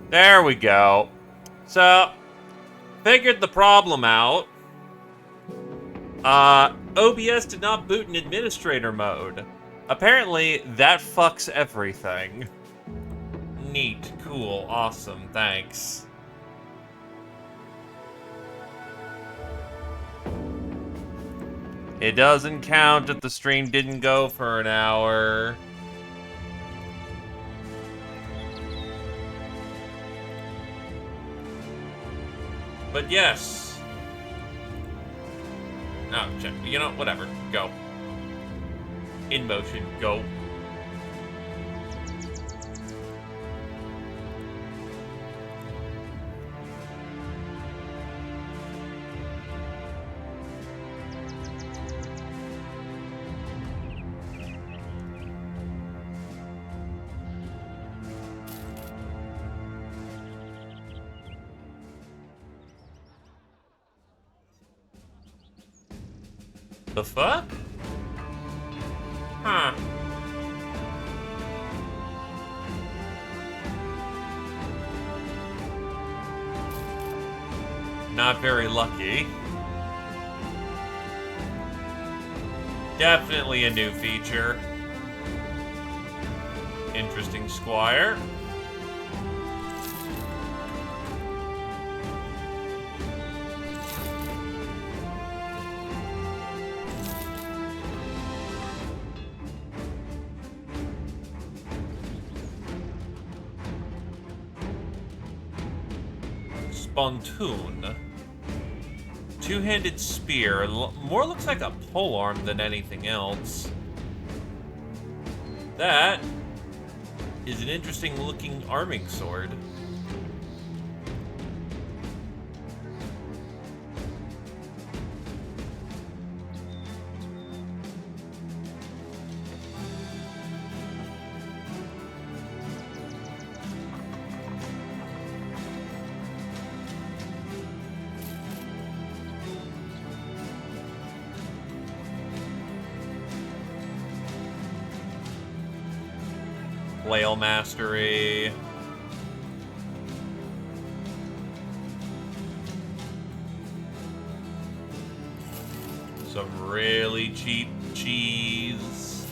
There we go. So, figured the problem out. OBS did not boot in administrator mode. Apparently, that fucks everything. Neat, cool, awesome, thanks. It doesn't count if the stream didn't go for an hour. But yes. Oh, check. You know, whatever. Go. In motion. Go. The fuck? Huh. Not very lucky. Definitely a new feature. Interesting, Squire. Spontoon. Two-handed spear. More looks like a polearm than anything else. That is an interesting looking arming sword. Flail mastery. Some really cheap cheese.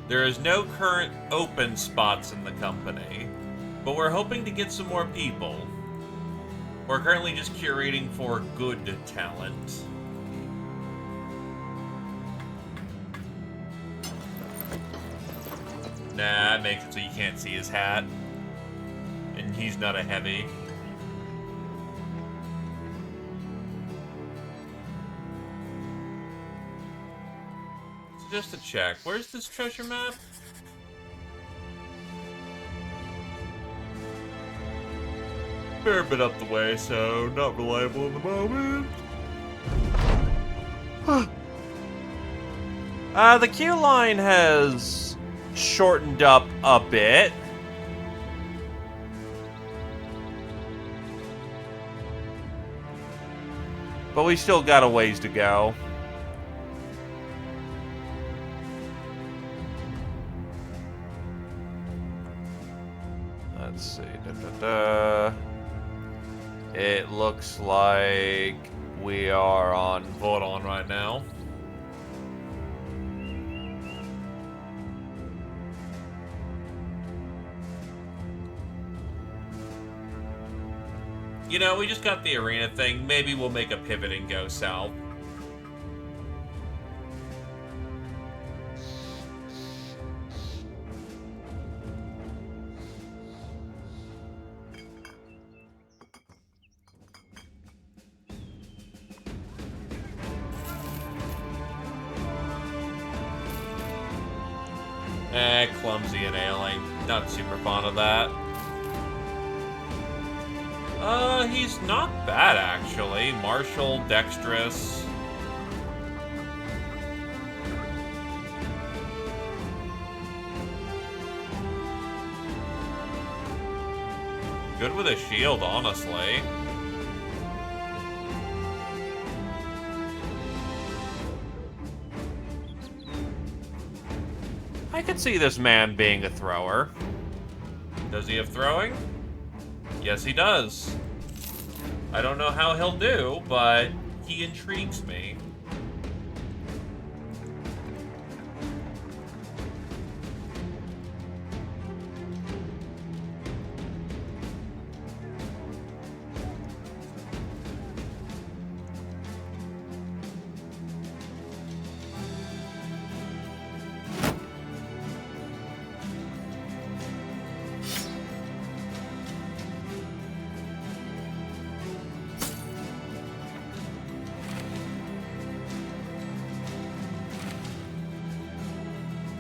There is no current open spots in the company, but we're hoping to get some more people. We're currently just curating for good talent. Nah, it makes it so you can't see his hat. And he's not a heavy. So just to check, where's this treasure map? Fair bit up the way, so not reliable in the moment. The queue line has shortened up a bit. But we still got a ways to go. Let's see. It looks like we are on Voron right now. You know, we just got the arena thing. Maybe we'll make a pivot and go south. Clumsy and ailing. Not super fond of that. He's not bad, actually. Martial, dexterous. Good with a shield, honestly. could see this man being a thrower. Does he have throwing? Yes, he does. I don't know how he'll do, but he intrigues me.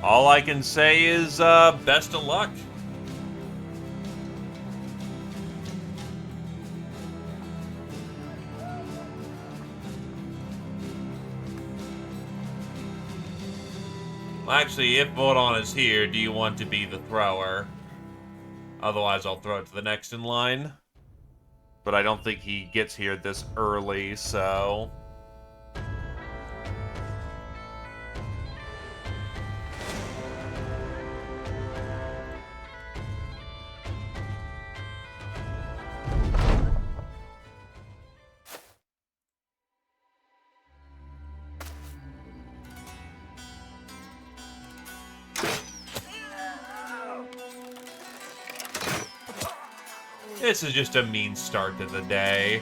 All I can say is, best of luck. Well, actually, if Vodon is here, do you want to be the thrower? Otherwise, I'll throw it to the next in line. But I don't think he gets here this early, so... This is just a mean start to the day.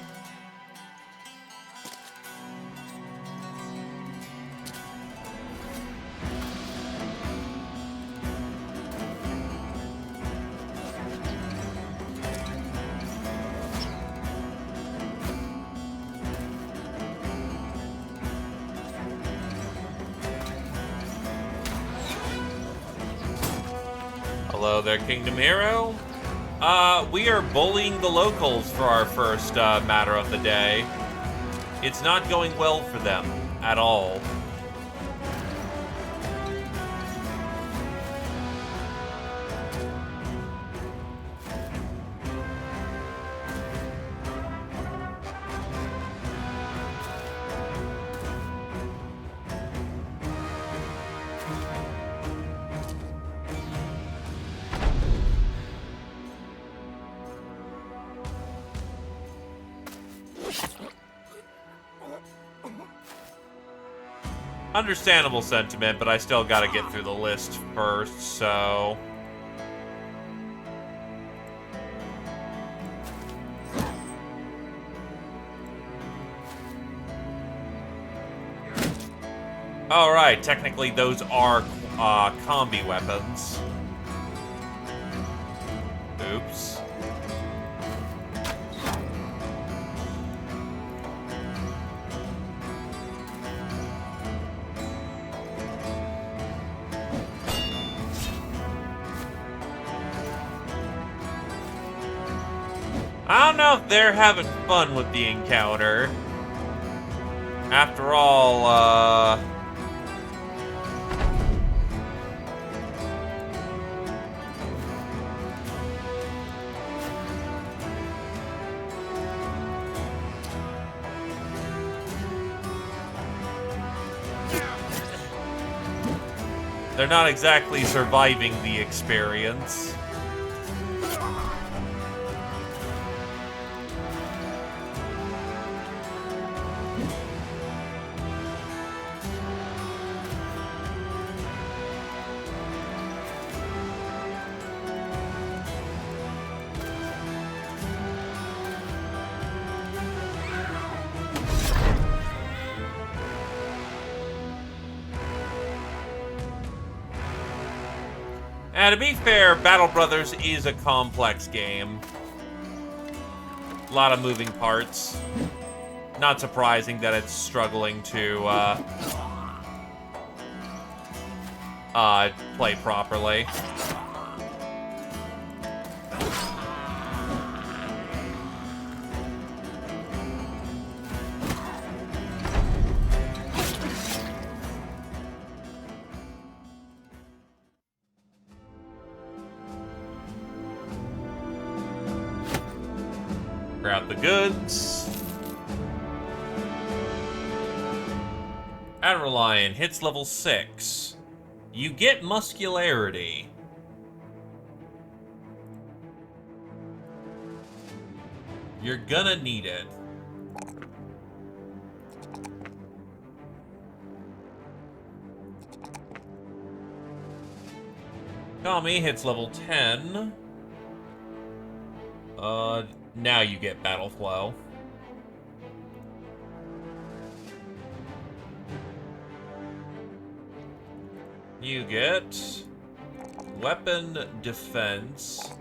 Hello there, Kingdom Hero. We are bullying the locals for our first matter of the day. It's not going well for them at all. Understandable sentiment, but I still gotta get through the list first, so... Alright, technically those are combi weapons. Oops. I don't know if they're having fun with the encounter. After all, they're not exactly surviving the experience. And to be fair, Battle Brothers is a complex game. A lot of moving parts. Not surprising that it's struggling to play properly. Grab the goods. Adderlion hits level 6. You get muscularity. You're gonna need it. Tommy hits level 10. Now you get battle flow. You get weapon defense,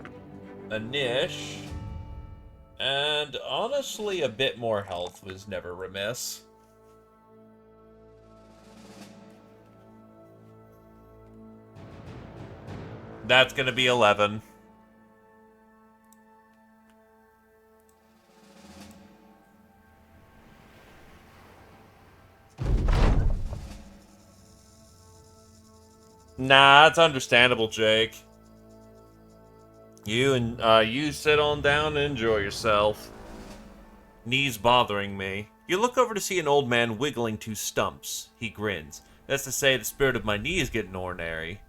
a niche, and honestly a bit more health was never remiss. That's gonna be 11. Nah, it's understandable, Jake. You sit on down and enjoy yourself. Knees bothering me. You look over to see an old man wiggling two stumps. He grins. That's to say, the spirit of my knee is getting ordinary.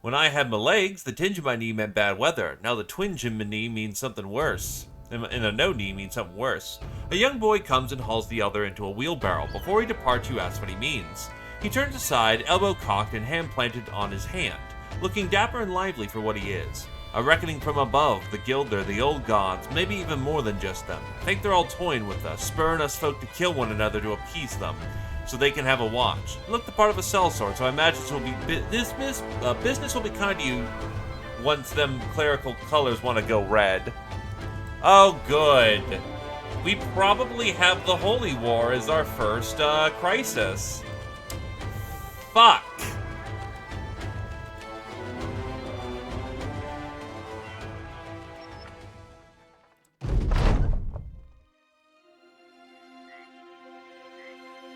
When I had my legs, the tinge in my knee meant bad weather. Now the twinge in my knee means something worse. And a no knee means something worse. A young boy comes and hauls the other into a wheelbarrow. Before he departs, you ask what he means. He turns aside, elbow cocked and hand planted on his hand, looking dapper and lively for what he is. A reckoning from above, the Gilder, the old gods, maybe even more than just them. Think they're all toying with us, spurring us folk to kill one another to appease them, so they can have a watch. You look the part of a sellsword, so I imagine business will be kind to you once them clerical colors want to go red. Oh, good. We probably have the Holy War as our first crisis. Fuck.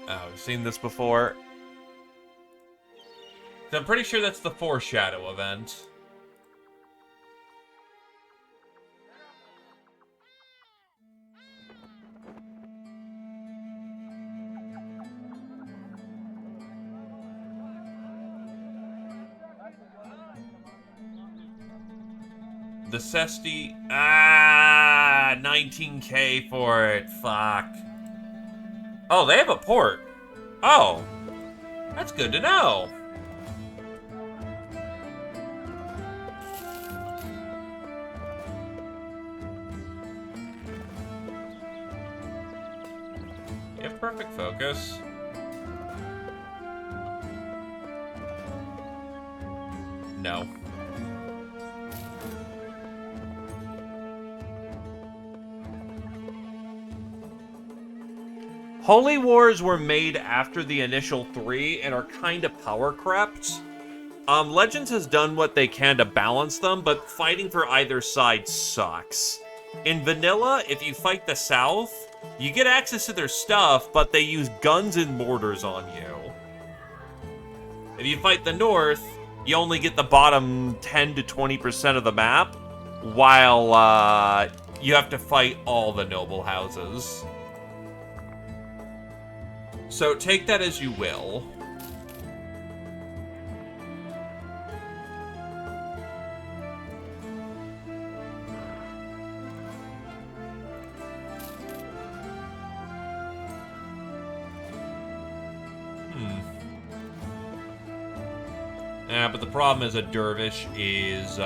Oh, we've seen this before. So I'm pretty sure that's the foreshadow event. The Cesti... 19k for it. Fuck. Oh, they have a port. Oh. That's good to know. You have perfect focus. No. Holy Wars were made after the initial 3 and are kind of power crept. Legends has done what they can to balance them, but fighting for either side sucks. In vanilla, if you fight the South, you get access to their stuff, but they use guns and mortars on you. If you fight the North, you only get the bottom 10 to 20% of the map, while you have to fight all the noble houses. So take that as you will. Yeah, but the problem is a dervish is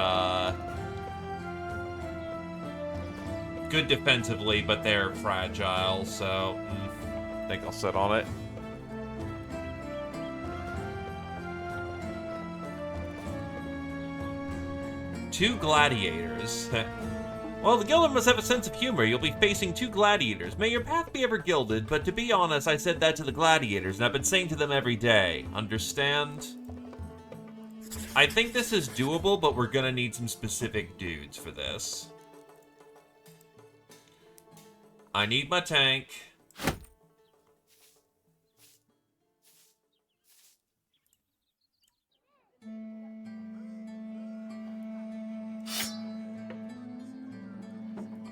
good defensively, but they're fragile, so I think I'll sit on it. Two gladiators. Well, the Gilder must have a sense of humor. You'll be facing two gladiators. May your path be ever gilded, but to be honest, I said that to the gladiators, and I've been saying to them every day. Understand? I think this is doable, but we're gonna need some specific dudes for this. I need my tank.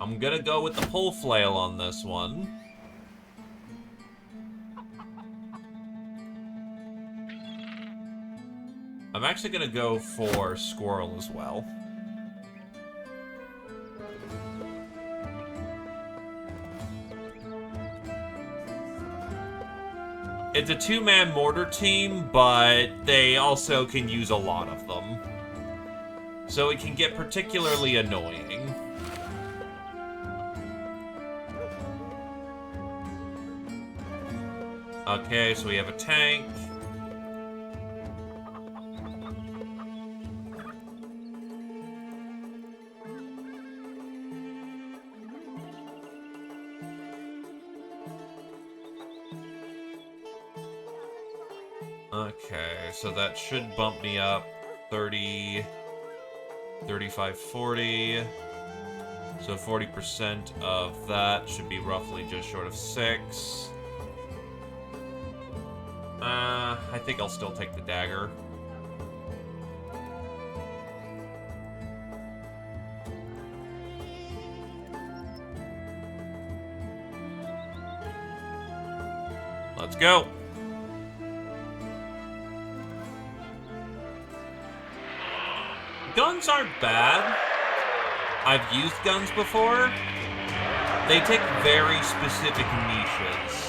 I'm gonna go with the pull flail on this one. I'm actually going to go for Squirrel as well. It's a two-man mortar team, but they also can use a lot of them. So it can get particularly annoying. Okay, so we have a tank. Okay, so that should bump me up 30, 35, 40. So 40% of that should be roughly just short of 6. I think I'll still take the dagger. Let's go. Guns aren't bad. I've used guns before. They take very specific niches.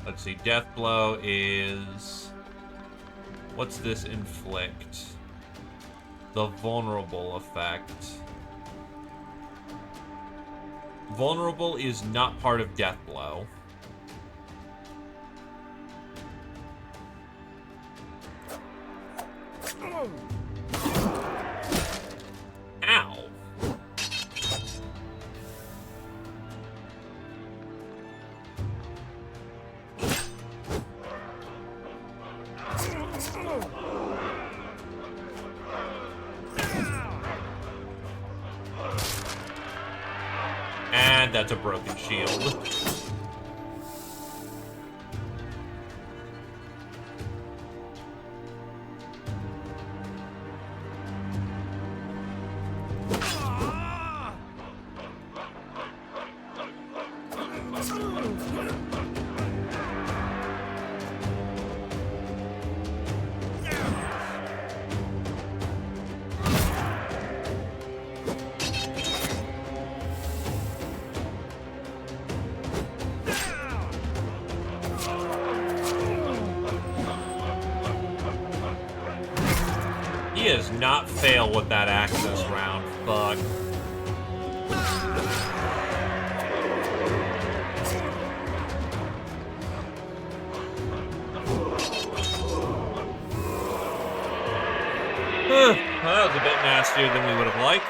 Let's see, Death Blow is... What's this inflict? The vulnerable effect. Vulnerable is not part of Death Blow. Ow. And that's a broken shield. He does not fail with that access round. Fuck. Well, that was a bit nastier than we would have liked.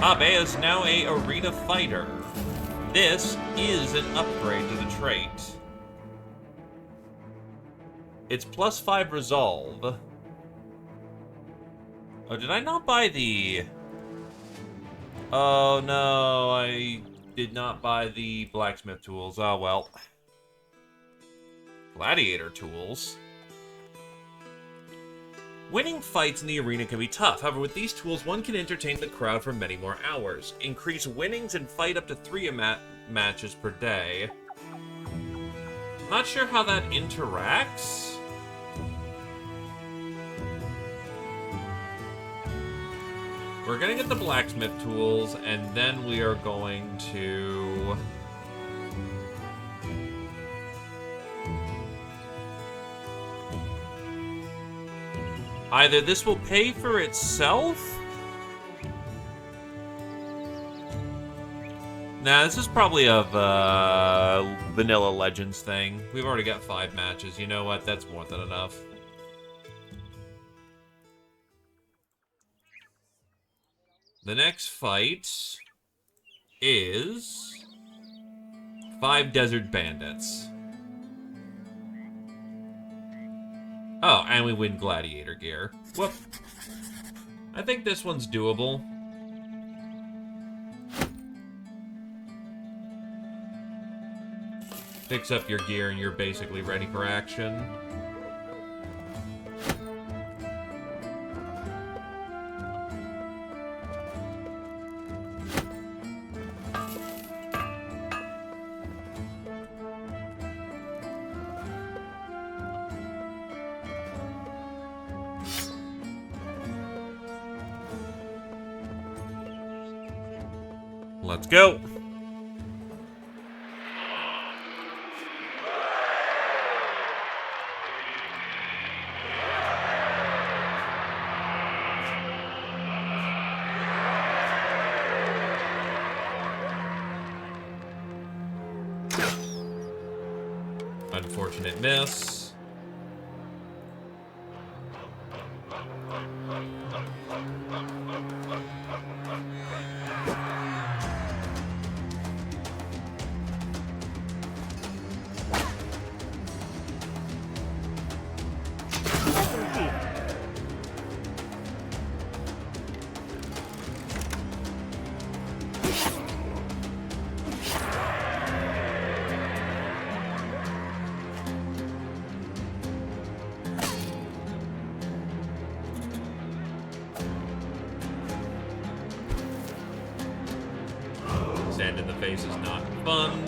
Abe is now a arena fighter. This is an upgrade to the trait. It's +5 resolve. Oh, did I not buy the... Oh, no, I did not buy the blacksmith tools. Oh, well. Gladiator tools. Winning fights in the arena can be tough. However, with these tools, one can entertain the crowd for many more hours. Increase winnings and fight up to 3 matches per day. Not sure how that interacts. We're gonna get the blacksmith tools, and then we are going to... Either this will pay for itself? Nah, this is probably a Vanilla Legends thing. We've already got 5 matches. You know what? That's more than enough. The next fight is 5 desert bandits. Oh, and we win gladiator gear. Whoop. I think this one's doable. Fix up your gear and you're basically ready for action. Let's go. Unfortunate miss. Sand in the face is not fun.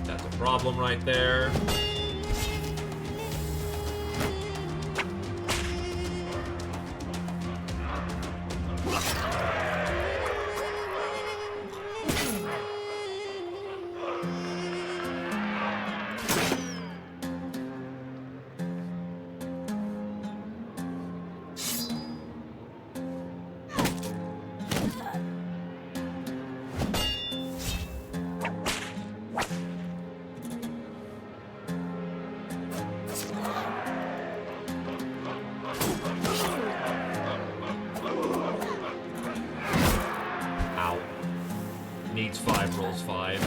That's a problem right there. Needs 5, rolls 5.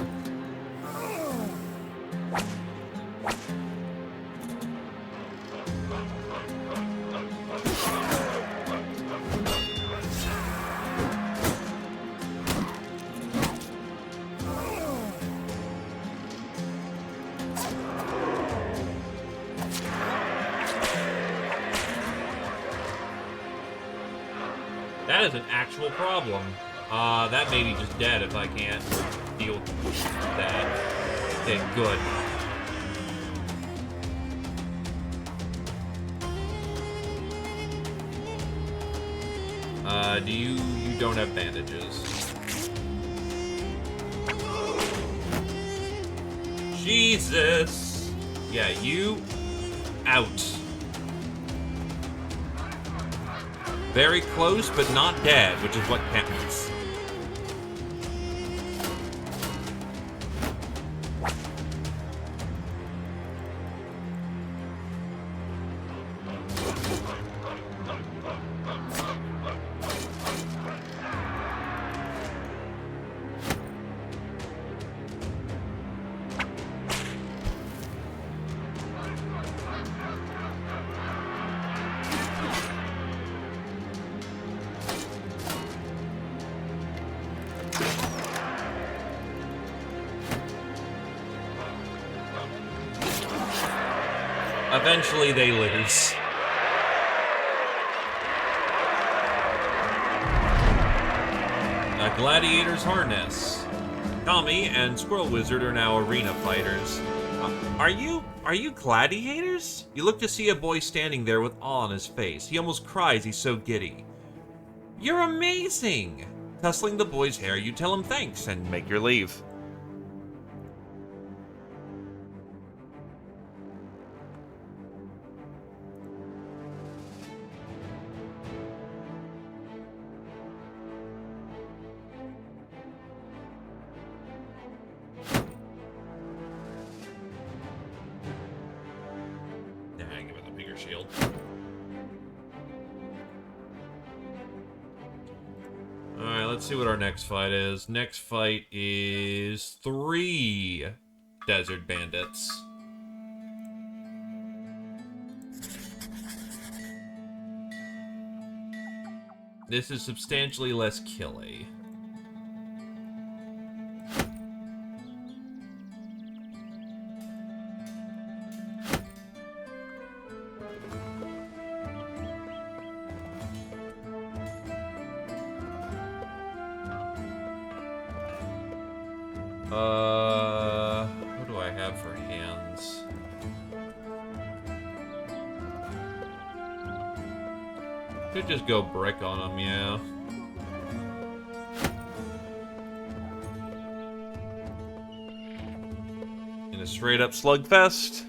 That is an actual problem. That may be just dead if I can't deal with that. Okay, good. You don't have bandages. Jesus! Yeah, you out. Very close, but not dead, which is what counts. Eventually they lose. A gladiator's harness. Tommy and Squirrel Wizard are now arena fighters. Are you gladiators? You look to see a boy standing there with awe on his face. He almost cries, he's so giddy. You're amazing! Tussling the boy's hair, you tell him thanks and make your leave. your shield. Alright, let's see what our next fight is. Next fight is 3 desert bandits. This is substantially less killy. What do I have for hands? Could just go brick on them, yeah. In a straight up slugfest.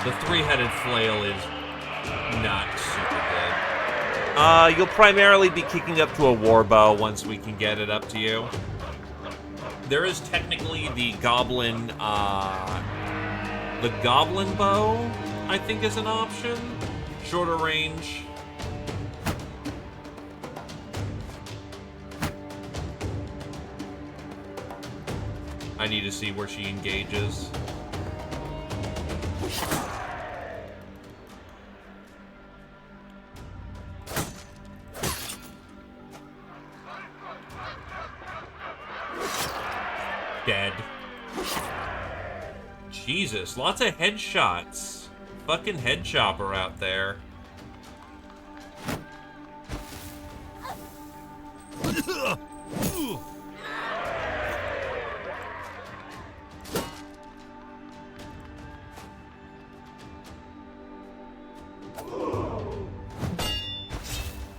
The 3-headed flail is not super good. You'll primarily be kicking up to a warbow once we can get it up to you. There is technically the goblin bow, I think, is an option. Shorter range. I need to see where she engages. Dead. Jesus, lots of headshots. Fucking head chopper out there.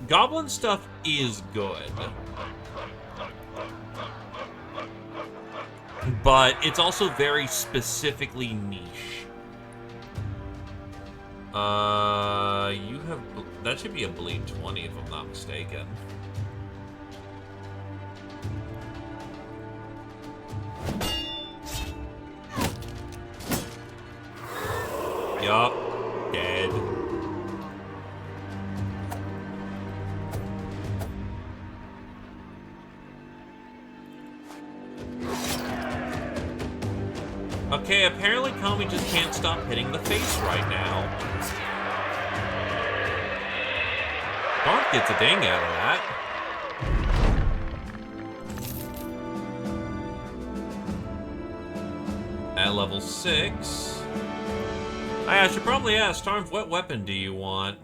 Goblin stuff is good. But it's also very specifically niche. You have... That should be a bleed 20 if I'm not mistaken. Yup. Dead. Okay, apparently Kami just can't stop hitting the face right now. Barth gets a ding out of that. At level 6. I should probably ask, Tarmf, what weapon do you want?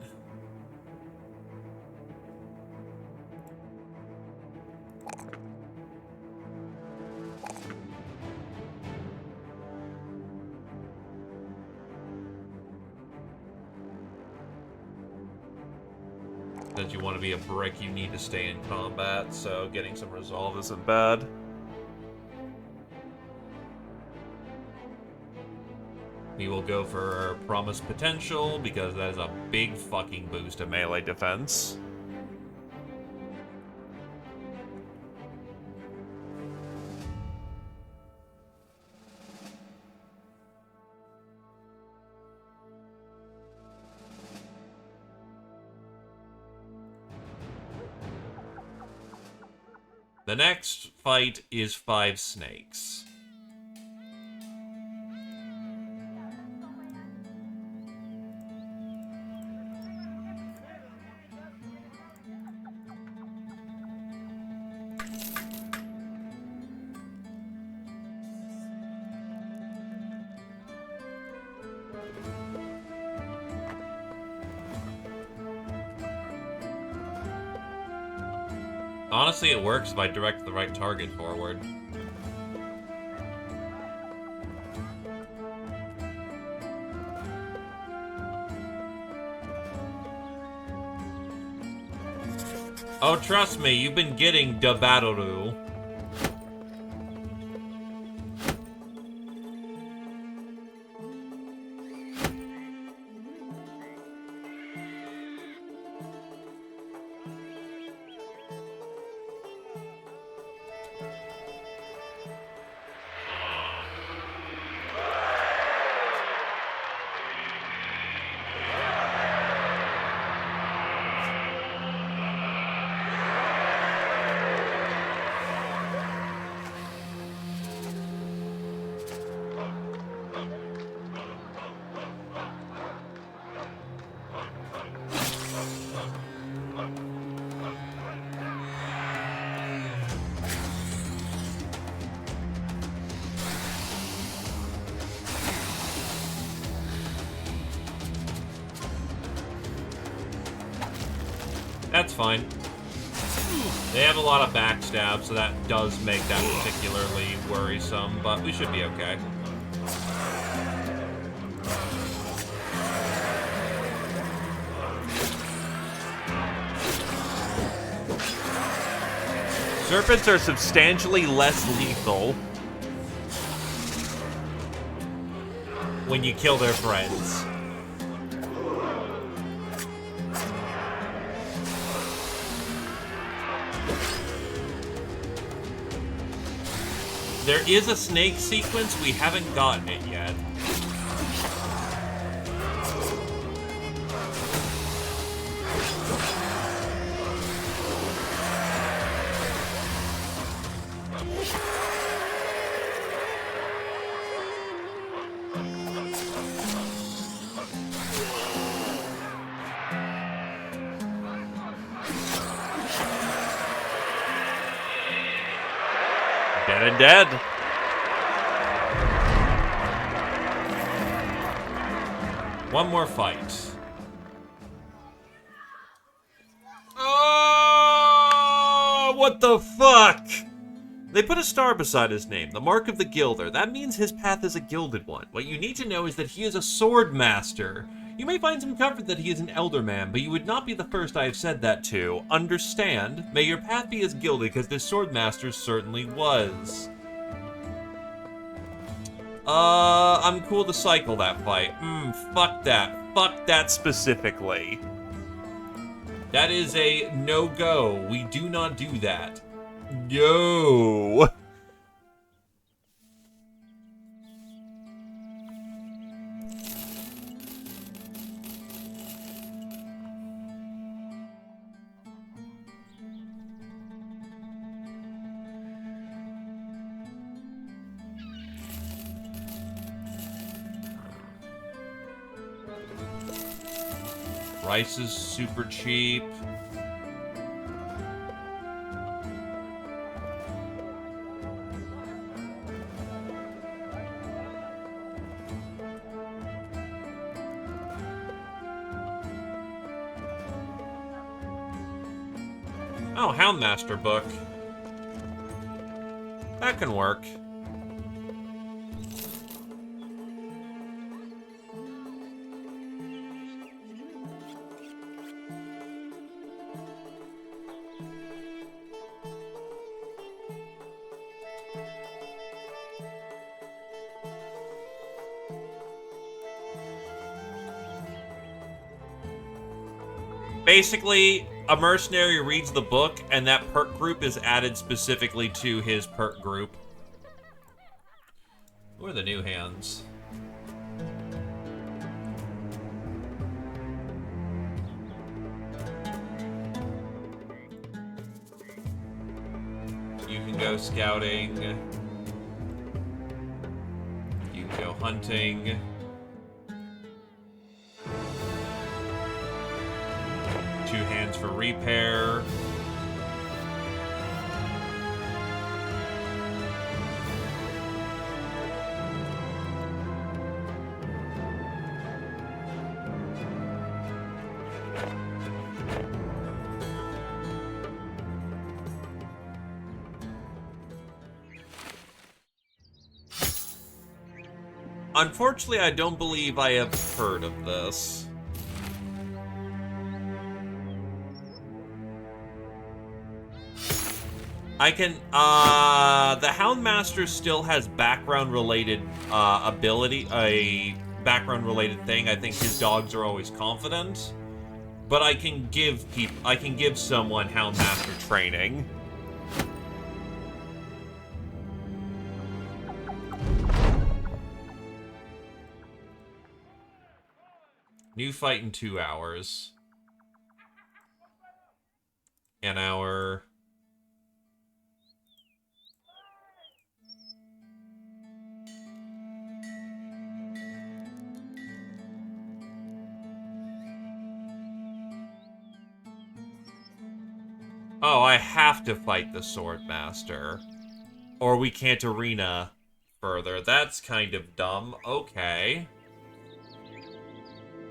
Since you want to be a brick, you need to stay in combat, so getting some resolve isn't bad. We will go for Promised Potential, because that is a big fucking boost to melee defense. The next fight is 5 snakes. Honestly, it works if I direct the right target forward. Oh, trust me, you've been getting da battle. That's fine. They have a lot of backstab, so that does make that particularly worrisome, but we should be okay. Serpents are substantially less lethal when you kill their friends. There is a snake sequence, we haven't gotten it yet. Dead and dead. One more fight. Oh, what the fuck? They put a star beside his name, the mark of the Gilder. That means his path is a gilded one. What you need to know is that he is a sword master. You may find some comfort that he is an elder man, but you would not be the first I have said that to. Understand? May your path be as gilded, because this sword master certainly was. I'm cool to cycle that fight. Fuck that. Fuck that specifically. That is a no-go. We do not do that. No. Rice is super cheap. Oh, Houndmaster book. That can work. Basically, a mercenary reads the book, and that perk group is added specifically to his perk group. Who are the new hands? You can go scouting. You can go hunting. Two hands for repair. Unfortunately, I don't believe I have heard of this. I can, the Houndmaster still has background-related, ability, a background-related thing. I think his dogs are always confident. But I can give someone Houndmaster training. New fight in 2 hours. An hour. Oh, I have to fight the Swordmaster. Or we can't arena further. That's kind of dumb. Okay.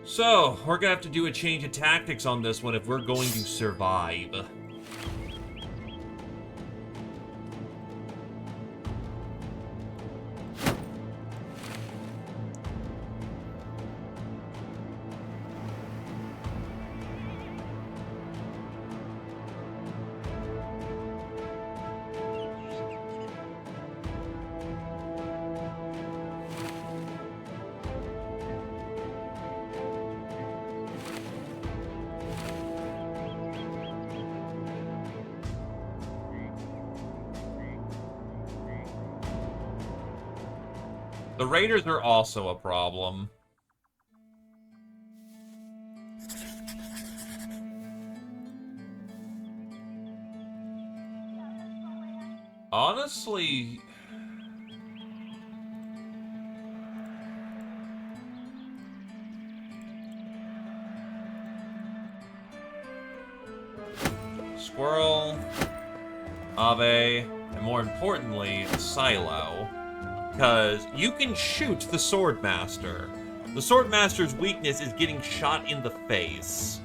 So, we're gonna have to do a change of tactics on this one if we're going to survive. The Raiders are also a problem. Honestly... Squirrel, Ave, and more importantly, Silo. Because you can shoot the Swordmaster. The Swordmaster's weakness is getting shot in the face.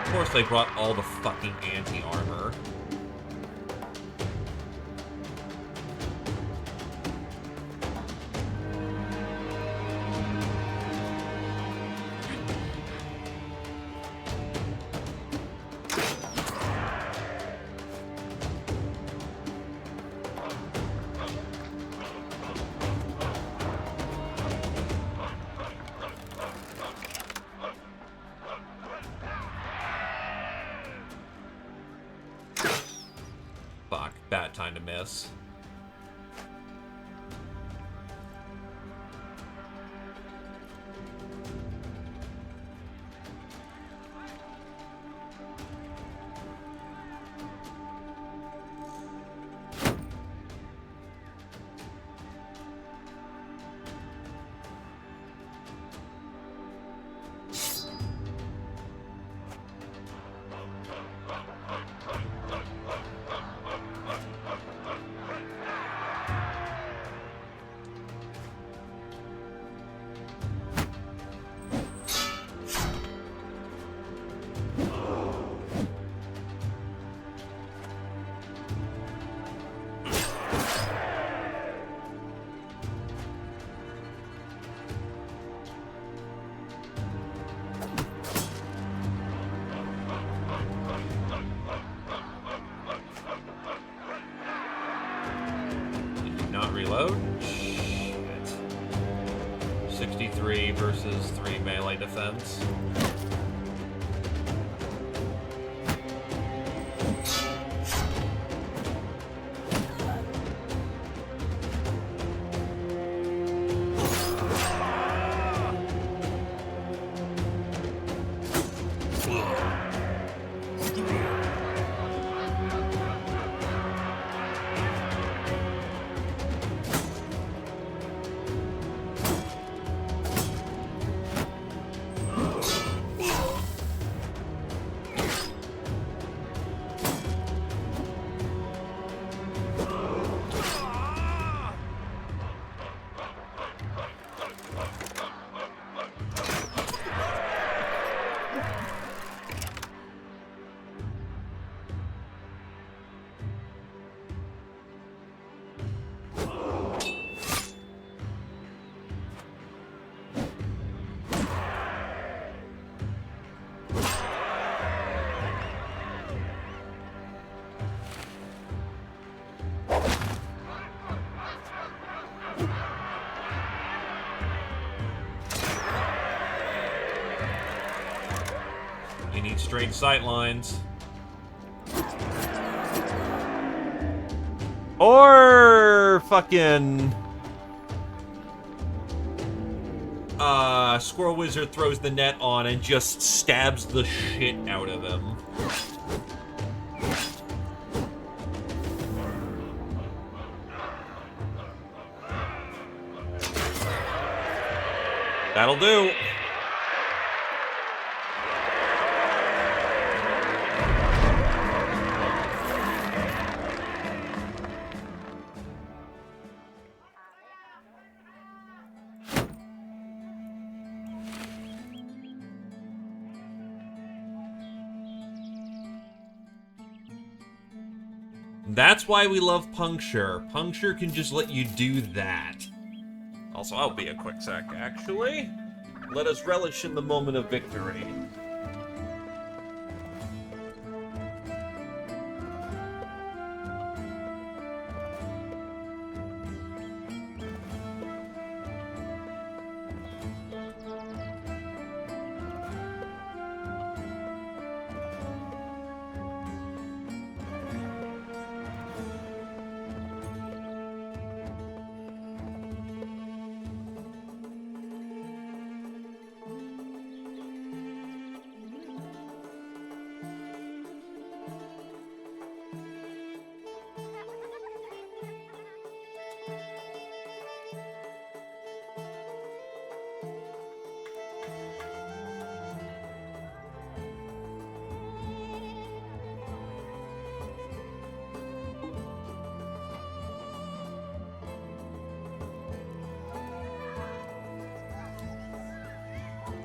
Of course they brought all the fucking anti-armor. Bad time to miss. Reload? Shit. 63 versus 3 melee defense. You need straight sight lines. Or fucking Squirrel Wizard throws the net on and just stabs the shit out of him. That'll do. That's why we love Puncture. Puncture can just let you do that. Also, I'll be a quick sec, actually. Let us relish in the moment of victory.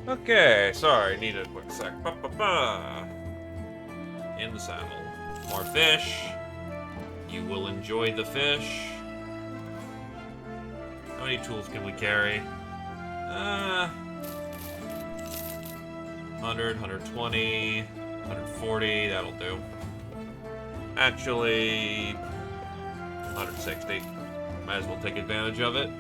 Okay, sorry, needed a quick sec. In the saddle. More fish. You will enjoy the fish. How many tools can we carry? 100, 120, 140, that'll do. Actually, 160. Might as well take advantage of it.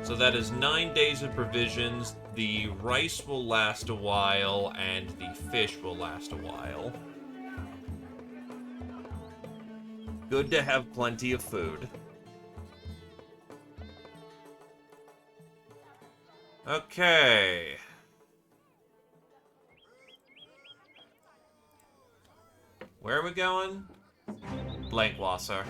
So that is 9 days of provisions. The rice will last a while, and the fish will last a while. Good to have plenty of food. Okay. Where are we going? Blankwasser.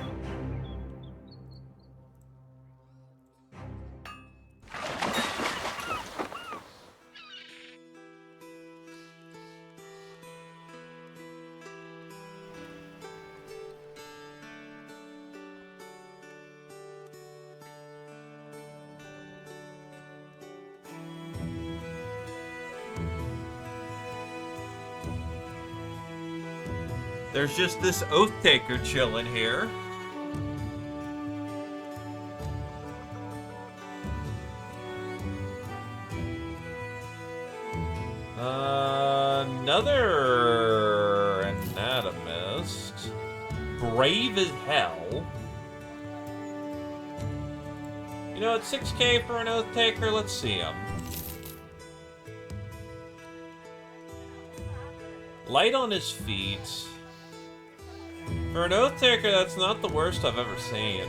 There's just this oath taker chilling here. Another anatomist. Brave as hell. You know, it's 6K for an oath taker. Let's see him. Light on his feet. For an oath taker, that's not the worst I've ever seen.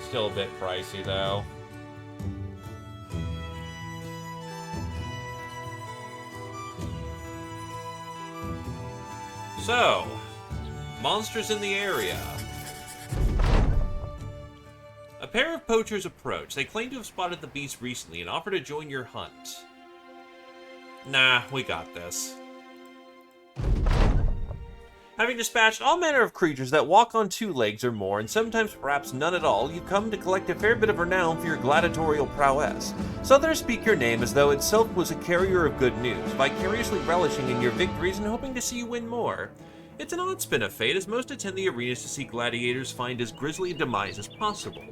Still a bit pricey though. So, monsters in the area. A pair of poachers approach. They claim to have spotted the beast recently and offer to join your hunt. Nah, we got this. Having dispatched all manner of creatures that walk on 2 legs or more, and sometimes perhaps none at all, you come to collect a fair bit of renown for your gladiatorial prowess. So others speak your name as though itself was a carrier of good news, vicariously relishing in your victories and hoping to see you win more. It's an odd spin of fate, as most attend the arenas to see gladiators find as grisly a demise as possible.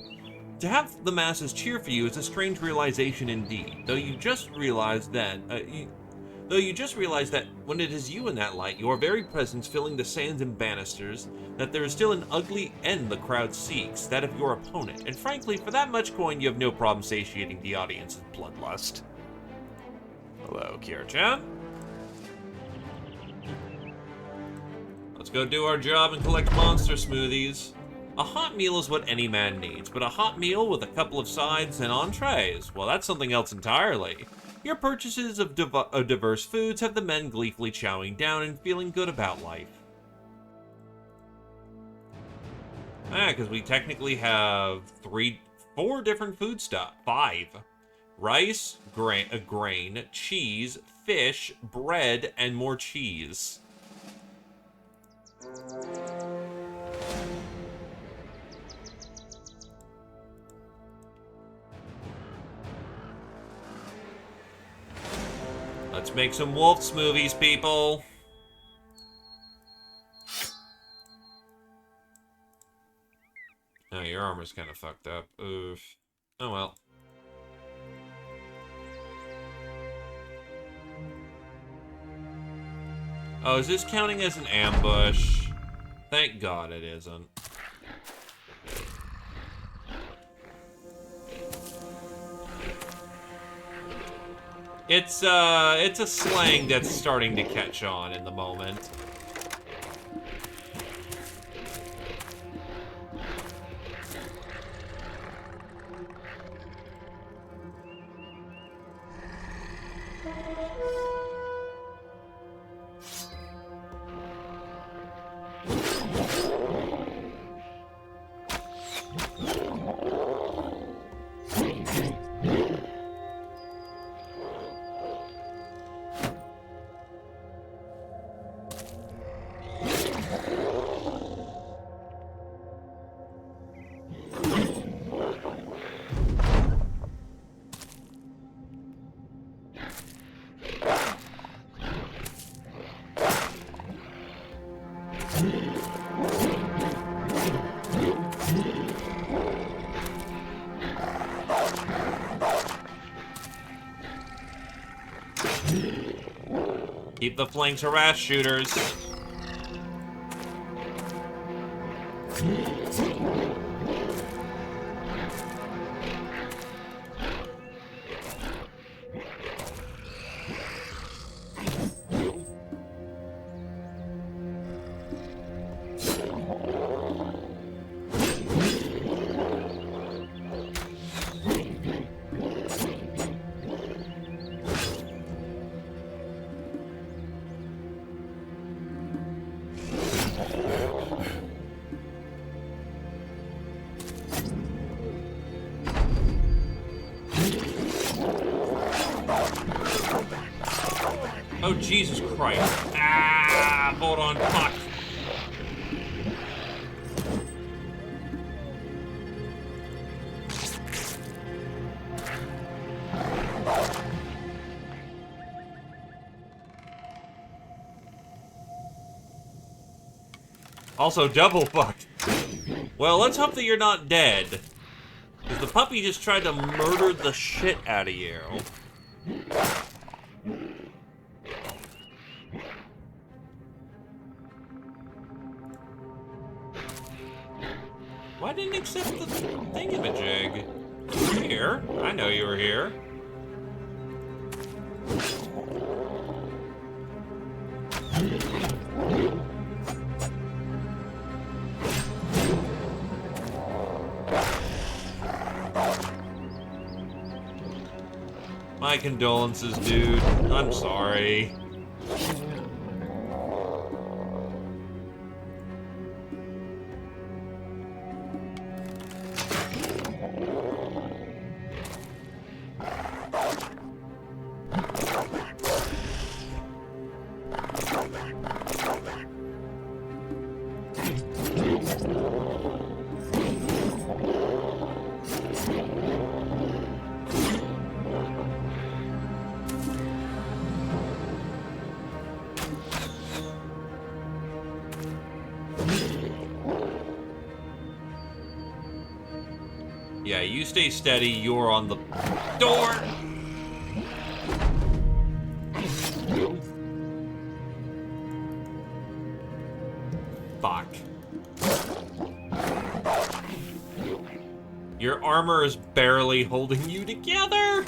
To have the masses cheer for you is a strange realization indeed, though you just realize that when it is you in that light, your very presence filling the sands and banisters, that there is still an ugly end the crowd seeks, that of your opponent, and frankly, for that much coin, you have no problem satiating the audience's bloodlust. Hello, Kira-chan. Let's go do our job and collect monster smoothies. A hot meal is what any man needs, but a hot meal with a couple of sides and entrees, well, that's something else entirely. Your purchases of diverse foods have the men gleefully chowing down and feeling good about life. Because we technically have 4 different food stuff. 5. Rice, grain, cheese, fish, bread, and more cheese. Let's make some wolf smoothies, people. Oh, your armor's kind of fucked up. Oof. Oh well. Oh, is this counting as an ambush? Thank God it isn't. It's a slang that's starting to catch on in the moment. Keep the flanks harass shooters. Oh, Jesus Christ. Ah, hold on, fuck. Also, double fucked. Well, let's hope that you're not dead. Because the puppy just tried to murder the shit out of you. Why didn't it accept the thingamajig? You were here. I know you were here. My condolences, dude. I'm sorry. Yeah, you stay steady, you're on the door! Fuck. Your armor is barely holding you together!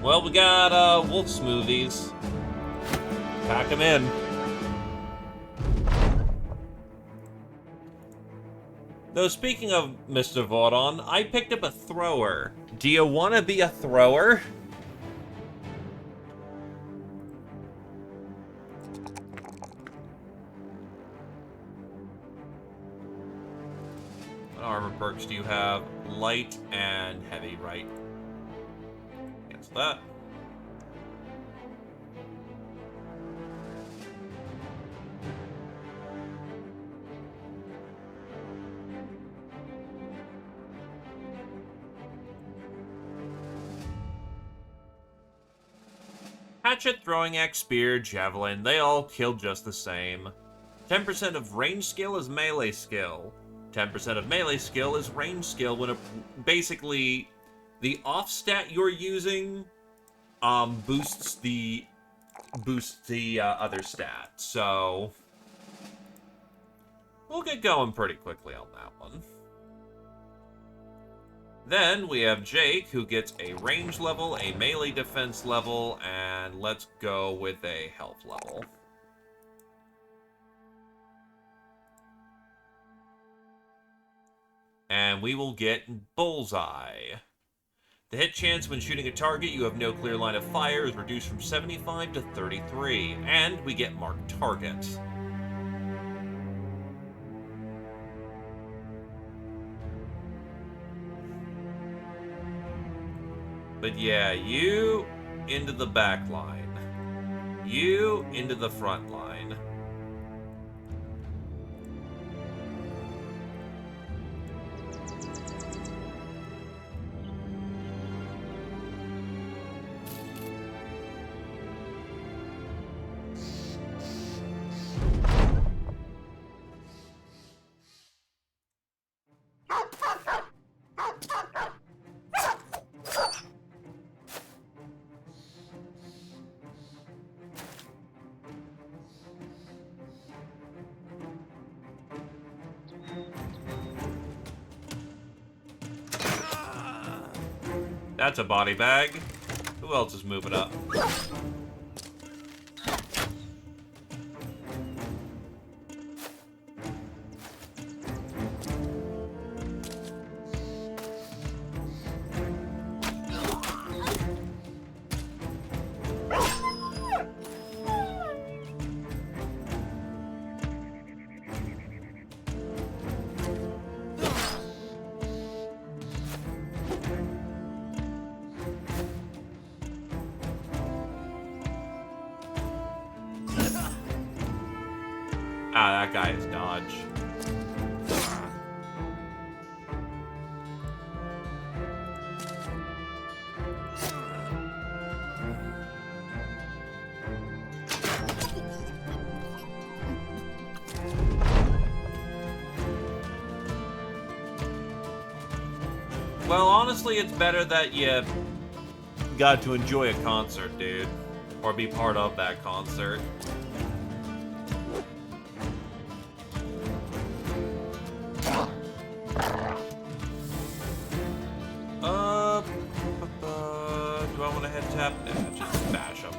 Well, we got, wolf smoothies. Pack them in. Though speaking of Mr. Vordon, I picked up a thrower. Do you want to be a thrower? What armor perks do you have? Light and heavy, right? Cancel that. Hatchet, throwing axe, spear, javelin, they all kill just the same. 10% of range skill is melee skill. 10% of melee skill is range skill when basically the off stat you're using boosts the other stat. So we'll get going pretty quickly on that one. Then we have Jake, who gets a range level, a melee defense level, and let's go with a health level. And we will get Bullseye. The hit chance when shooting a target you have no clear line of fire is reduced from 75 to 33, and we get Marked Target. But yeah, you into the back line. You into the front line. That's a body bag. Who else is moving up? Ah, that guy is dodge. Well, honestly, it's better that you got to enjoy a concert, dude. Or be part of that concert. Do I want to head tap? Nah, just bash him.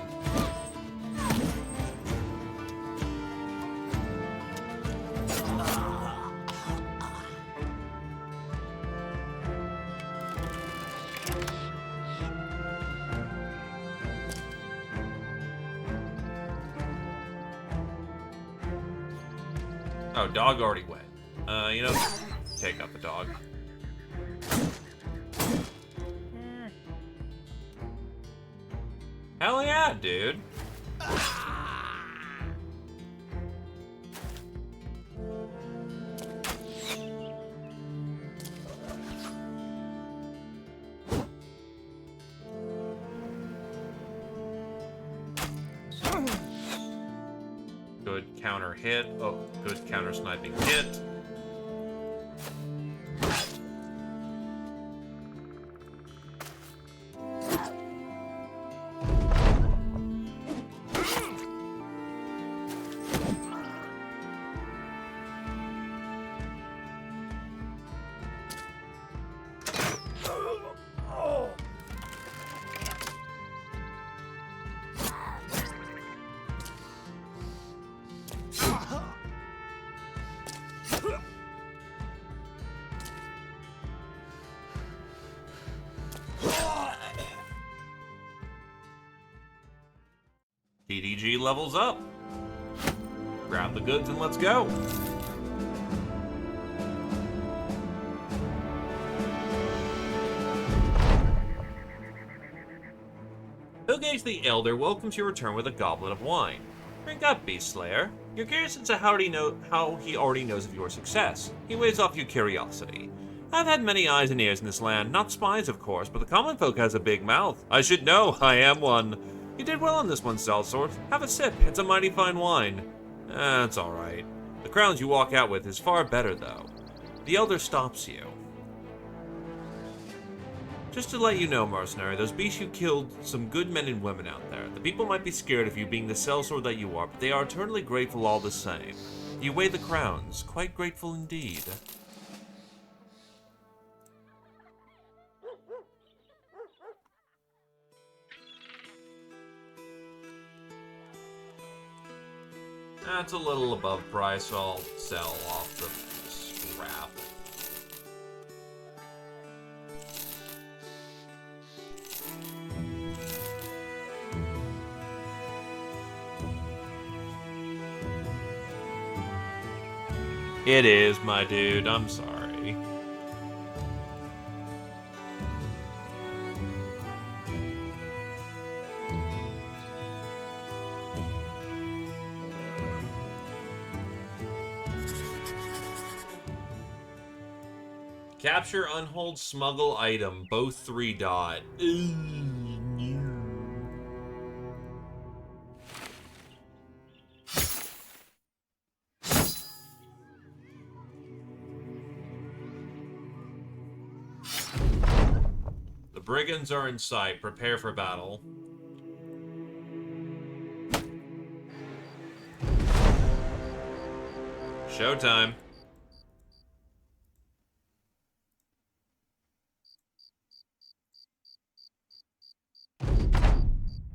Oh, dog already went. You know, take out the dog. Hell yeah, dude. Good counter hit. Oh, good counter sniping hit. PDG levels up. Grab the goods and let's go. Hillgage the Elder welcomes your return with a goblet of wine. Drink up, Beast Slayer. You're curious as to how he already knows of your success. He waves off your curiosity. I've had many eyes and ears in this land, not spies of course, but the common folk has a big mouth. I should know, I am one. You did well on this one, Sellsworth. Have a sip, it's a mighty fine wine. It's alright. The crowns you walk out with is far better though. The Elder stops you. Just to let you know, mercenary, those beasts you killed some good men and women out there. The people might be scared of you being the sellsword that you are, but they are eternally grateful all the same. You weigh the crowns, quite grateful indeed. That's a little above price, so I'll sell off the scrap. It is, my dude. I'm sorry. Capture, unhold, smuggle item. Both 3 dot. The brigands are in sight. Prepare for battle. Showtime.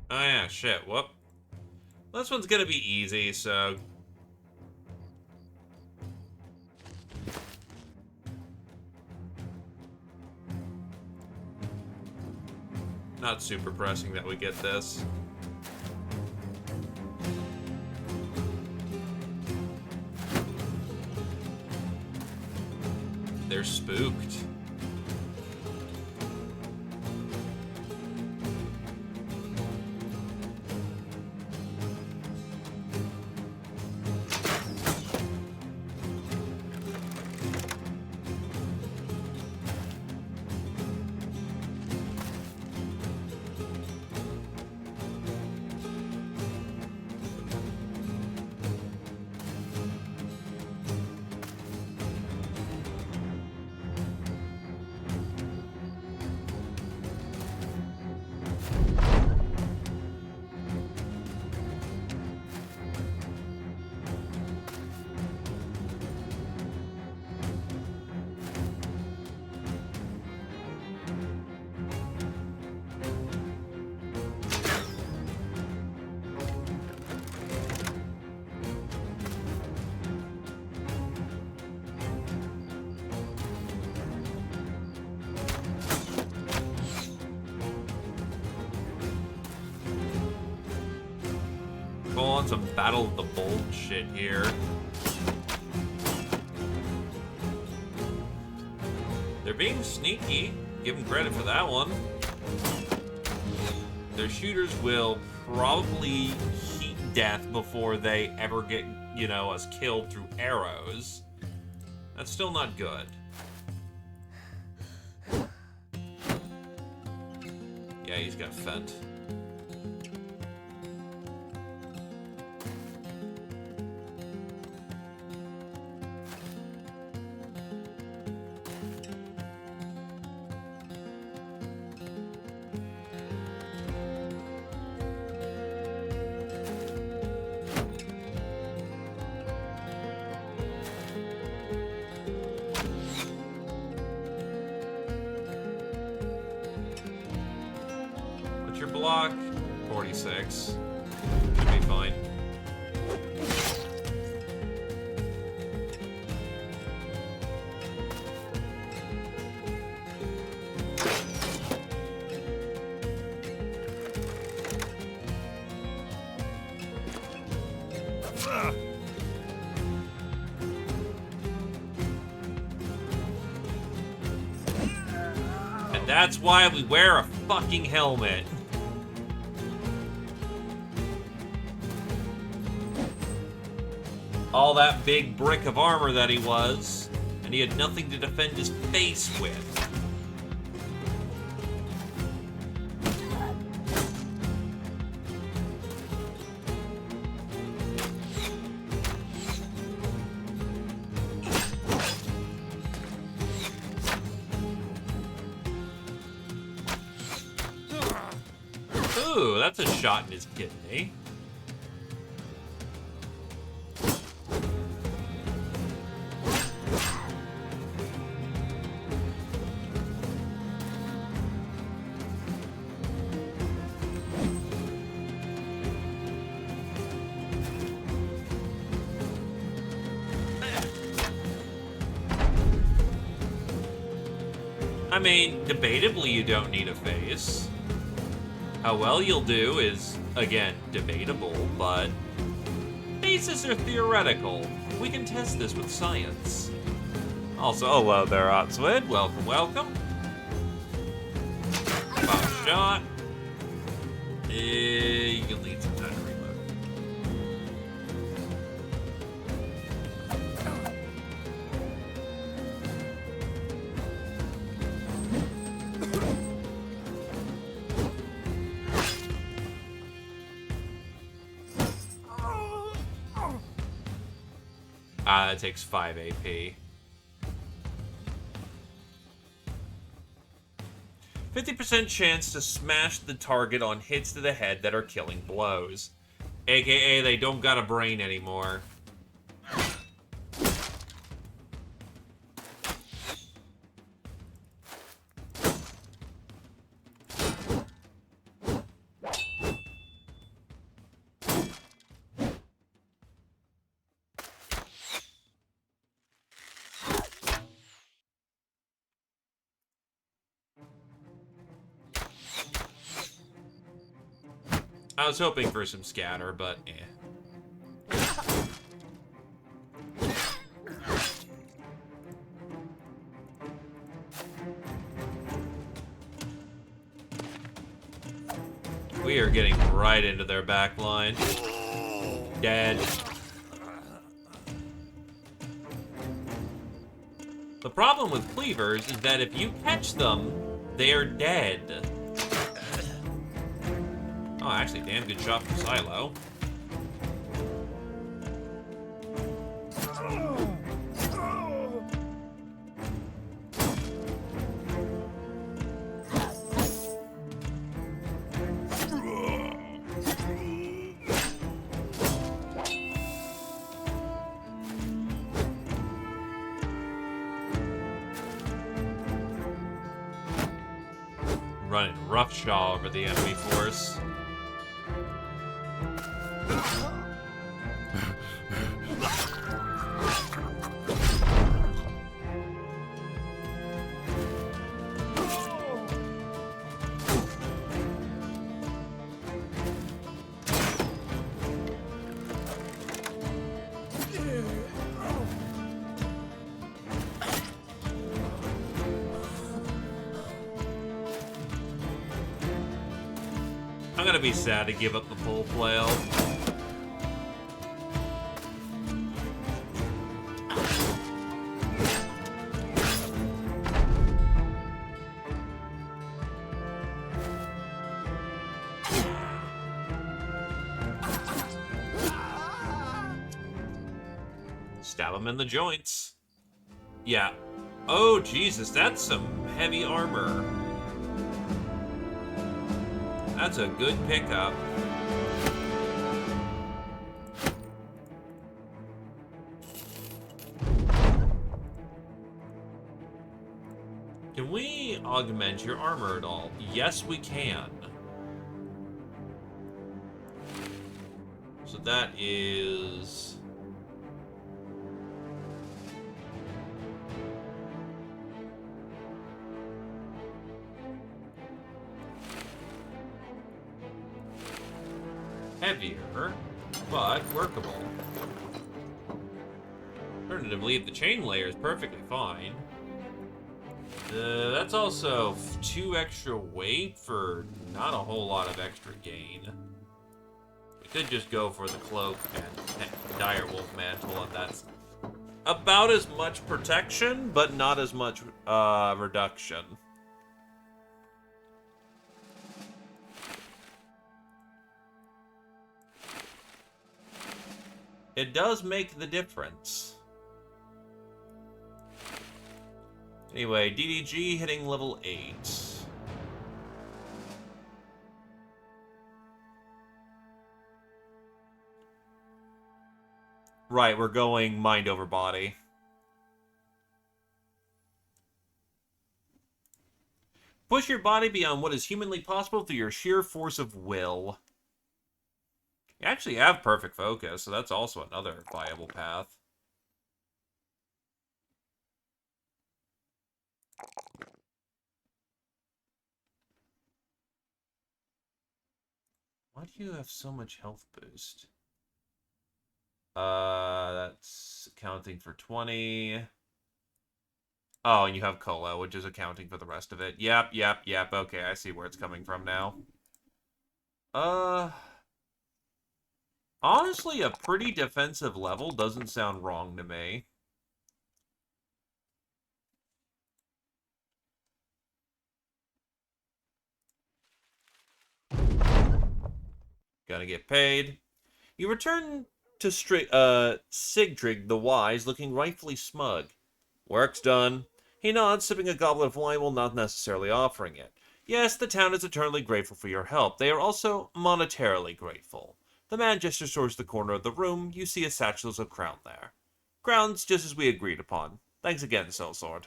Oh yeah, shit, whoop. Well, this one's gonna be easy, so... Not super pressing that we get this. They're spooked. Full on some Battle of the Bold shit here. They're being sneaky. Give them credit for that one. Their shooters will probably heat death before they ever get, you know, us killed through arrows. That's still not good. Yeah, he's got Fent. Your block, 46. Should be fine. And that's why we wear a fucking helmet. All that big brick of armor that he was, and he had nothing to defend his face with. Ooh, that's a shot in his kidney. I mean, debatably you don't need a face. How well you'll do is, again, debatable, but faces are theoretical. We can test this with science. Also, hello there, Otswid. Welcome, welcome. Pop shot. You'll need some time to reload. That takes 5 AP. 50% chance to smash the target on hits to the head that are killing blows. AKA, they don't got a brain anymore. I was hoping for some scatter, but eh. We are getting right into their back line. Dead. The problem with cleavers is that if you catch them, they are dead. Oh, actually, damn good shot from Silo. Running roughshod over the enemy force. I'm gonna be sad to give up the full flail. Stab him in the joints. Yeah. Oh, Jesus, that's some heavy armor. That's a good pickup. Can we augment your armor at all? Yes, we can. So that is... heavier. but workable. Alternatively, the chain layer is perfectly fine. That's also 2 extra weight for not a whole lot of extra gain. We could just go for the cloak and direwolf mantle, and that's about as much protection, but not as much reduction. It does make the difference. Anyway, DDG hitting level 8. Right, we're going mind over body. Push your body beyond what is humanly possible through your sheer force of will. You actually have perfect focus, so that's also another viable path. Why do you have so much health boost? That's accounting for 20. Oh, and you have Cola, which is accounting for the rest of it. Yep. Okay, I see where it's coming from now. Honestly, a pretty defensive level doesn't sound wrong to me. Gotta get paid. You return to Sigtrig the Wise, looking rightfully smug. Work's done. He nods, sipping a goblet of wine while not necessarily offering it. Yes, the town is eternally grateful for your help. They are also monetarily grateful. The man gestures towards the corner of the room. You see a satchel of crown there. Crown's just as we agreed upon. Thanks again, Sellsword.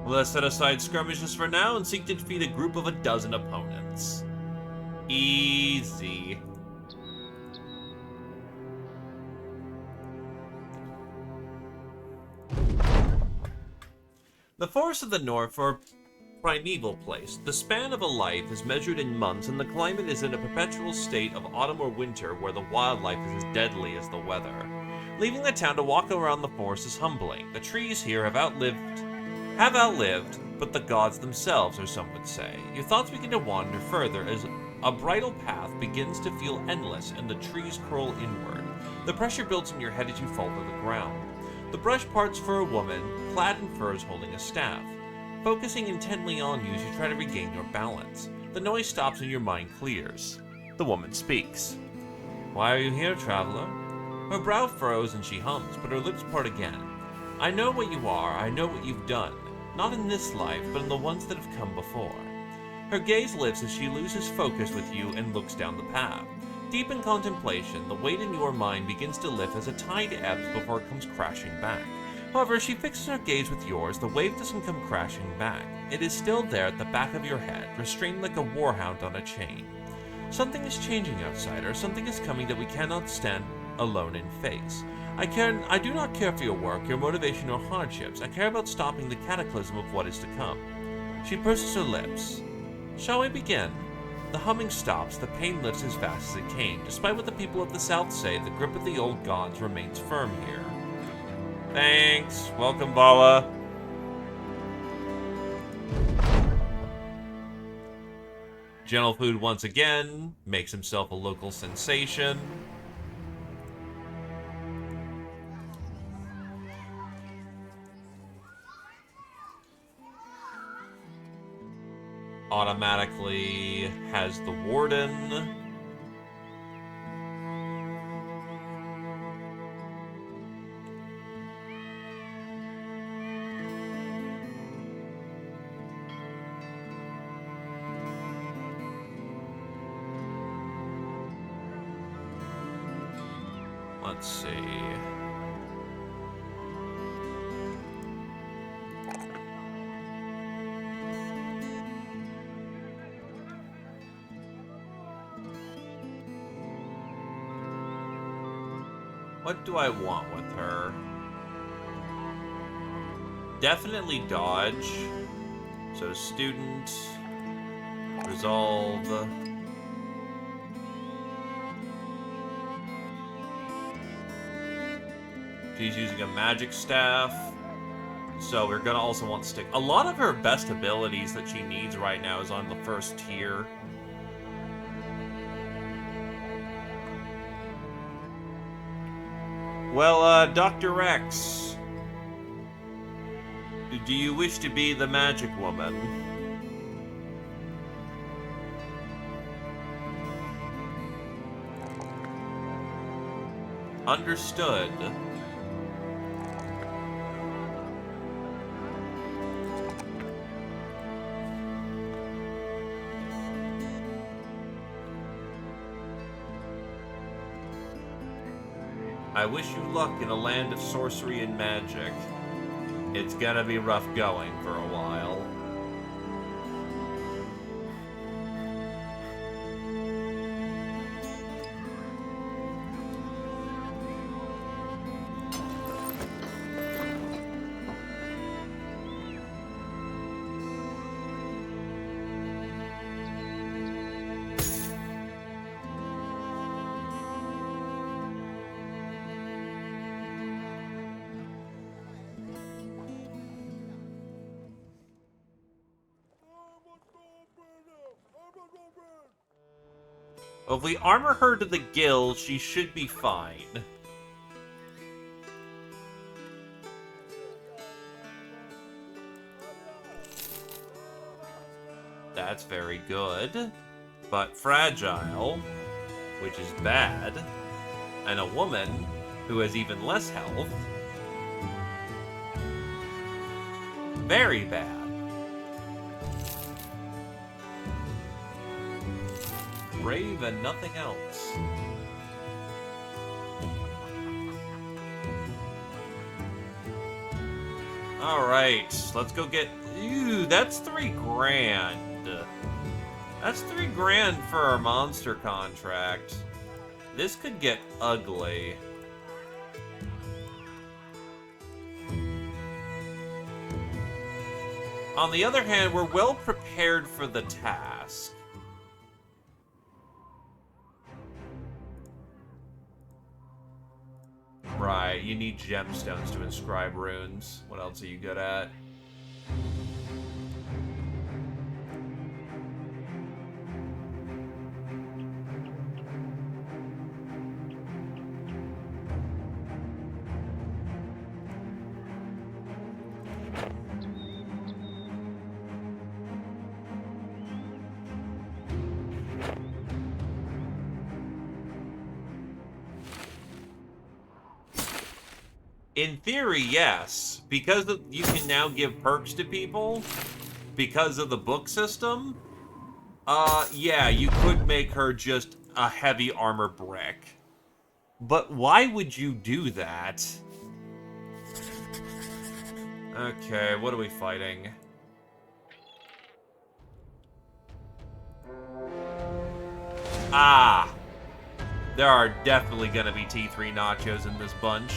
Let's set aside skirmishes for now and seek to defeat a group of 12 opponents. Easy. The forests of the north are a primeval place. The span of a life is measured in months, and the climate is in a perpetual state of autumn or winter where the wildlife is as deadly as the weather. Leaving the town to walk around the forest is humbling. The trees here have outlived, but the gods themselves, or some would say. Your thoughts begin to wander further as a bridle path begins to feel endless and the trees curl inward. The pressure builds in your head as you fall to the ground. The brush parts for a woman, clad in furs holding a staff. Focusing intently on you as you try to regain your balance. The noise stops and your mind clears. The woman speaks. Why are you here, traveler? Her brow furrows and she hums, but her lips part again. I know what you are, I know what you've done. Not in this life, but in the ones that have come before. Her gaze lifts as she loses focus with you and looks down the path. Deep in contemplation, the weight in your mind begins to lift as a tide ebbs before it comes crashing back. However, as she fixes her gaze with yours, the wave doesn't come crashing back. It is still there at the back of your head, restrained like a warhound on a chain. Something is changing, outsider. Something is coming that we cannot stand alone and face. I do not care for your work, your motivation, or hardships. I care about stopping the cataclysm of what is to come. She purses her lips. Shall we begin? The humming stops, the pain lifts as fast as it came. Despite what the people of the South say, the grip of the old gods remains firm here. Thanks. Welcome, Bala. Gentle Food once again makes himself a local sensation. Automatically has the warden. Let's see. What do I want with her? Definitely dodge. So student, resolve. She's using a magic staff. So we're gonna also want stick. A lot of her best abilities that she needs right now is on the first tier. Well, Dr. X, do you wish to be the magic woman? Understood. I wish you luck in a land of sorcery and magic. It's gonna be rough going for a while. Well, if we armor her to the gills, she should be fine. That's very good. But fragile, which is bad. And a woman who has even less health. Very bad. Brave and nothing else. Alright, let's go get... Ew, that's $3,000. That's $3,000 for our monster contract. This could get ugly. On the other hand, we're well prepared for the task. Right, you need gemstones to inscribe runes. What else are you good at? In theory, yes. Because you can now give perks to people, because of the book system, yeah, you could make her just a heavy armor brick. But why would you do that? Okay, what are we fighting? Ah! There are definitely gonna be T3 nachos in this bunch.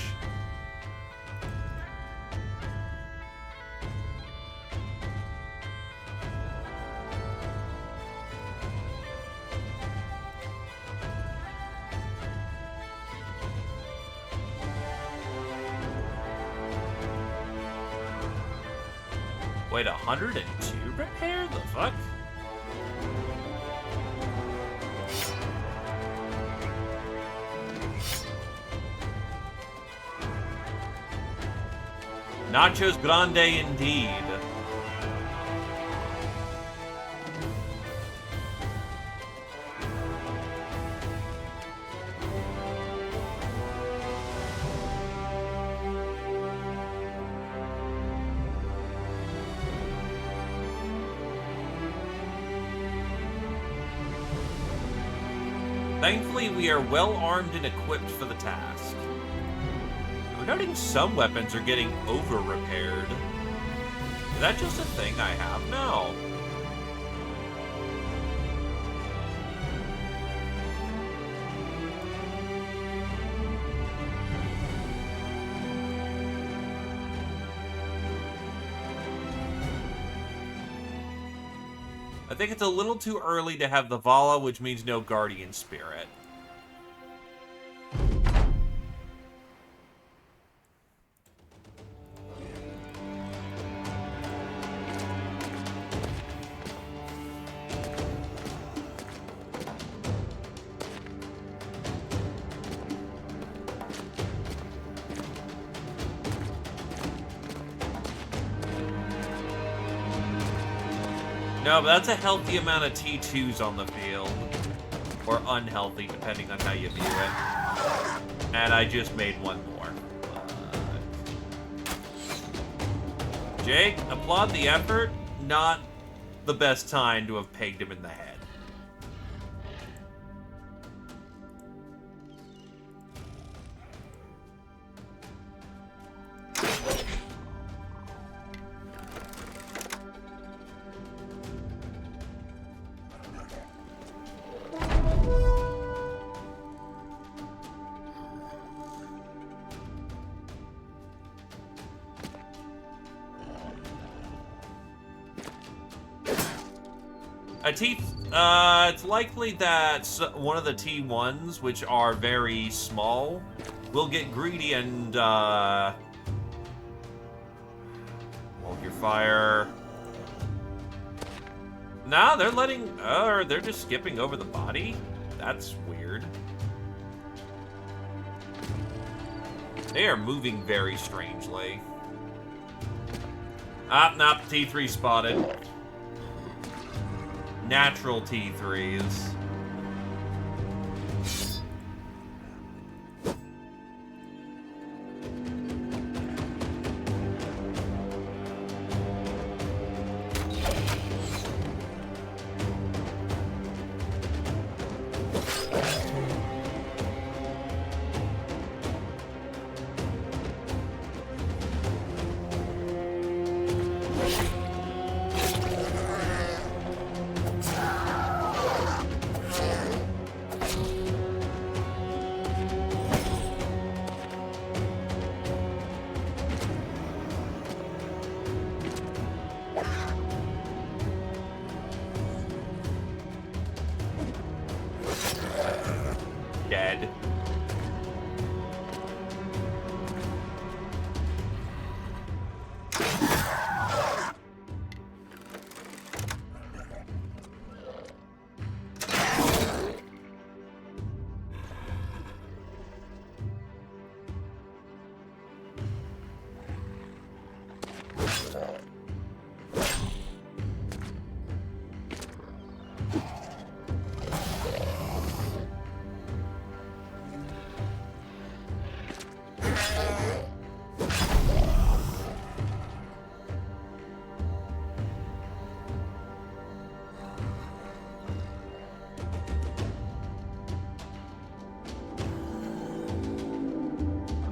Wait, 102 repair? The fuck? Nachos Grande indeed. Thankfully, we are well armed and equipped for the task. I'm noting some weapons are getting over-repaired. Is that just a thing I have? No. I think it's a little too early to have the Vala, which means no Guardian Spirit. No, but that's a healthy amount of T2s on the field. Or unhealthy, depending on how you view it. And I just made one more. Jake, applaud the effort. Not the best time to have pegged him in the head. It's likely that one of the T1s, which are very small, will get greedy and, hold your fire. No, they're letting, they're just skipping over the body? That's weird. They are moving very strangely. Ah, nope, T3 spotted. Natural T3s. Dead.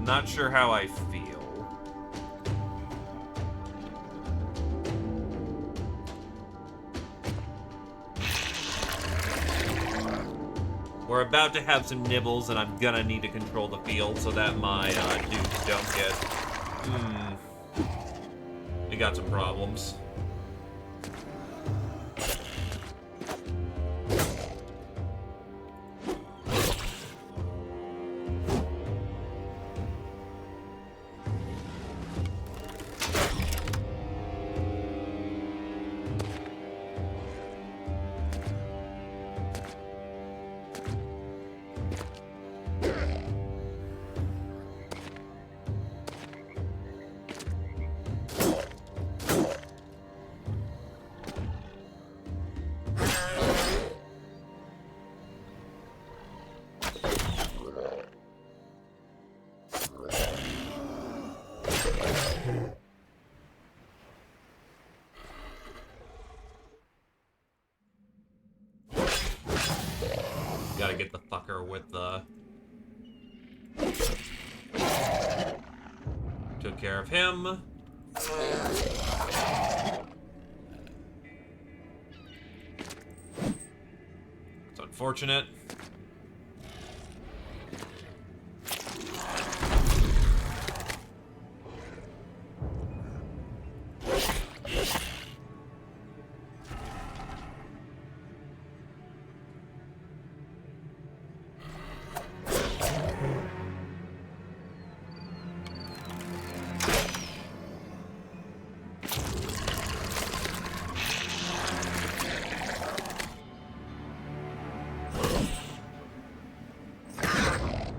Not sure how I feel. We're about to have some nibbles, and I'm gonna need to control the field so that my dudes don't get... We got some problems. Gotta get the fucker with the... Took care of him. It's unfortunate.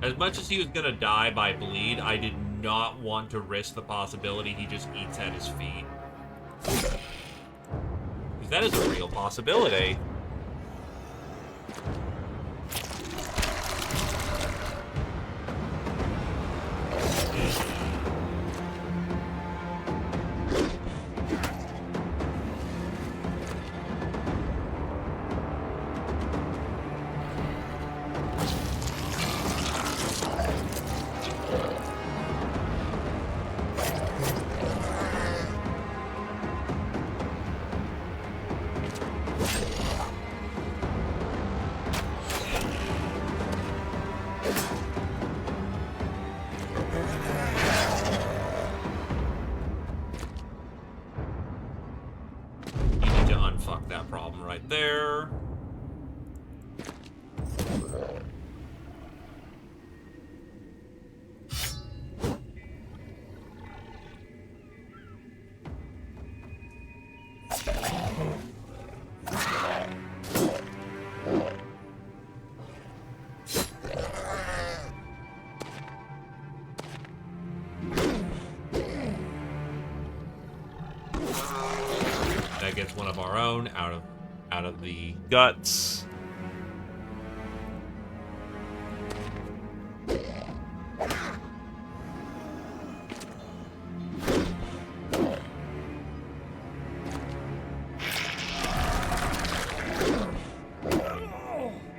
As much as he was gonna die by bleed, I did not want to risk the possibility he just eats at his feet. Because that is a real possibility. Fuck that problem right there. That gets one of our own out of the guts.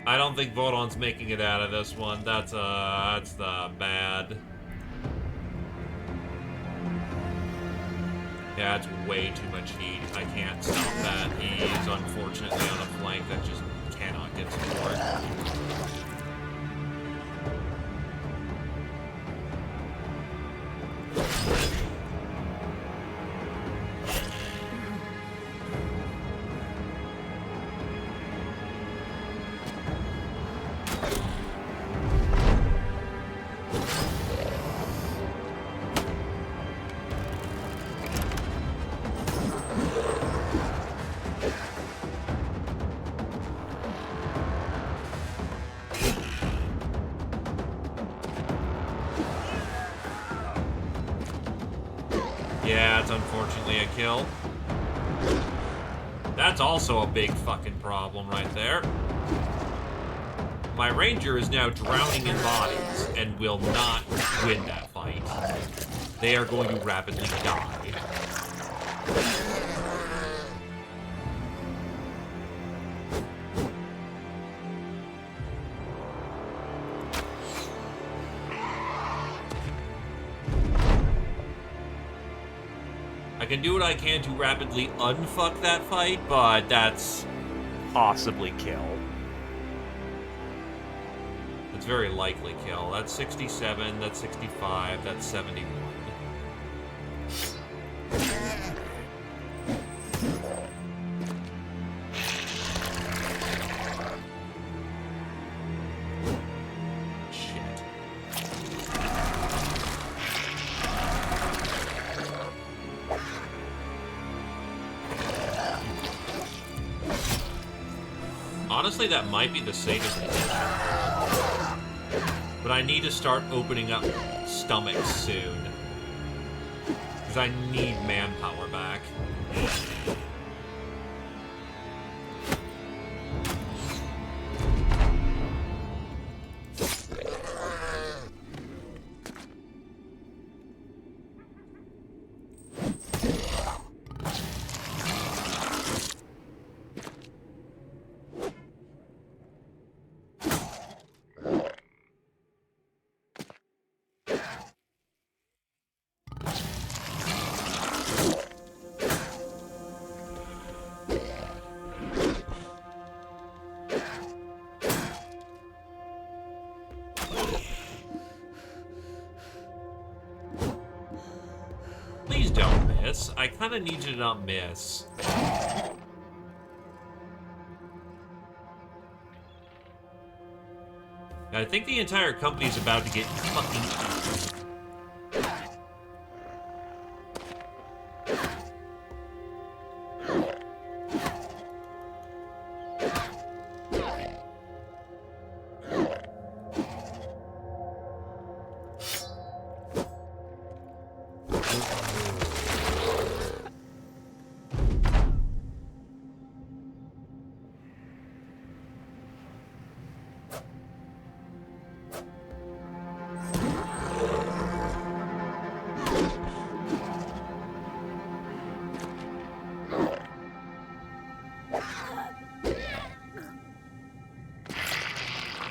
I don't think Vodon's making it out of this one. That's bad. Yeah, it's way too much heat. I can't stop that. He's unfortunately on a flank that just cannot get support. Yeah, it's unfortunately a kill. That's also a big fucking problem right there. My ranger is now drowning in bodies and will not win that fight. They are going to rapidly die. I can do what I can to rapidly unfuck that fight, but that's possibly kill. It's very likely kill. That's 67, that's 65, that's 71. Honestly, that might be the safest position. But I need to start opening up stomachs soon. Because I need manpower back. Please don't miss. I kind of need you to not miss. I think the entire company is about to get fucking eaten.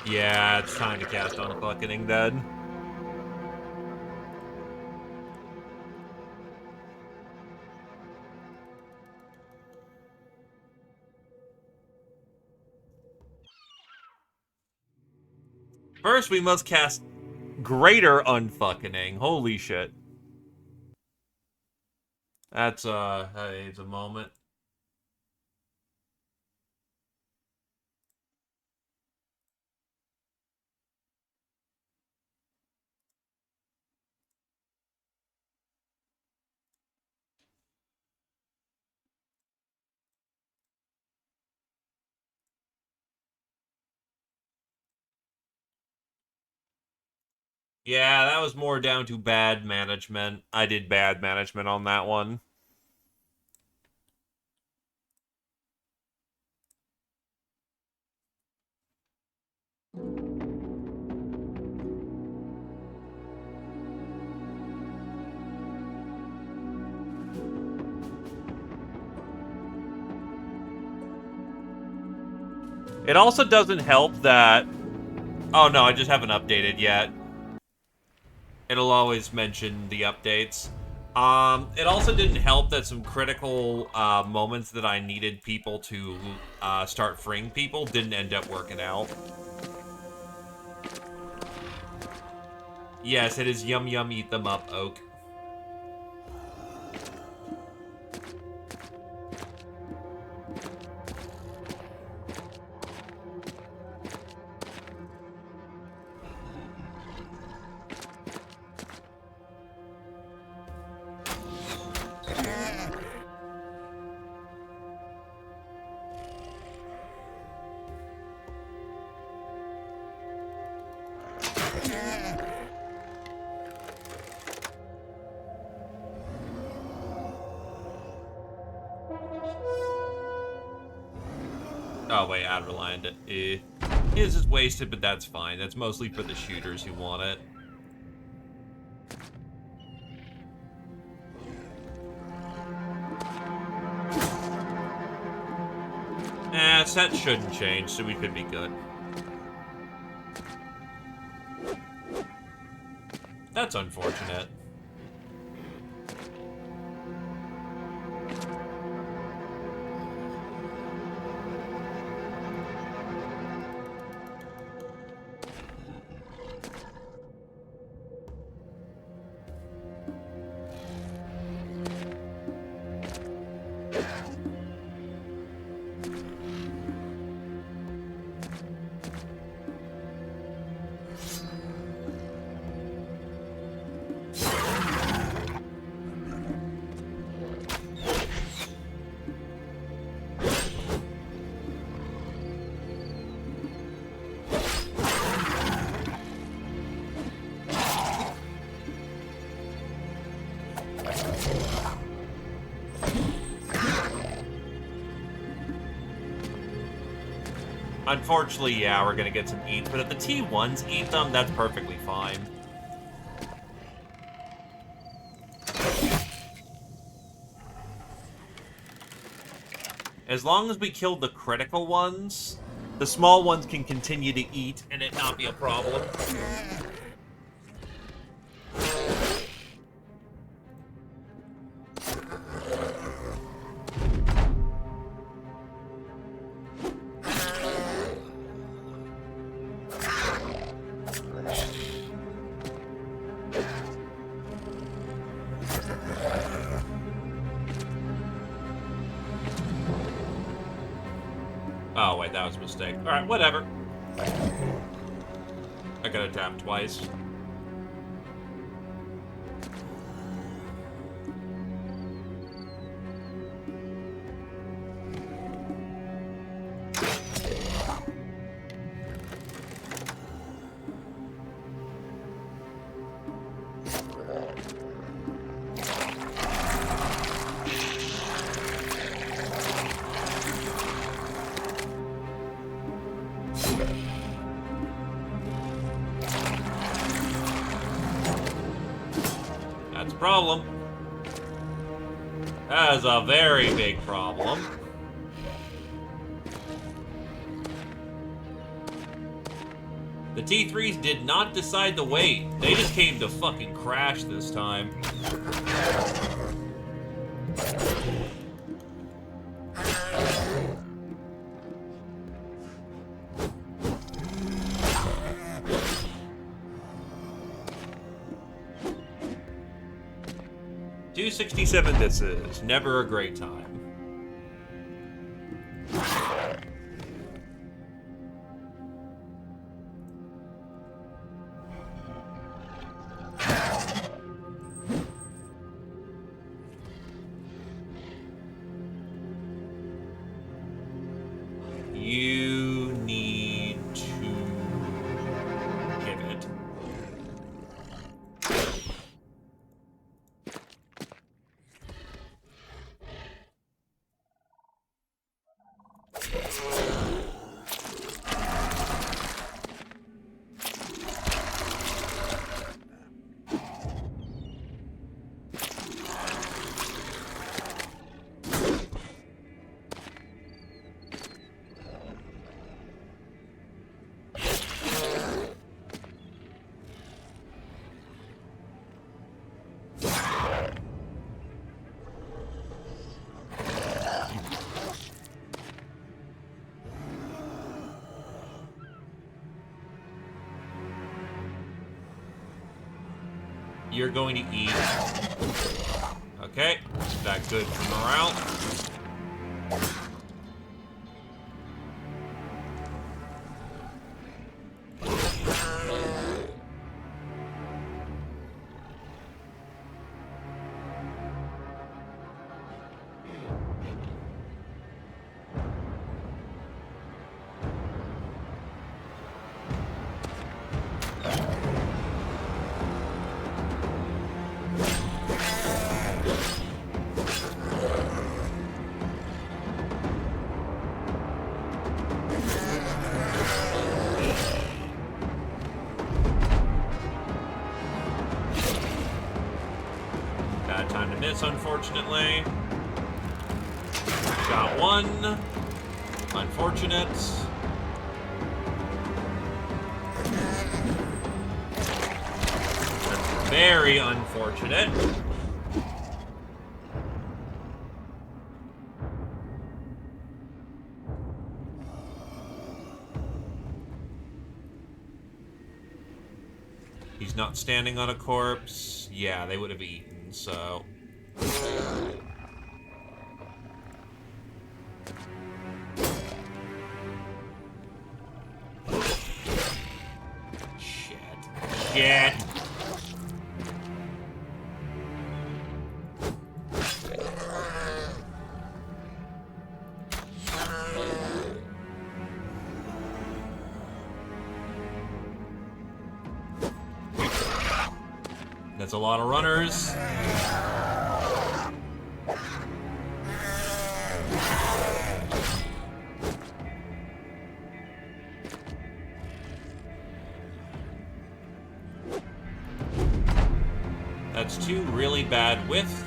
Yeah, it's time to cast Unfucking then. First, we must cast Greater Unfucking. Holy shit. That's, it's a moment. Yeah, that was more down to bad management. I did bad management on that one. It also doesn't help that... Oh no, I just haven't updated yet. It'll always mention the updates. It also didn't help that some critical moments that I needed people to start freeing people didn't end up working out. Yes, it is yum yum eat them up, Oak. Oh, wait, Adreland. His is wasted, but that's fine. That's mostly for the shooters who want it. Set shouldn't change, so we could be good. That's unfortunate. Unfortunately, yeah, we're gonna get some eats, but if the T1s eat them, that's perfectly fine. As long as we kill the critical ones, the small ones can continue to eat and it not be a problem. Oh, wait, that was a mistake. Alright, whatever. I gotta tap twice. Problem. That is a very big problem. The T3s did not decide to wait. They just came to fucking crash this time. $267 this is. Never a great time. You need to pivot. You're going to eat. Okay, is that good for morale? Bad time to miss, unfortunately. Got one. Unfortunate. That's very unfortunate. He's not standing on a corpse. Yeah, they would have eaten, so... Shit. That's a lot of runners. That's two really bad with.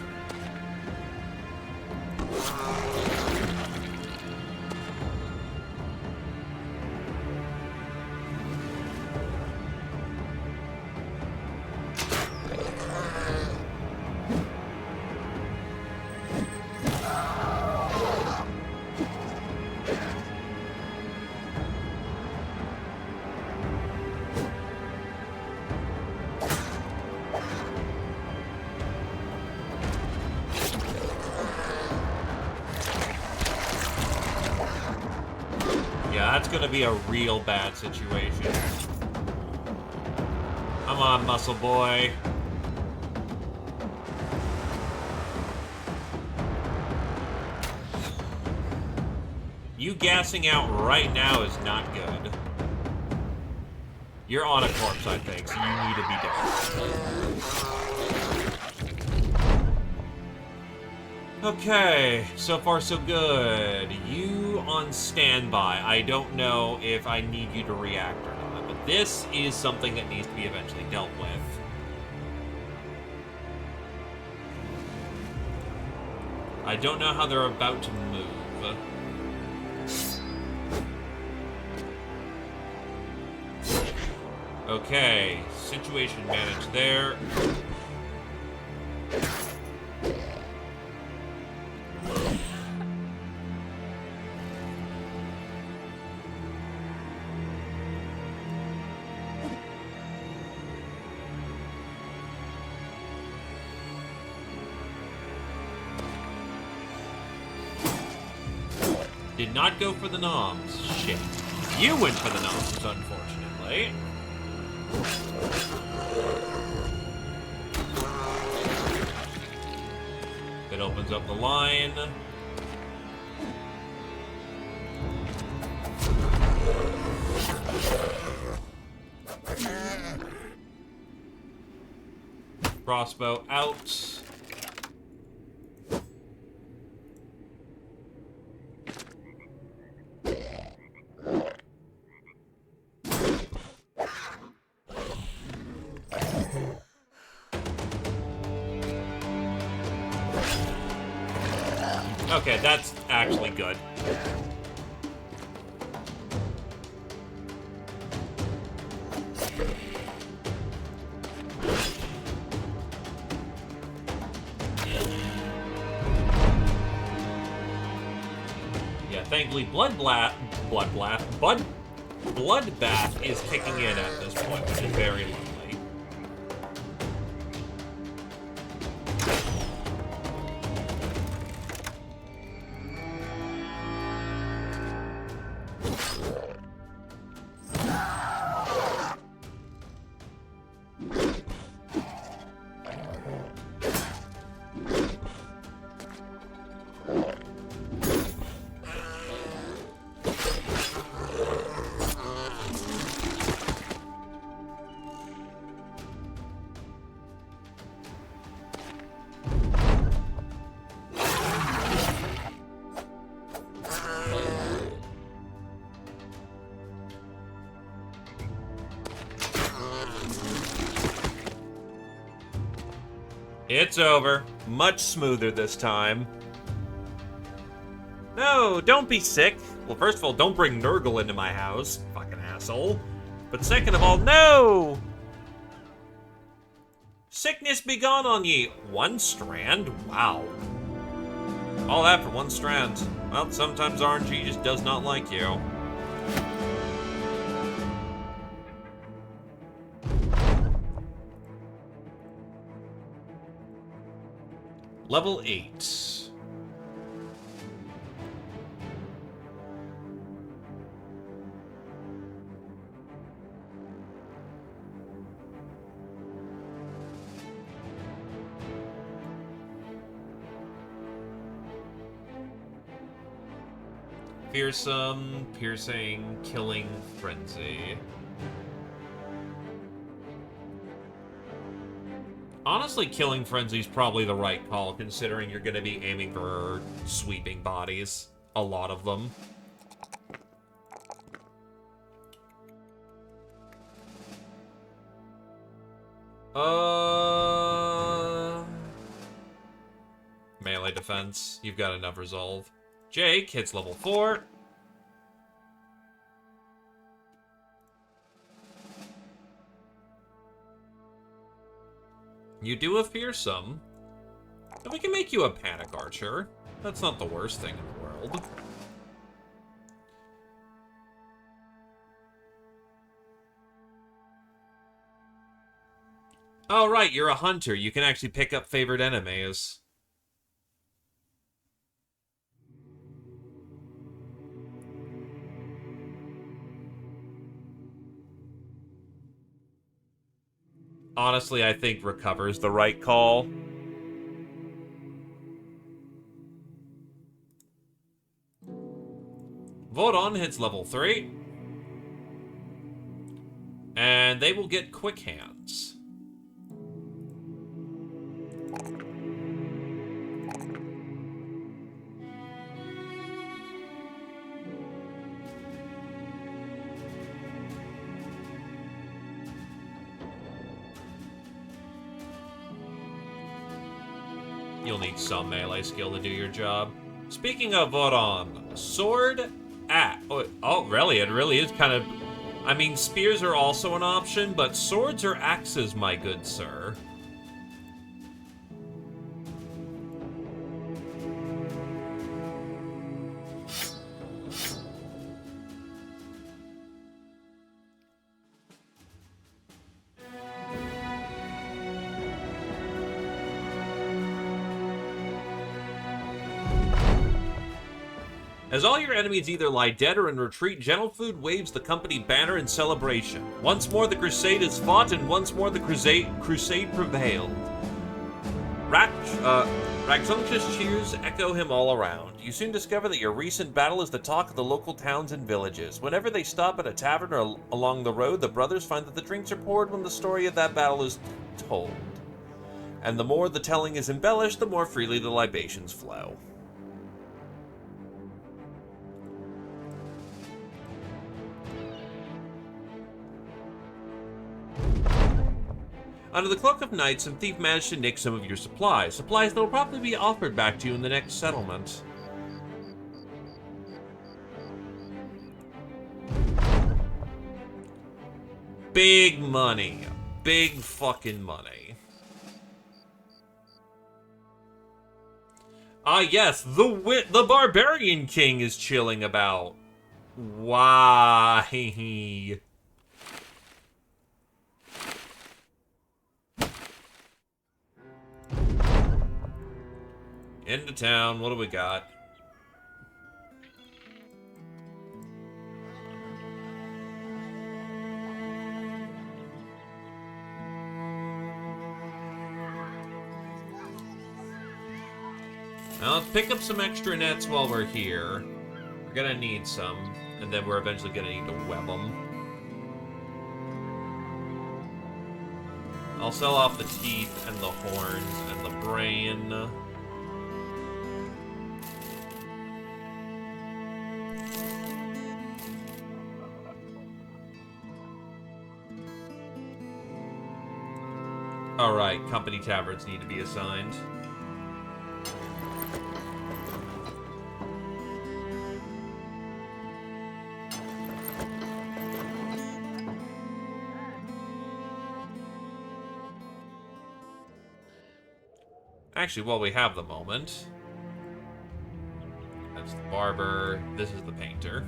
That's gonna be a real bad situation. Come on, muscle boy. You gassing out right now is not good. You're on a corpse, I think, so you need to be dead. Okay, so far so good. You on standby. I don't know if I need you to react or not, but this is something that needs to be eventually dealt with. I don't know how they're about to move. Okay, situation managed there. Did not go for the noms. Shit. You went for the noms, unfortunately. It opens up the line. Crossbow out. Okay, that's actually good. Yeah, thankfully Bloodbath is kicking in at this point, which is very lovely. It's over. Much smoother this time. No, don't be sick. Well, first of all, don't bring Nurgle into my house, fucking asshole. But second of all, no! Sickness be gone on ye. 1 strand? Wow. All that for 1 strand. Well, sometimes RNG just does not like you. Level 8. Fearsome, piercing, killing, frenzy. Honestly, killing frenzy is probably the right call, considering you're going to be aiming for sweeping bodies. A lot of them. Melee defense. You've got enough resolve. Jake hits level 4. You do a fearsome. And we can make you a panic archer. That's not the worst thing in the world. Oh, right, you're a hunter. You can actually pick up favorite enemies. Honestly, I think recover's the right call. Vodon hits level 3. And they will get quick hands. You'll need some melee skill to do your job. Speaking of Vodon, sword at... Oh, really? It really is kind of I mean, spears are also an option, but swords or axes, my good sir? As all your enemies either lie dead or in retreat, Gentle Food waves the company banner in celebration. Once more the crusade is fought, and once more the crusade prevailed. Ragzunctious cheers echo him all around. You soon discover that your recent battle is the talk of the local towns and villages. Whenever they stop at a tavern or along the road, the brothers find that the drinks are poured when the story of that battle is told. And the more the telling is embellished, the more freely the libations flow. Under the cloak of night, some thief managed to nick some of your supplies. Supplies that will probably be offered back to you in the next settlement. Big money. Big fucking money. Ah, yes, the Barbarian King is chilling about. Why? Into town, what do we got? Now let's pick up some extra nets while we're here. We're gonna need some, and then we're eventually gonna need to web them. I'll sell off the teeth and the horns and the brain. Alright, company taverns need to be assigned. Actually, while we have the moment, that's the barber, this is the painter.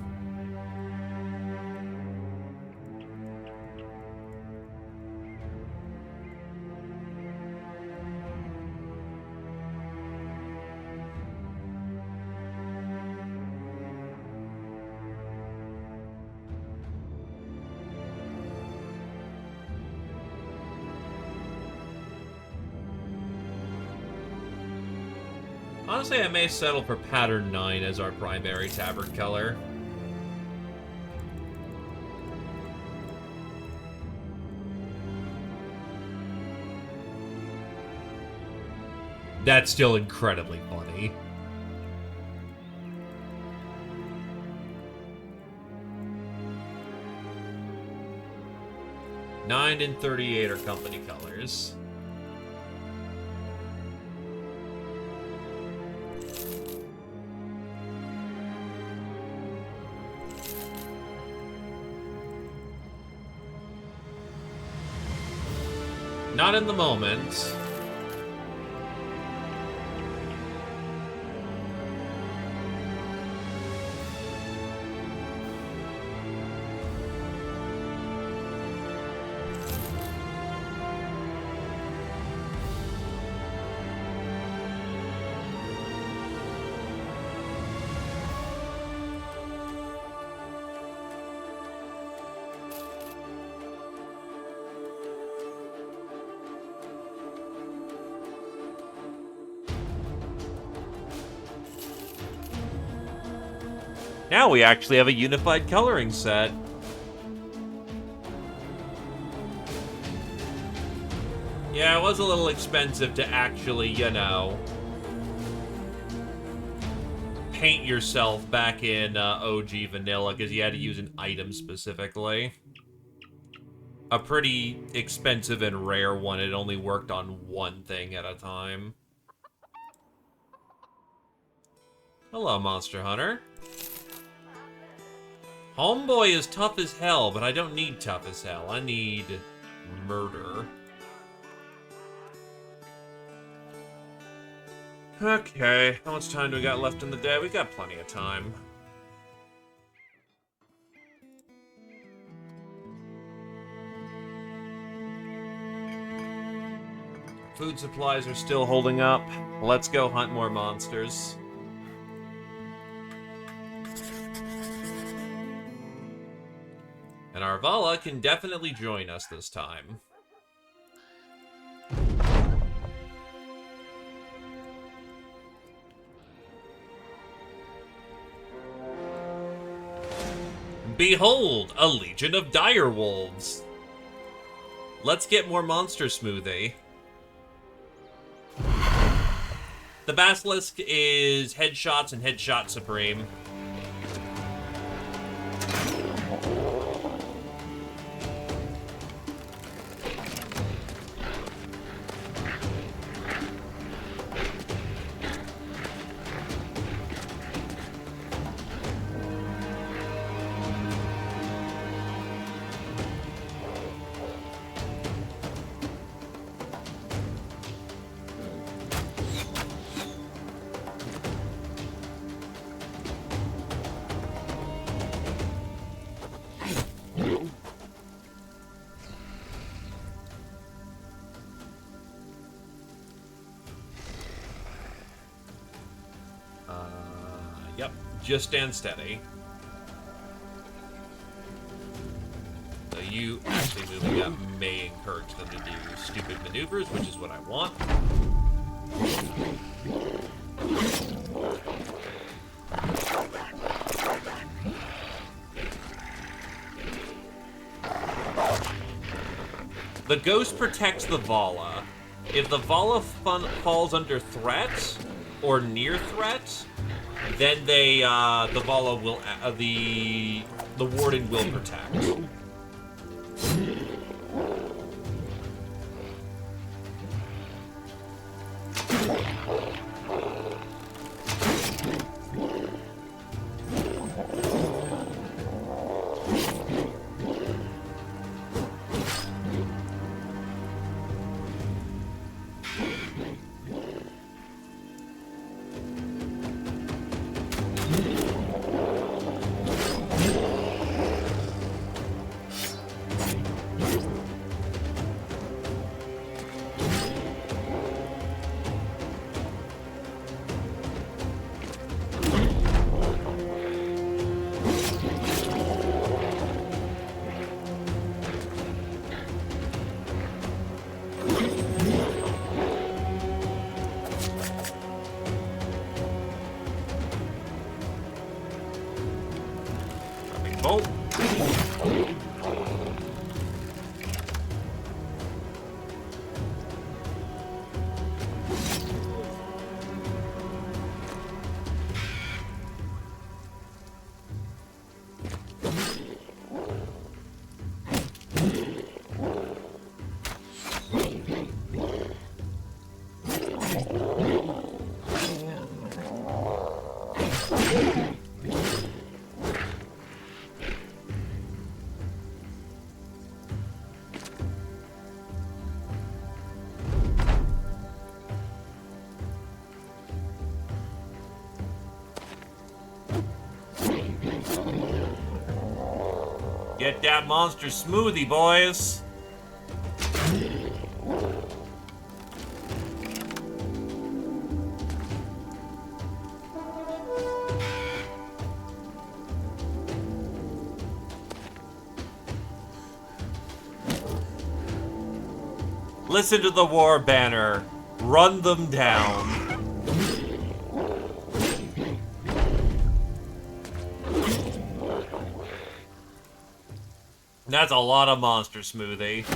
Honestly, I may settle for pattern 9 as our primary tavern color. That's still incredibly funny. $9 and $38 are company colors. Not in the moment. Now we actually have a unified coloring set. Yeah, it was a little expensive to actually, you know, paint yourself back in OG Vanilla, because you had to use an item specifically. A pretty expensive and rare one. It only worked on one thing at a time. Hello, Monster Hunter. Homeboy is tough as hell, but I don't need tough as hell. I need murder. Okay, how much time do we got left in the day? We got plenty of time. Food supplies are still holding up. Let's go hunt more monsters. And Arvala can definitely join us this time. Behold, a legion of dire wolves. Let's get more monster smoothie. The Basilisk is headshots and headshot supreme. Yep, just stand steady. So you actually moving up may encourage them to do stupid maneuvers, which is what I want. The ghost protects the Vala. If the Vala falls under threat or near threat, then the Vala will, the Warden will protect. Get that monster smoothie, boys. Listen to the war banner. Run them down. That's a lot of monster smoothie.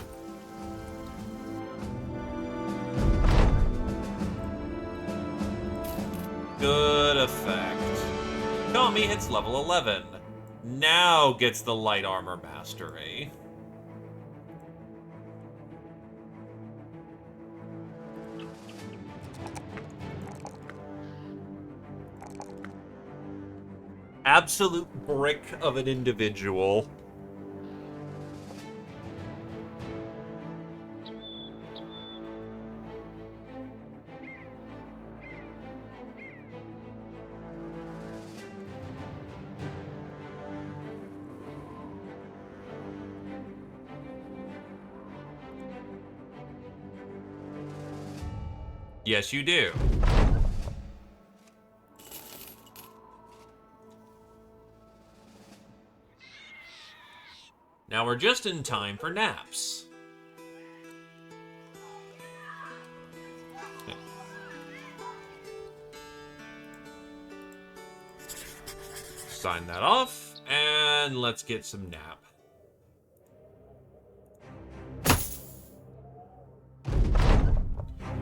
Good effect. Tommy hits level 11. Now gets the light armor mastery. Absolute brick of an individual. Yes, you do. Now we're just in time for naps. Sign that off, and let's get some nap.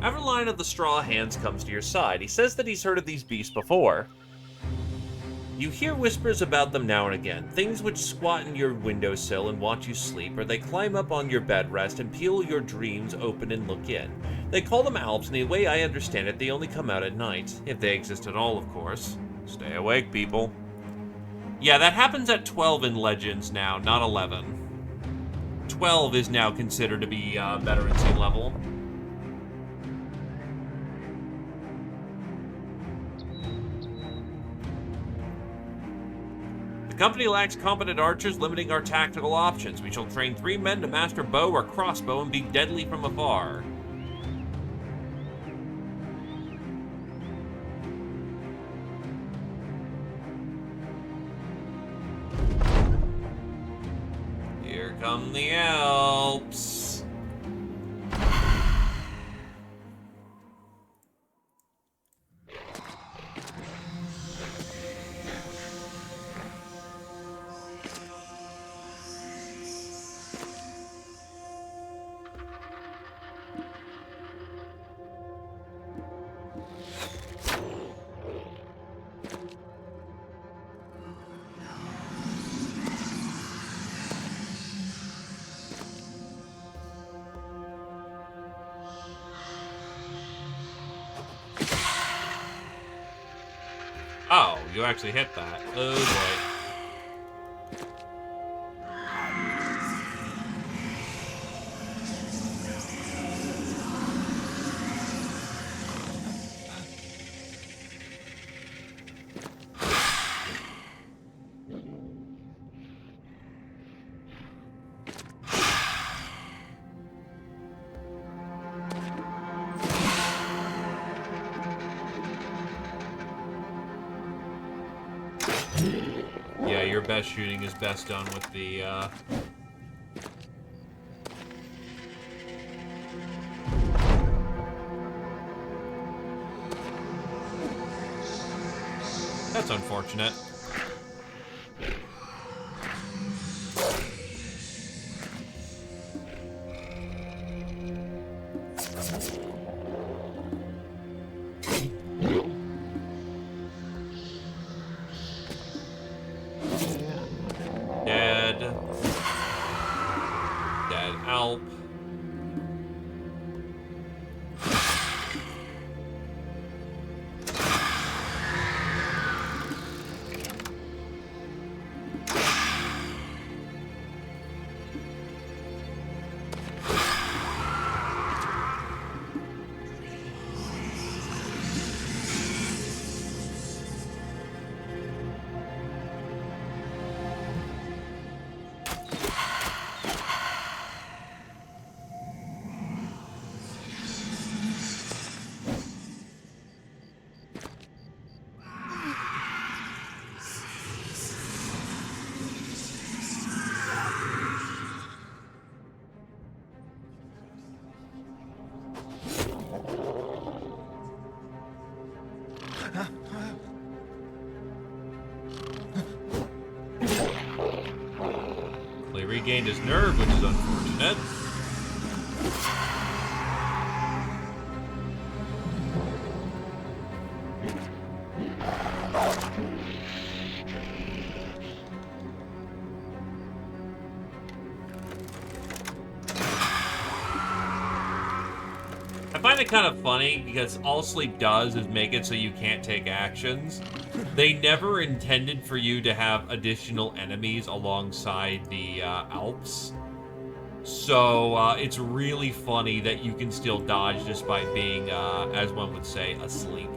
Everline of the Straw Hands comes to your side. He says that he's heard of these beasts before. You hear whispers about them now and again, things which squat in your windowsill and watch you sleep, or they climb up on your bed rest and peel your dreams open and look in. They call them Alps, and the way I understand it, they only come out at night, if they exist at all, of course. Stay awake, people. Yeah, that happens at 12 in Legends now, not 11. 12 is now considered to be veterancy level. The company lacks competent archers, limiting our tactical options. We shall train 3 men to master bow or crossbow and be deadly from afar. Here come the Alps. Oh, you actually hit that. Oh boy. Yeah, your best shooting is best done with the, That's unfortunate. Dead Alp. He regained his nerve, which is unfortunate. I find it kind of funny because all sleep does is make it so you can't take actions. They never intended for you to have additional enemies alongside the Alps. So it's really funny that you can still dodge just by being, as one would say, asleep.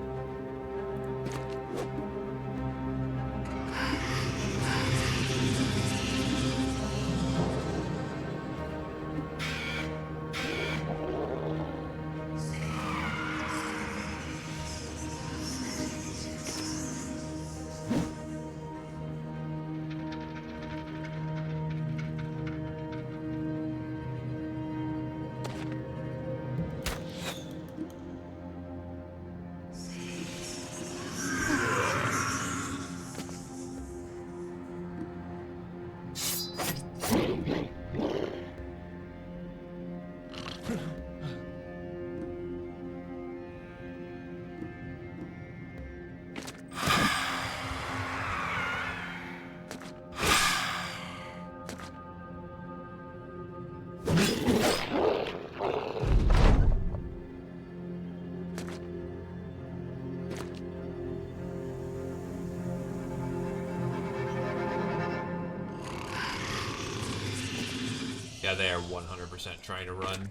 Yeah, they are 100% trying to run.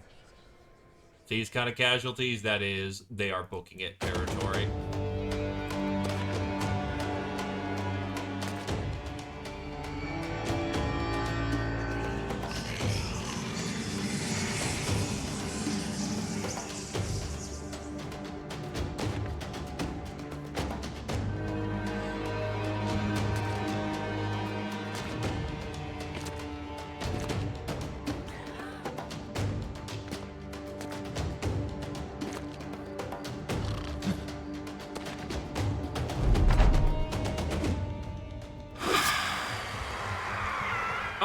These kind of casualties, that is, they are booking it territory.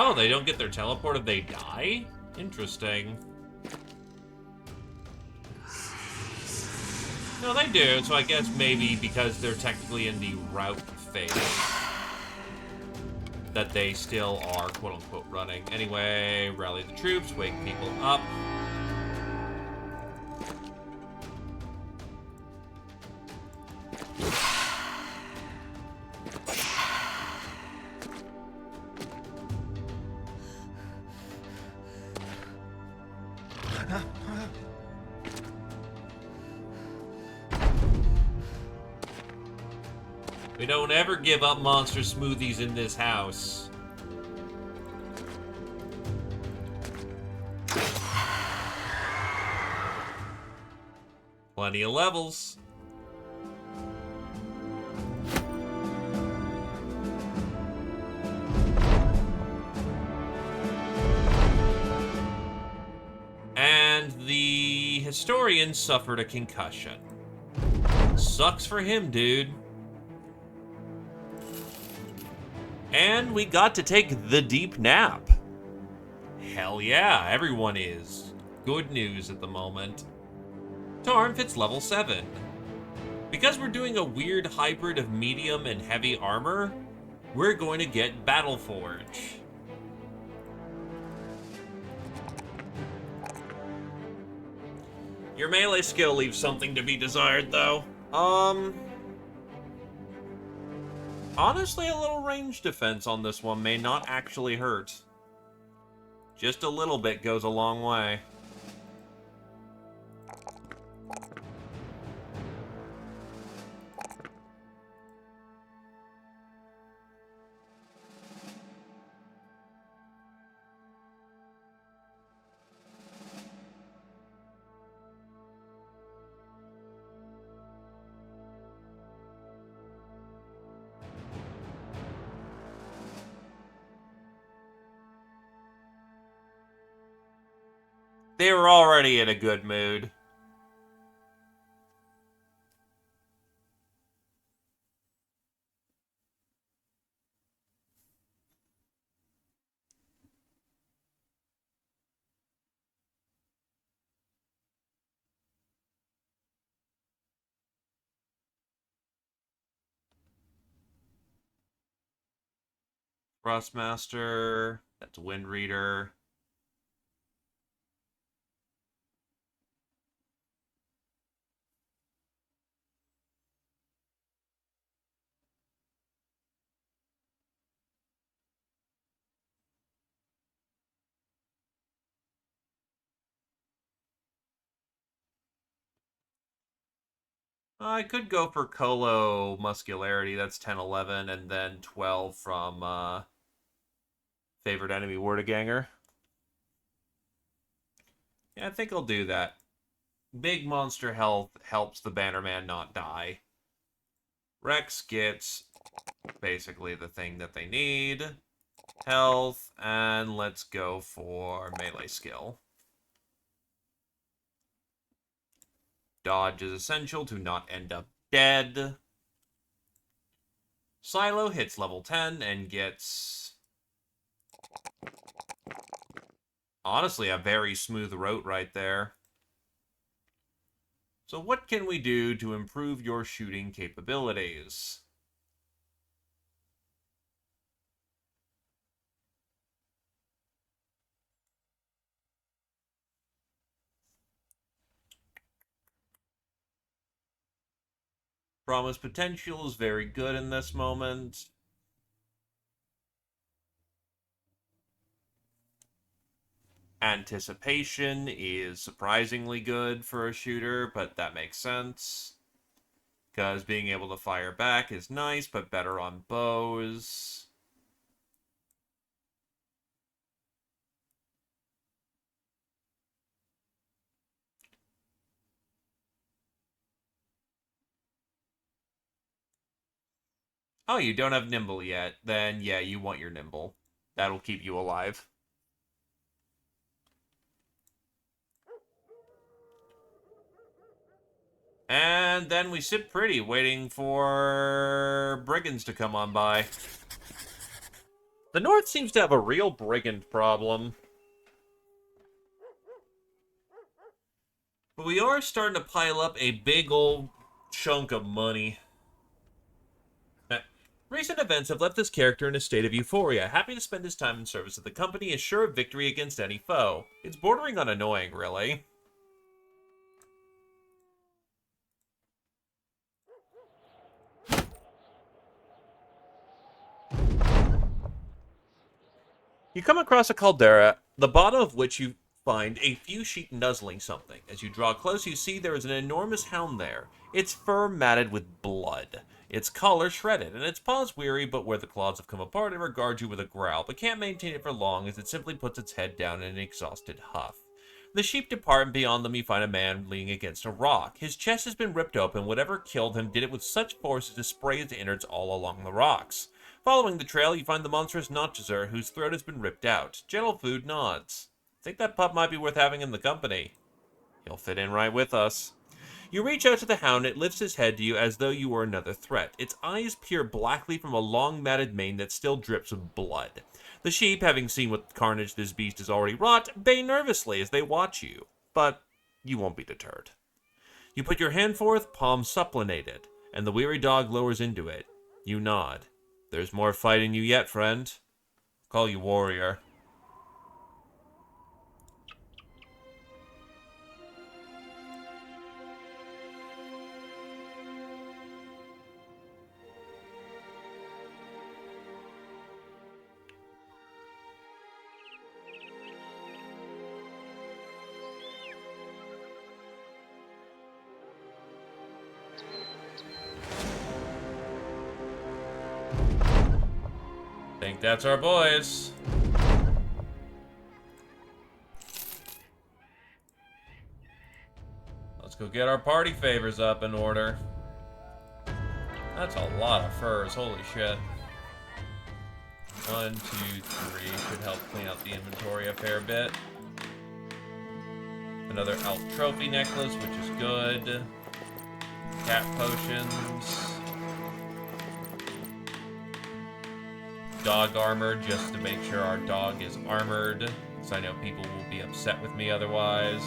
Oh, they don't get their teleport if they die? Interesting. No, they do, so I guess maybe because they're technically in the route phase that they still are quote-unquote running. Anyway, rally the troops, wake people up. We don't ever give up monster smoothies in this house. Plenty of levels. And the historian suffered a concussion. Sucks for him, dude. And we got to take the deep nap. Hell yeah, everyone is. Good news at the moment. Tarm fits level 7. Because we're doing a weird hybrid of medium and heavy armor, we're going to get Battle Forge. Your melee skill leaves something to be desired, though. Honestly, a little range defense on this one may not actually hurt. Just a little bit goes a long way. They were already in a good mood. Frostmaster, that's Wind Reader. I could go for Colo Muscularity. That's 10, 11, and then 12 from Favorite Enemy Wardeganger. Yeah, I think I'll do that. Big monster health helps the Bannerman not die. Rex gets basically the thing that they need. Health, and let's go for melee skill. Dodge is essential to not end up dead. Silo hits level 10 and gets, honestly, a very smooth route right there. So what can we do to improve your shooting capabilities? Promise potential is very good in this moment. Anticipation is surprisingly good for a shooter, but that makes sense. Because being able to fire back is nice, but better on bows. Oh, you don't have Nimble yet. Then, yeah, you want your Nimble. That'll keep you alive. And then we sit pretty, waiting for brigands to come on by. The North seems to have a real brigand problem. But we are starting to pile up a big old chunk of money. Recent events have left this character in a state of euphoria, happy to spend his time in service of the company, is sure of victory against any foe. It's bordering on annoying, really. You come across a caldera, the bottom of which you find a few sheep nuzzling something. As you draw close, you see there is an enormous hound there, its fur matted with blood, its collar shredded, and its paws weary, but where the claws have come apart, it regards you with a growl, but can't maintain it for long as it simply puts its head down in an exhausted huff. The sheep depart, and beyond them you find a man leaning against a rock. His chest has been ripped open. Whatever killed him did it with such force as to spray his innards all along the rocks. Following the trail, you find the monstrous Notchazer, whose throat has been ripped out. Gentle Food nods. Think that pup might be worth having in the company. He'll fit in right with us. You reach out to the hound, it lifts his head to you as though you were another threat. Its eyes peer blackly from a long matted mane that still drips with blood. The sheep, having seen what carnage this beast has already wrought, bay nervously as they watch you. But you won't be deterred. You put your hand forth, palm supplinated, and the weary dog lowers into it. You nod. There's more fight in you yet, friend. Call you warrior. Think that's our boys. Let's go get our party favors up in order. That's a lot of furs, holy shit. 1, 2, 3 should help clean out the inventory a fair bit. Another elf trophy necklace, which is good. Cat potions. Dog armor, just to make sure our dog is armored, because I know people will be upset with me otherwise.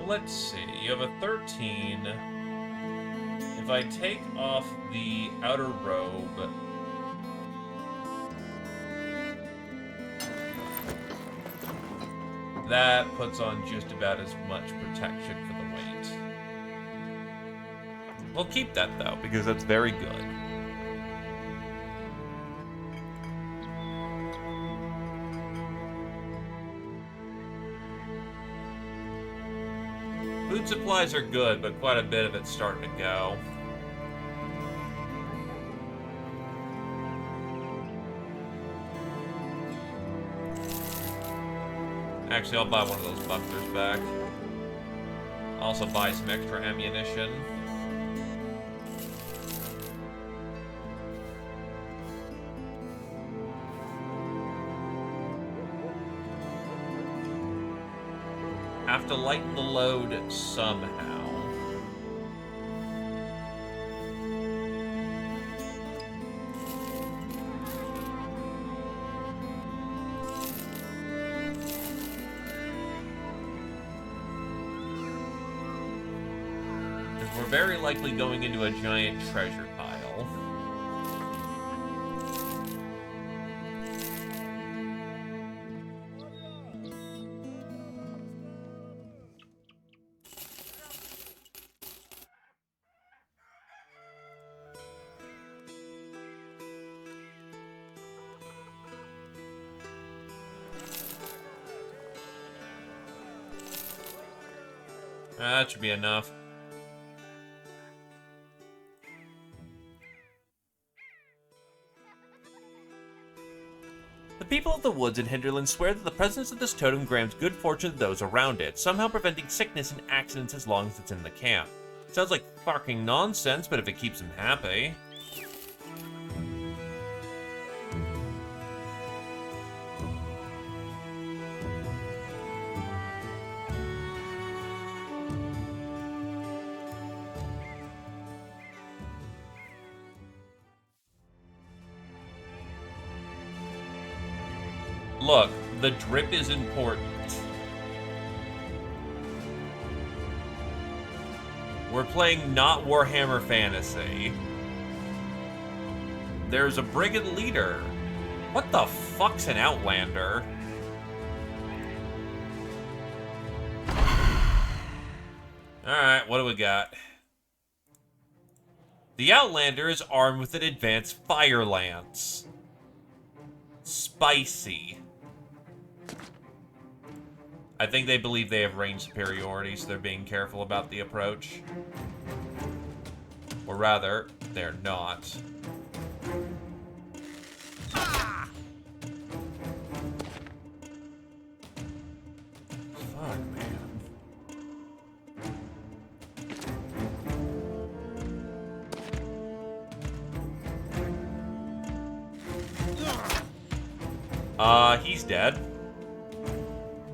Let's see, you have a 13. If I take off the outer robe, That puts on just about as much protection for the weight. We'll keep that, though, because that's very good. Food supplies are good, but quite a bit of it's starting to go. Actually, I'll buy one of those bucklers back. Also buy some extra ammunition. Have to lighten the load somehow. We're very likely going into a giant treasure pile. That should be enough. The people of the woods and hinterlands swear that the presence of this totem grants good fortune to those around it, somehow preventing sickness and accidents as long as it's in the camp. Sounds like fucking nonsense, but if it keeps them happy. Look, the drip is important. We're playing not Warhammer Fantasy. There's a brigand leader. What the fuck's an outlander? Alright, what do we got? The outlander is armed with an advanced fire lance. Spicy. I think they believe they have range superiority, so they're being careful about the approach. Or rather, they're not. Fuck, man. He's dead.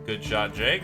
Good shot, Jake.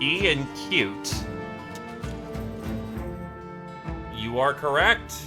E and cute. You are correct.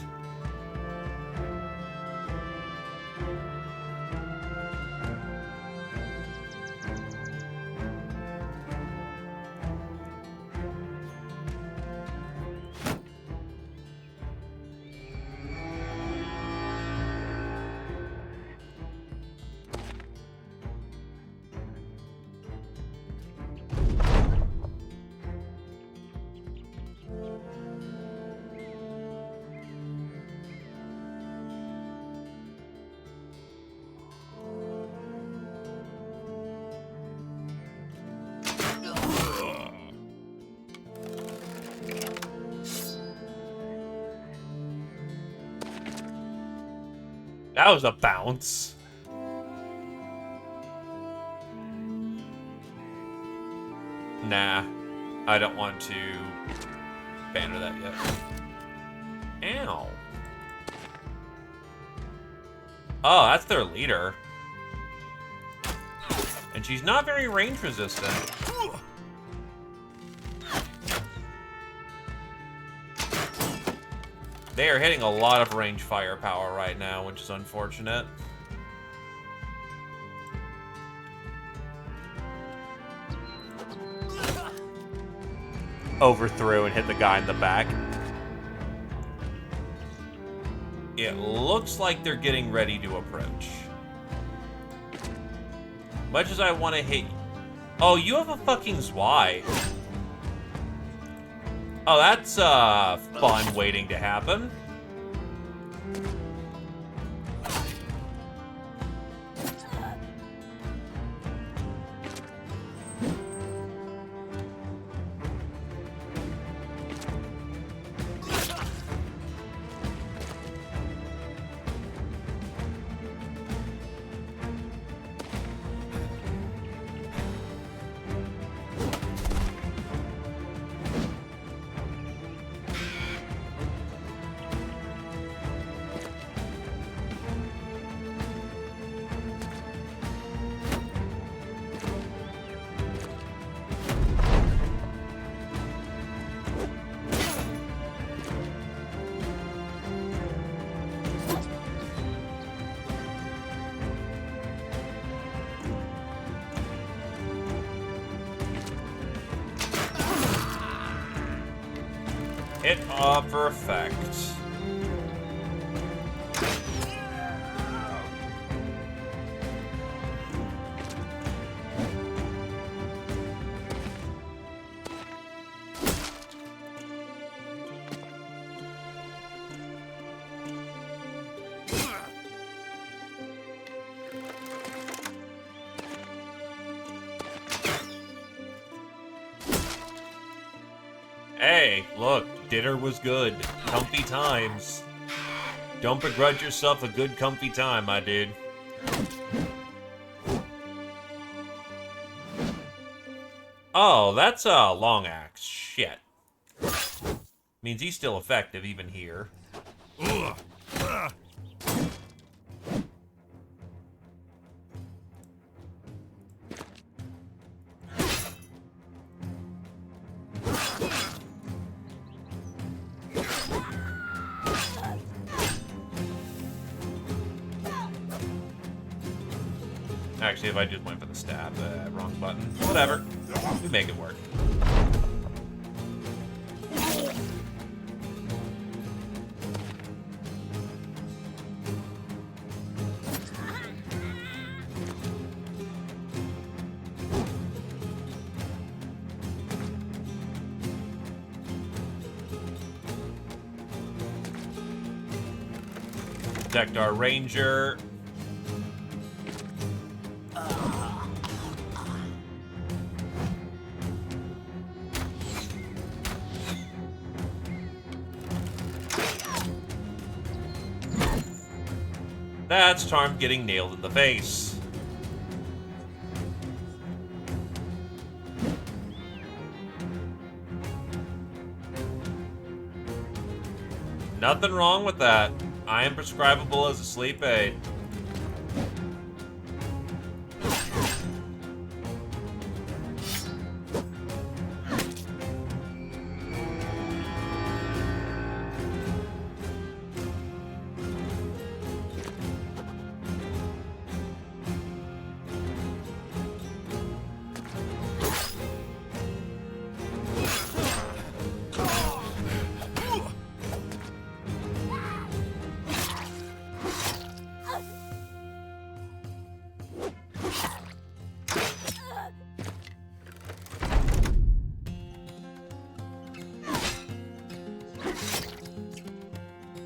That was a bounce. Nah, I don't want to banner that yet. Ow. Oh, that's their leader. And she's not very range resistant. They are hitting a lot of range firepower right now, which is unfortunate. Overthrew and hit the guy in the back. It looks like they're getting ready to approach. Much as I want to hit... Oh, you have a fucking Zwei. Oh, that's fun waiting to happen. Hit for effect. Hey, look, dinner was good. Comfy times. Don't begrudge yourself a good comfy time, my dude. Oh, that's a long axe. Shit. Means he's still effective even here. Actually, if I just went for the stab, wrong button. Whatever. We make it work. Protect our ranger. That's Charm getting nailed in the face. Nothing wrong with that. I am prescribable as a sleep aid.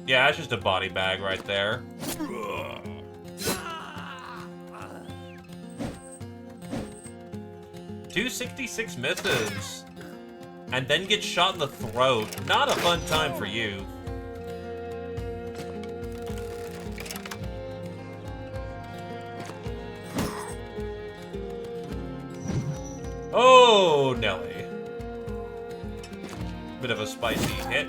Yeah, it's just a body bag right there. 266 misses. And then gets shot in the throat. Not a fun time for you. Oh, Nelly. Bit of a spicy hit.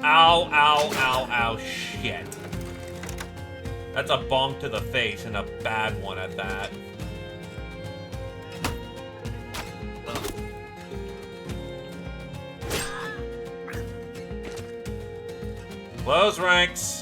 Ow, ow, ow, ow, shit. That's a bonk to the face, and a bad one at that. Close ranks.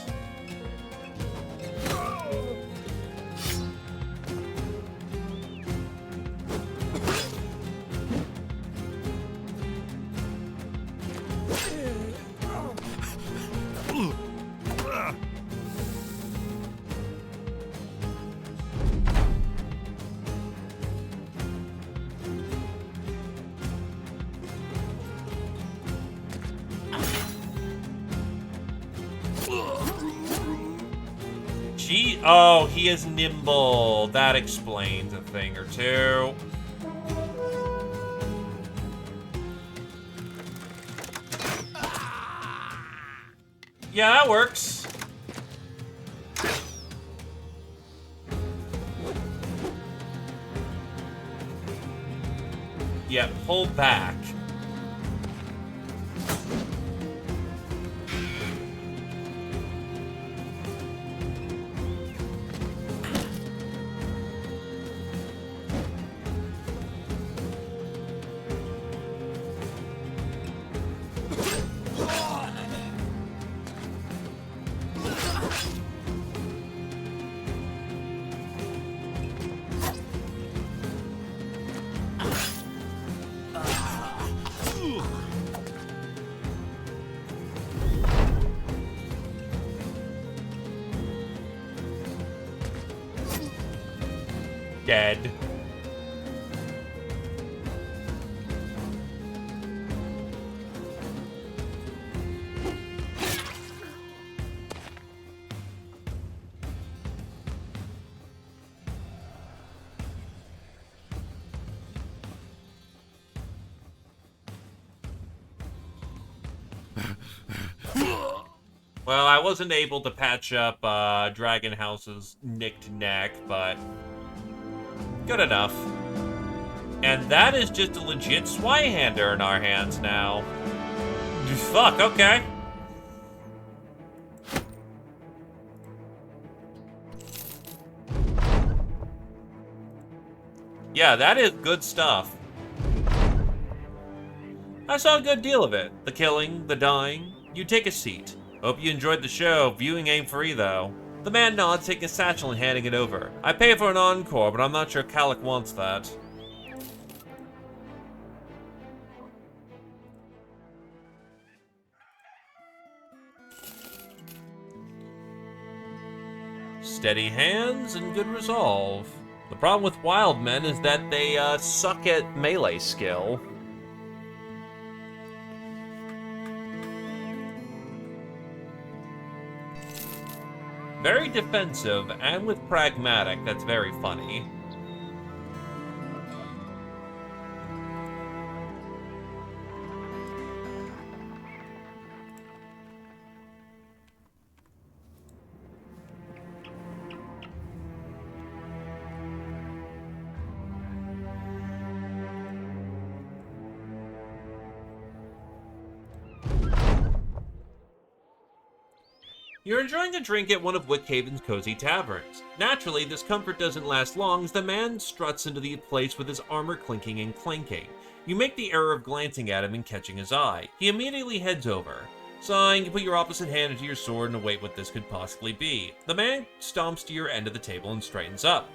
Oh, he is nimble. That explains a thing or two. Yeah, that works. Yeah, pull back. Dead. Well, I wasn't able to patch up Dragon House's nicked neck, but good enough. And that is just a legit Swyhander in our hands now. Fuck, okay. Yeah, that is good stuff. I saw a good deal of it. The killing, the dying. You take a seat. Hope you enjoyed the show. Viewing ain't free, though. The man nods, taking a satchel and handing it over. I pay for an encore, but I'm not sure Calic wants that. Steady hands and good resolve. The problem with wild men is that they suck at melee skill. Very defensive, and with pragmatic, that's very funny. You're enjoying a drink at one of Wickhaven's cozy taverns. Naturally, this comfort doesn't last long as the man struts into the place with his armor clinking and clanking. You make the error of glancing at him and catching his eye. He immediately heads over. Sighing, you put your opposite hand into your sword and await what this could possibly be. The man stomps to your end of the table and straightens up.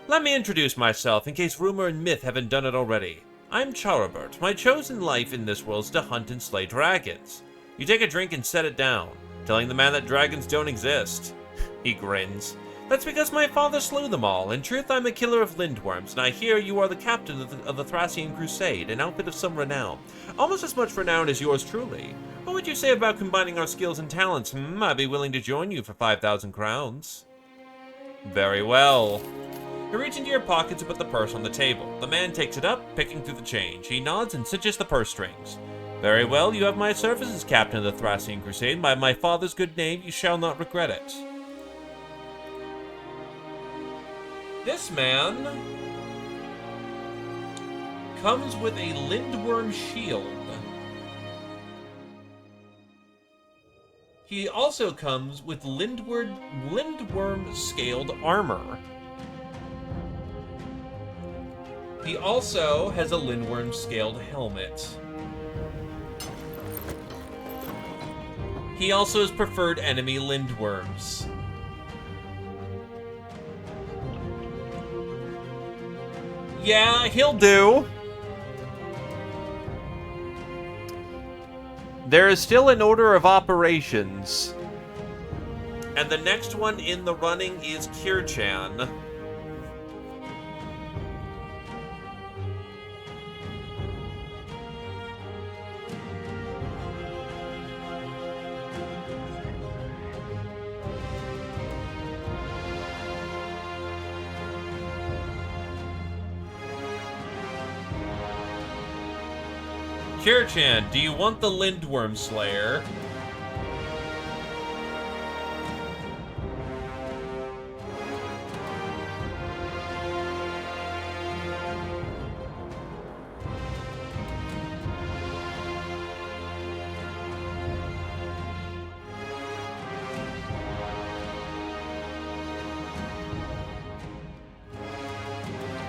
Let me introduce myself, in case rumor and myth haven't done it already. I'm Charabert. My chosen life in this world is to hunt and slay dragons. You take a drink and set it down, telling the man that dragons don't exist. He grins. That's because my father slew them all. In truth, I'm a killer of lindworms, and I hear you are the captain of the Thracian Crusade, an outfit of some renown. Almost as much renown as yours truly. What would you say about combining our skills and talents? I'd be willing to join you for 5,000 crowns. Very well. You reach into your pockets and put the purse on the table. The man takes it up, picking through the change. He nods and cinches the purse strings. Very well, you have my services, Captain of the Thracian Crusade. By my father's good name, you shall not regret it. This man comes with a Lindworm shield. He also comes with Lindworm scaled armor. He also has a Lindworm scaled helmet. He also has preferred enemy Lindworms. Yeah, he'll do. There is still an order of operations. And the next one in the running is Kirchan. Kirchan, do you want the Lindworm Slayer?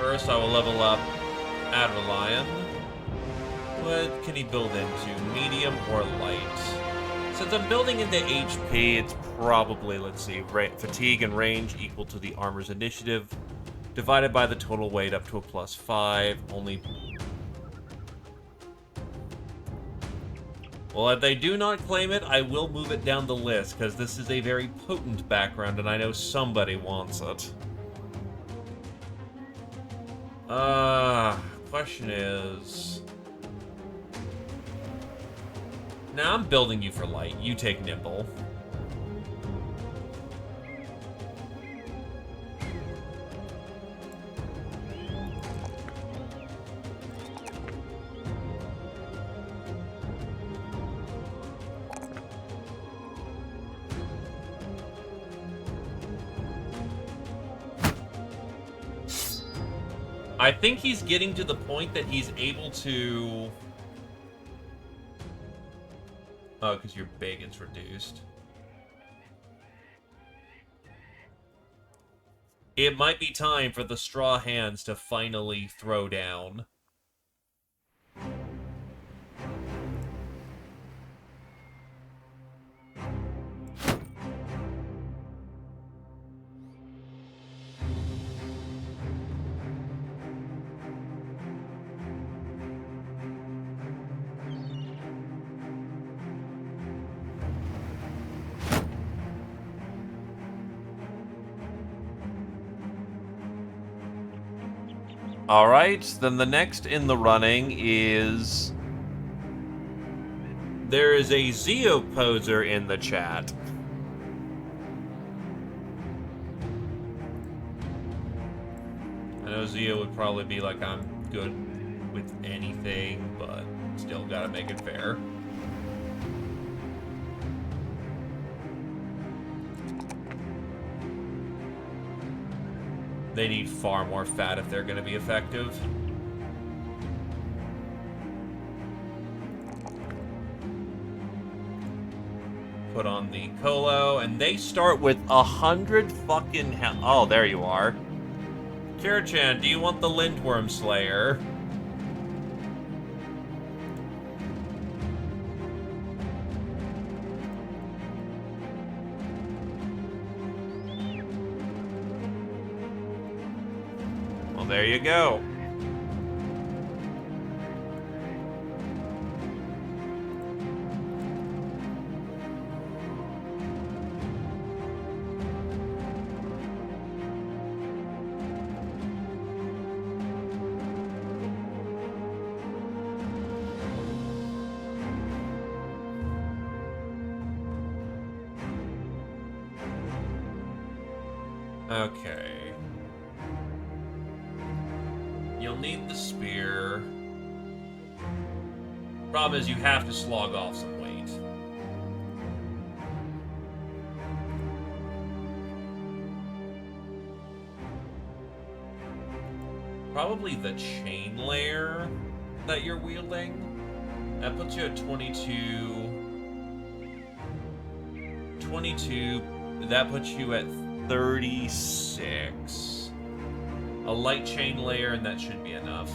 First, I will level up Adrelion. What can he build into? Medium or light? Since I'm building into HP, it's probably, let's see, fatigue and range equal to the armor's initiative, divided by the total weight up to a +5. Only... Well, if they do not claim it, I will move it down the list, because this is a very potent background, and I know somebody wants it. Question is... Now I'm building you for light. You take nimble. I think he's getting to the point that he's able to... Oh, because your bacon's reduced. It might be time for the Straw Hands to finally throw down. Alright, then the next in the running is... There is a Zeoposer in the chat. I know Zeo would probably be like, I'm good with anything, but still gotta make it fair. They need far more fat if they're going to be effective. Put on the Colo, and they start with 100 fucking hell. Oh, there you are. Kirchan, do you want the Lindworm Slayer? There you go. Okay. You'll need the spear. Problem is, you have to slog off some weight. Probably the chain layer. that you're wielding. That puts you at 22. 22. That puts you at 36. A light chain layer, and that should be enough.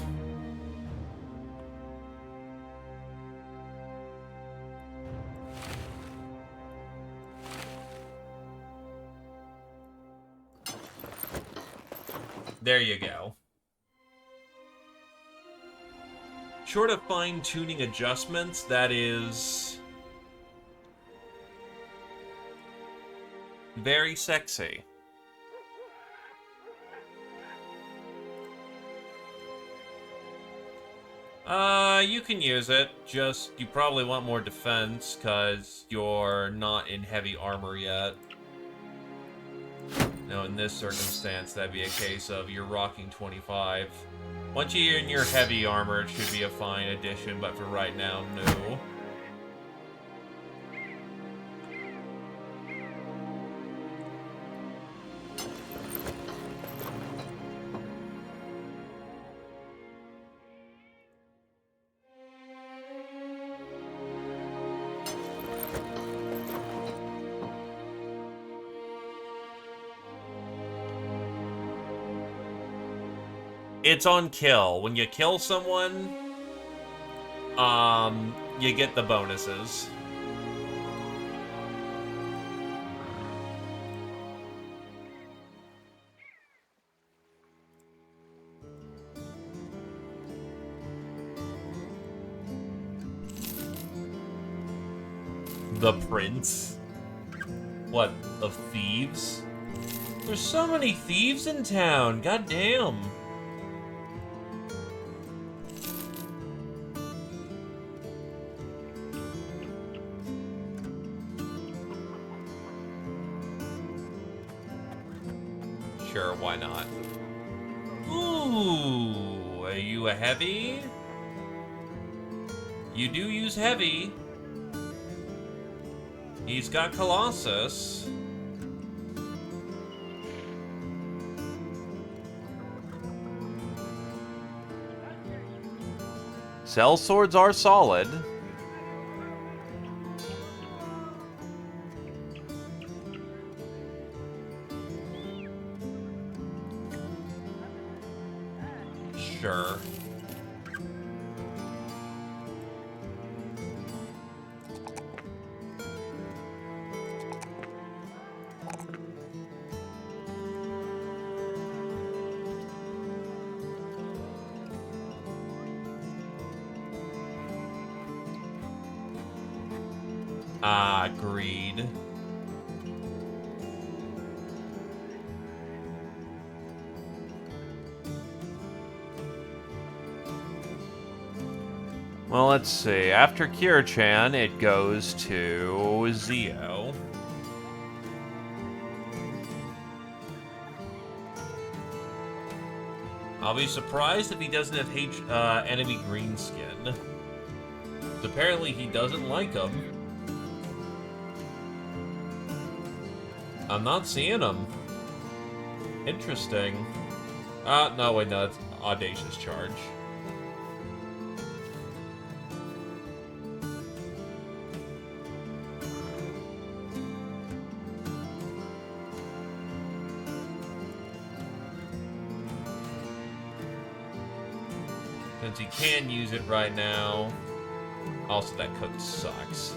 There you go. Short of fine-tuning adjustments, that is very sexy. You can use it, just you probably want more defense, because you're not in heavy armor yet. Now, in this circumstance, that'd be a case of you're rocking 25. Once you're in your heavy armor, it should be a fine addition, but for right now, no. It's on kill. When you kill someone, you get the bonuses. The Prince? What, of thieves? There's so many thieves in town, goddamn. Sure, why not? Ooh, are you a heavy? You do use heavy. He's got Colossus. Cell swords are solid. Sure. Agreed. Well, let's see. After Kira-chan, it goes to Zio. I'll be surprised if he doesn't have enemy green skin. Apparently he doesn't like them. I'm not seeing them. Interesting. No, wait, no, it's Audacious Charge. Since he can use it right now. Also, that cook sucks.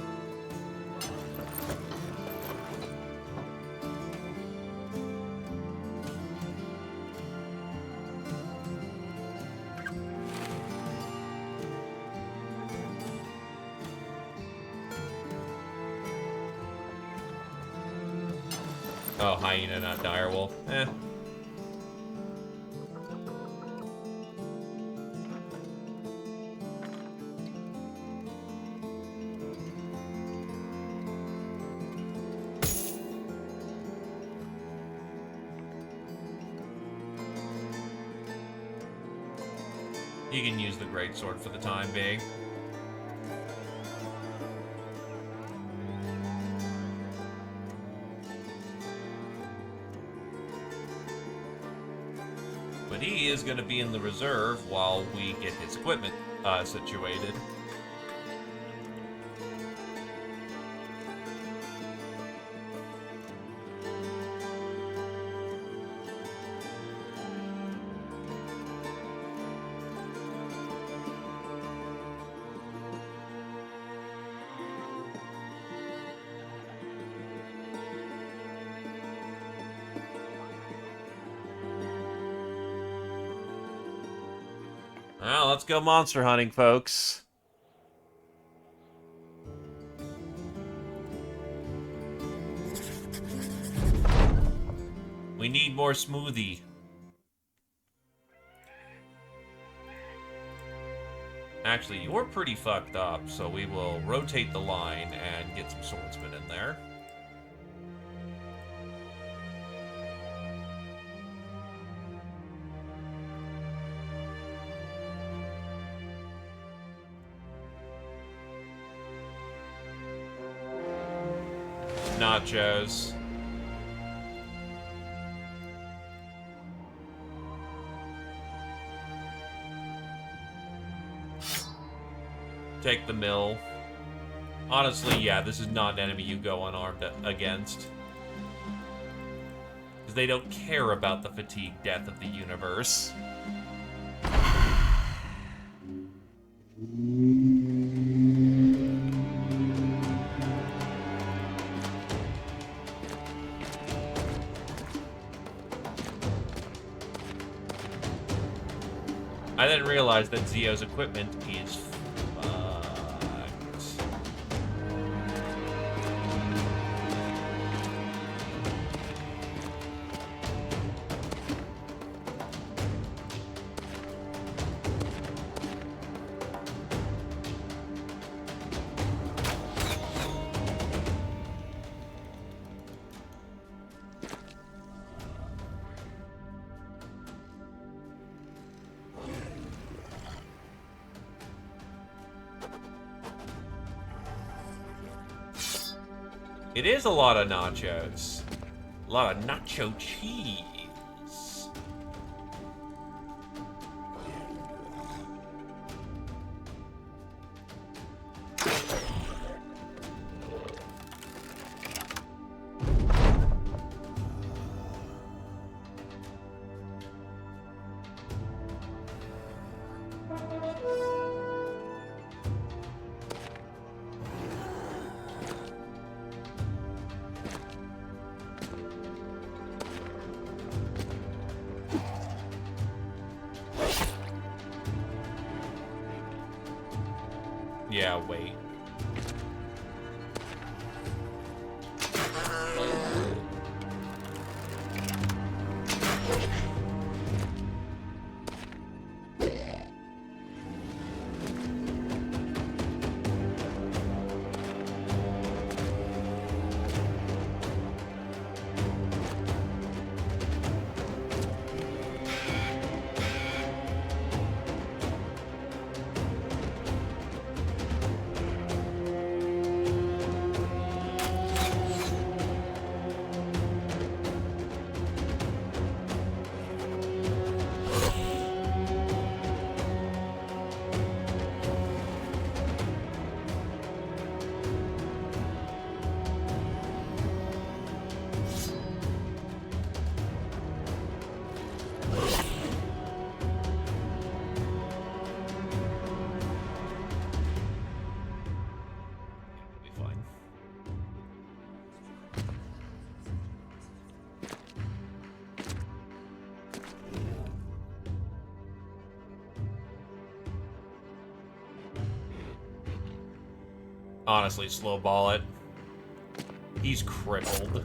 Oh, hyena, not direwolf. Eh. You can use the greatsword for the time being. But he is going to be in the reserve while we get his equipment. situated. Well, let's go monster hunting, folks. We need more smoothie. Actually, you're pretty fucked up, so we will rotate the line and get some swordsmen in there. Nachos. Take the mill. Honestly, yeah, this is not an enemy you go unarmed against. Because they don't care about the fatigue death of the universe. I didn't realize that Zio's equipment is fucked. It is a lot of nachos. A lot of nacho cheese. Yeah, wait. Honestly, slow ball it. He's crippled.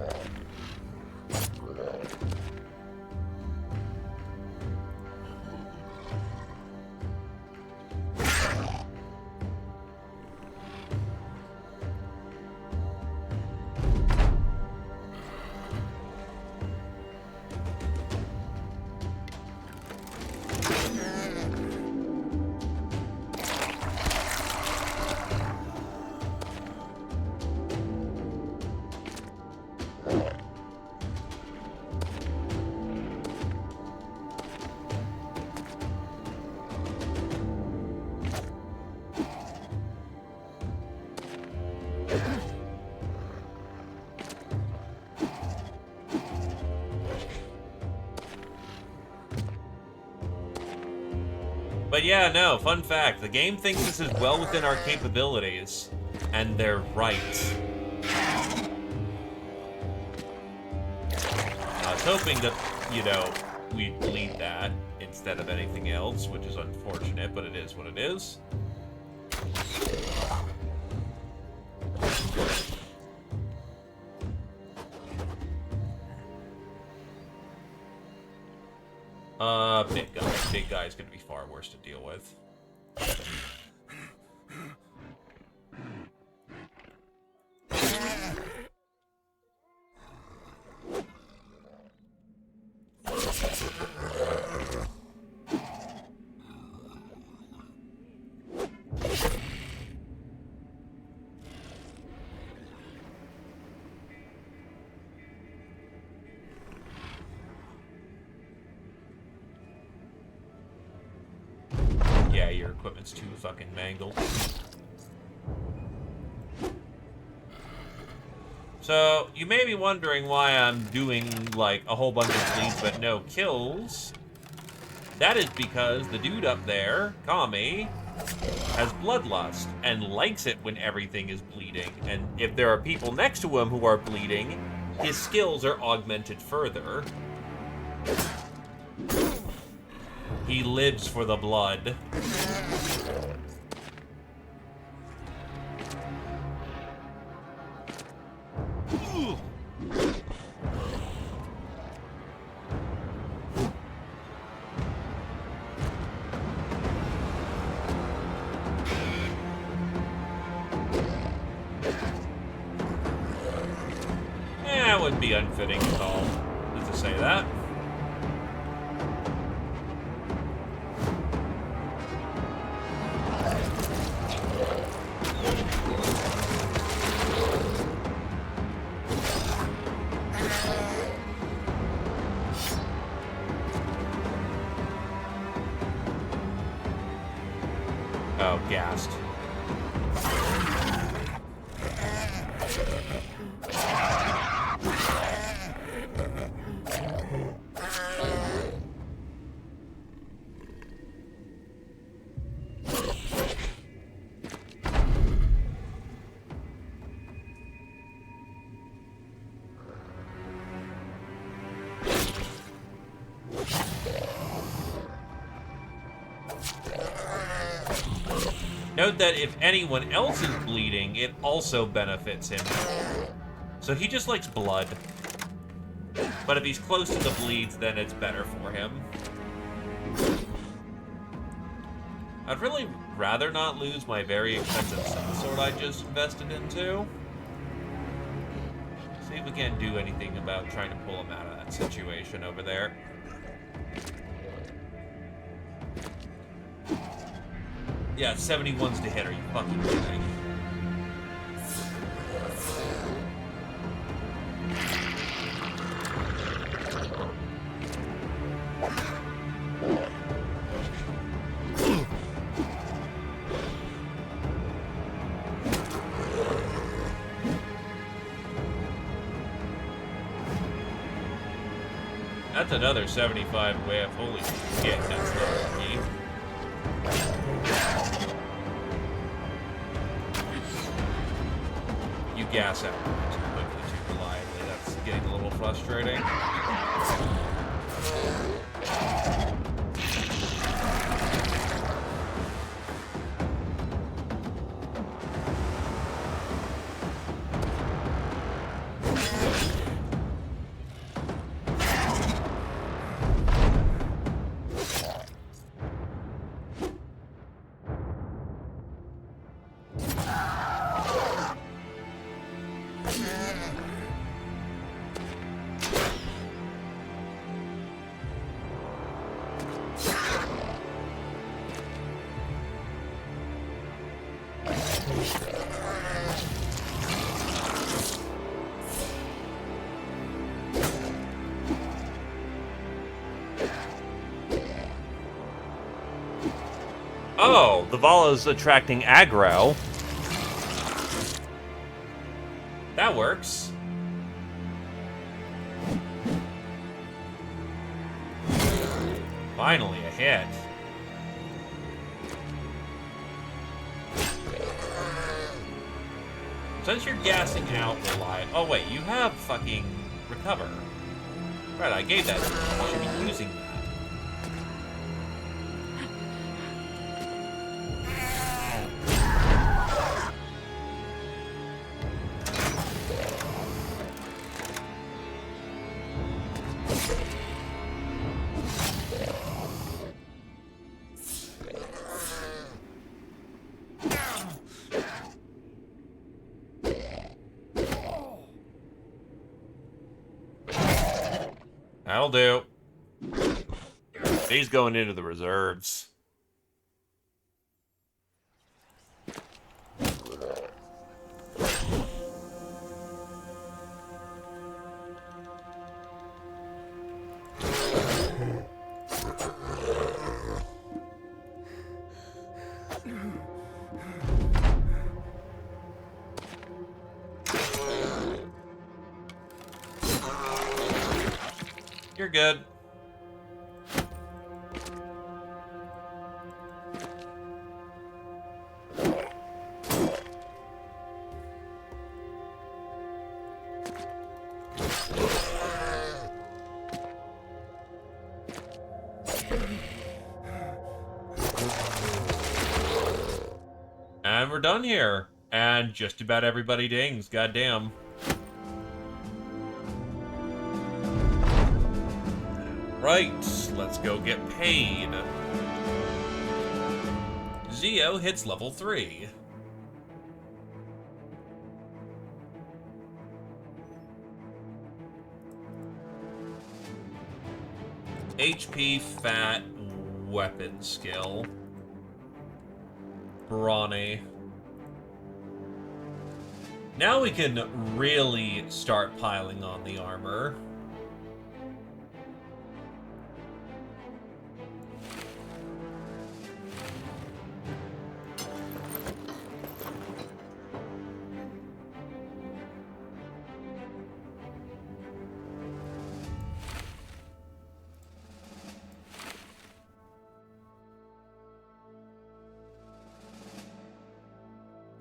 But yeah, no, fun fact. The game thinks this is well within our capabilities. And they're right. I was hoping that, you know, we'd bleed that instead of anything else, which is unfortunate, but it is what it is. Big guy. Big guy is going to be far worse to deal with. Yeah, your equipment's too fucking mangled. So, you may be wondering why I'm doing, like, a whole bunch of bleeds but no kills. That is because the dude up there, Kami, has bloodlust and likes it when everything is bleeding. And if there are people next to him who are bleeding, his skills are augmented further. He lives for the blood. It wouldn't be unfitting at all, just to say that. Oh, gassed. Note that if anyone else is bleeding, it also benefits him. So he just likes blood. But if he's close to the bleeds, then it's better for him. I'd really rather not lose my very expensive sword I just invested into. See if we can't do anything about trying to pull him out of that situation over there. Yeah, 71's to hit. Are you fucking kidding? That's another 75 whiff. Holy shit, that's not me. You gas out too quickly, too reliably. That's getting a little frustrating. Oh, the Vala's attracting aggro. That works. Finally, a hit. Since you're gassing out oh wait, you have fucking recover. Right, I gave that to you. You should be using that. That'll do. He's going into the reserves. You're good. And we're done here. And just about everybody dings, goddamn. Right, let's go get paid. Zio hits level 3. HP fat weapon skill. Brawny. Now we can really start piling on the armor.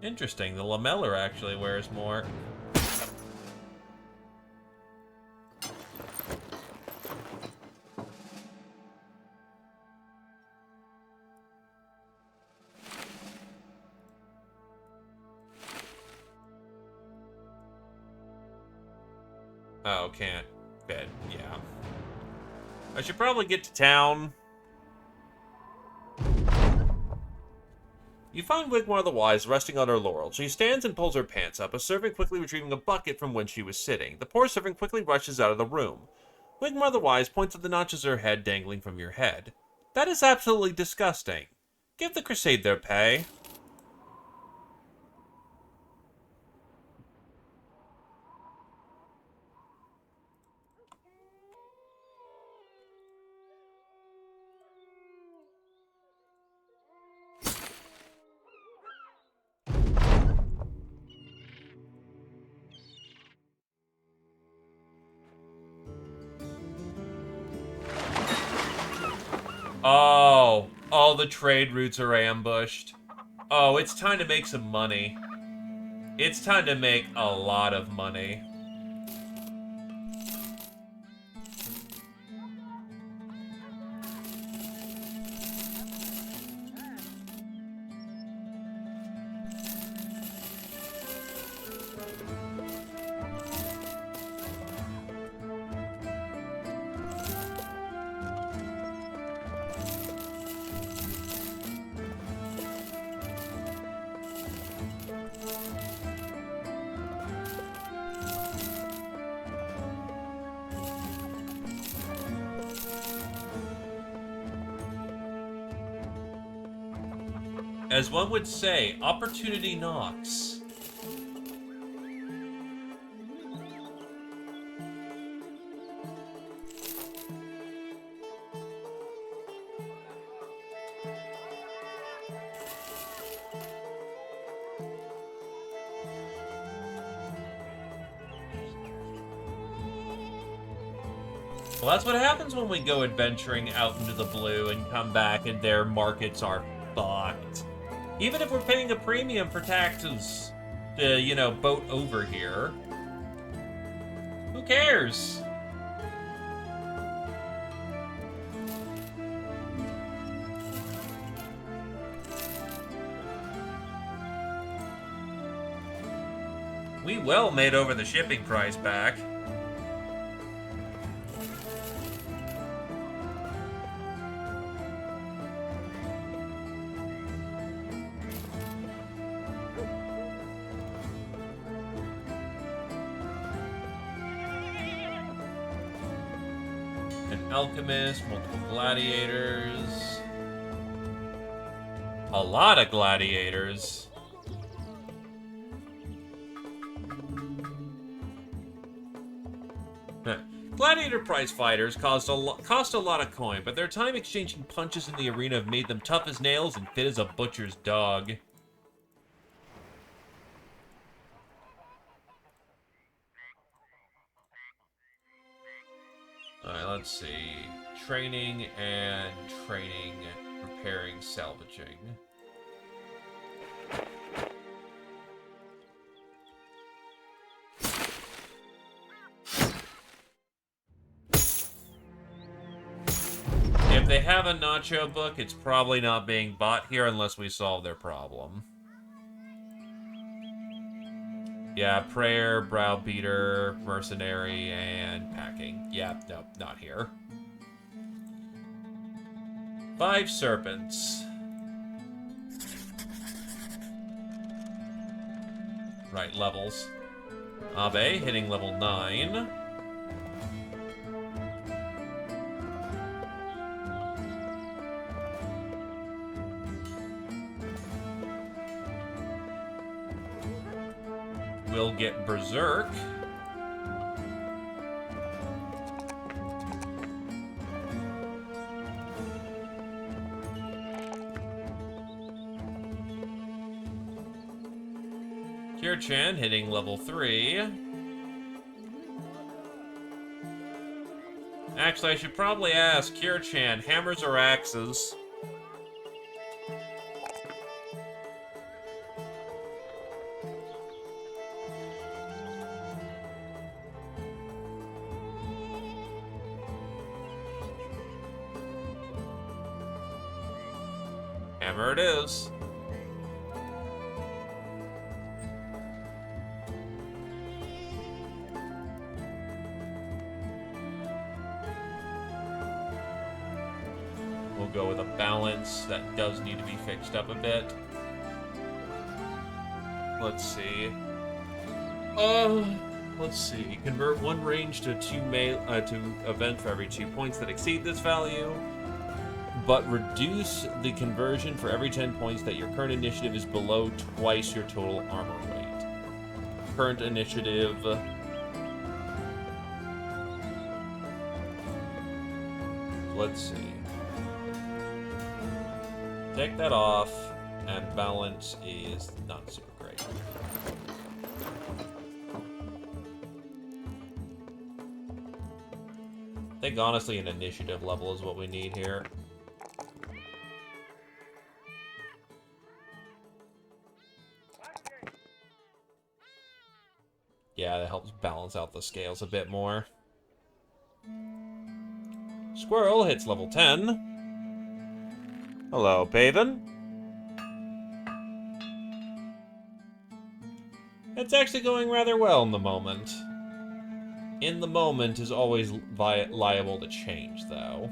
Interesting, the lameller actually wears more. Oh, can't fit, yeah. I should probably get to town. You find Wigmore the Wise resting on her laurel. She stands and pulls her pants up, a servant quickly retrieving a bucket from whence she was sitting. The poor servant quickly rushes out of the room. Wigmore the Wise points at the notches of her head dangling from your head. That is absolutely disgusting. Give the crusade their pay. Oh, all the trade routes are ambushed. Oh, it's time to make some money. It's time to make a lot of money. As one would say, opportunity knocks. Well, that's what happens when we go adventuring out into the blue and come back and their markets are fucked. Even if we're paying a premium for taxes to, you know, boat over here. Who cares? We well made over the shipping price back. An alchemist, multiple gladiators. A lot of gladiators. Gladiator prize fighters cost a lot of coin, but their time exchanging punches in the arena have made them tough as nails and fit as a butcher's dog. Alright, let's see. Training and training, repairing, salvaging. If they have a nacho book, it's probably not being bought here unless we solve their problem. Yeah, prayer, browbeater, mercenary, and packing. Yeah, no, not here. 5 serpents. Right, levels. Abe hitting level 9. We'll get Berserk. Kirchan hitting level 3. Actually, I should probably ask Kirchan, hammers or axes? Hammer it is. We'll go with a balance that does need to be fixed up a bit. Let's see. Let's see. Convert one range to to event for every 2 points that exceed this value, but reduce the conversion for every 10 points that your current initiative is below twice your total armor weight. Current initiative. Let's see. Take that off, and balance is not super great. I think honestly an initiative level is what we need here. Yeah, that helps balance out the scales a bit more. Squirrel hits level 10. Hello, Paven. It's actually going rather well in the moment. In the moment is always liable to change, though.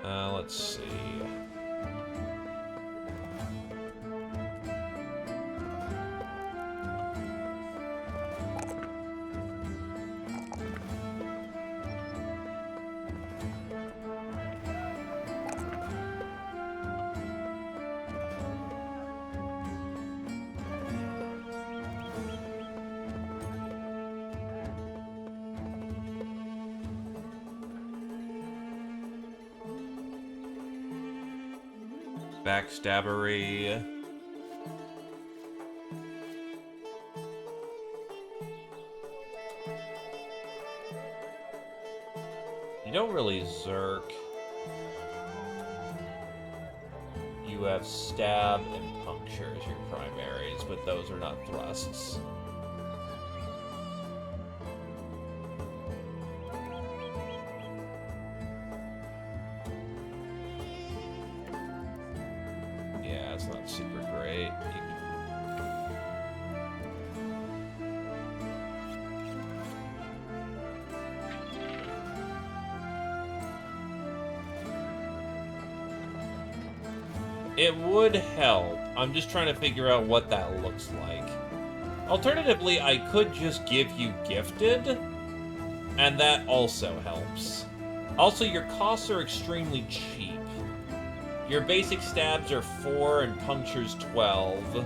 Let's see. Backstabbery. You don't really Zerk. You have stab and puncture as your primaries, but those are not thrusts. Yeah, it's not super great. It would help. I'm just trying to figure out what that looks like. Alternatively, I could just give you gifted, and that also helps. Also, your costs are extremely cheap. Your basic stabs are 4 and puncture's 12.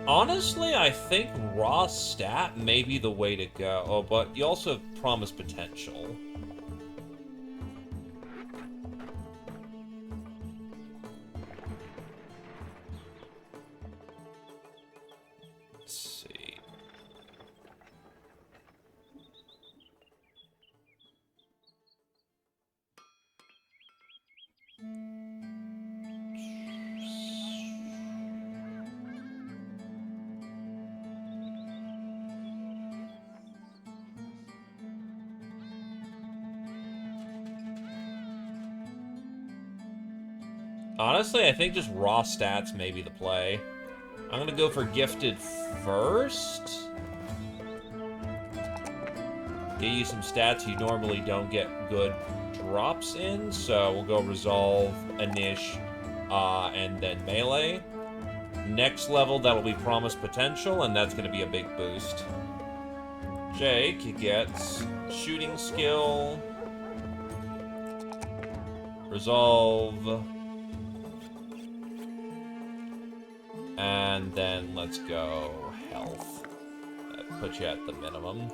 Honestly, I think raw stat may be the way to go. Oh, but you also have promise potential. Honestly, I think just raw stats may be the play. I'm gonna go for gifted first. Get you some stats you normally don't get good drops in, so we'll go Resolve, Inish, and then Melee. Next level, that'll be Promise Potential, and that's gonna be a big boost. Jake gets Shooting Skill, Resolve, and then let's go Health. That puts you at the minimum.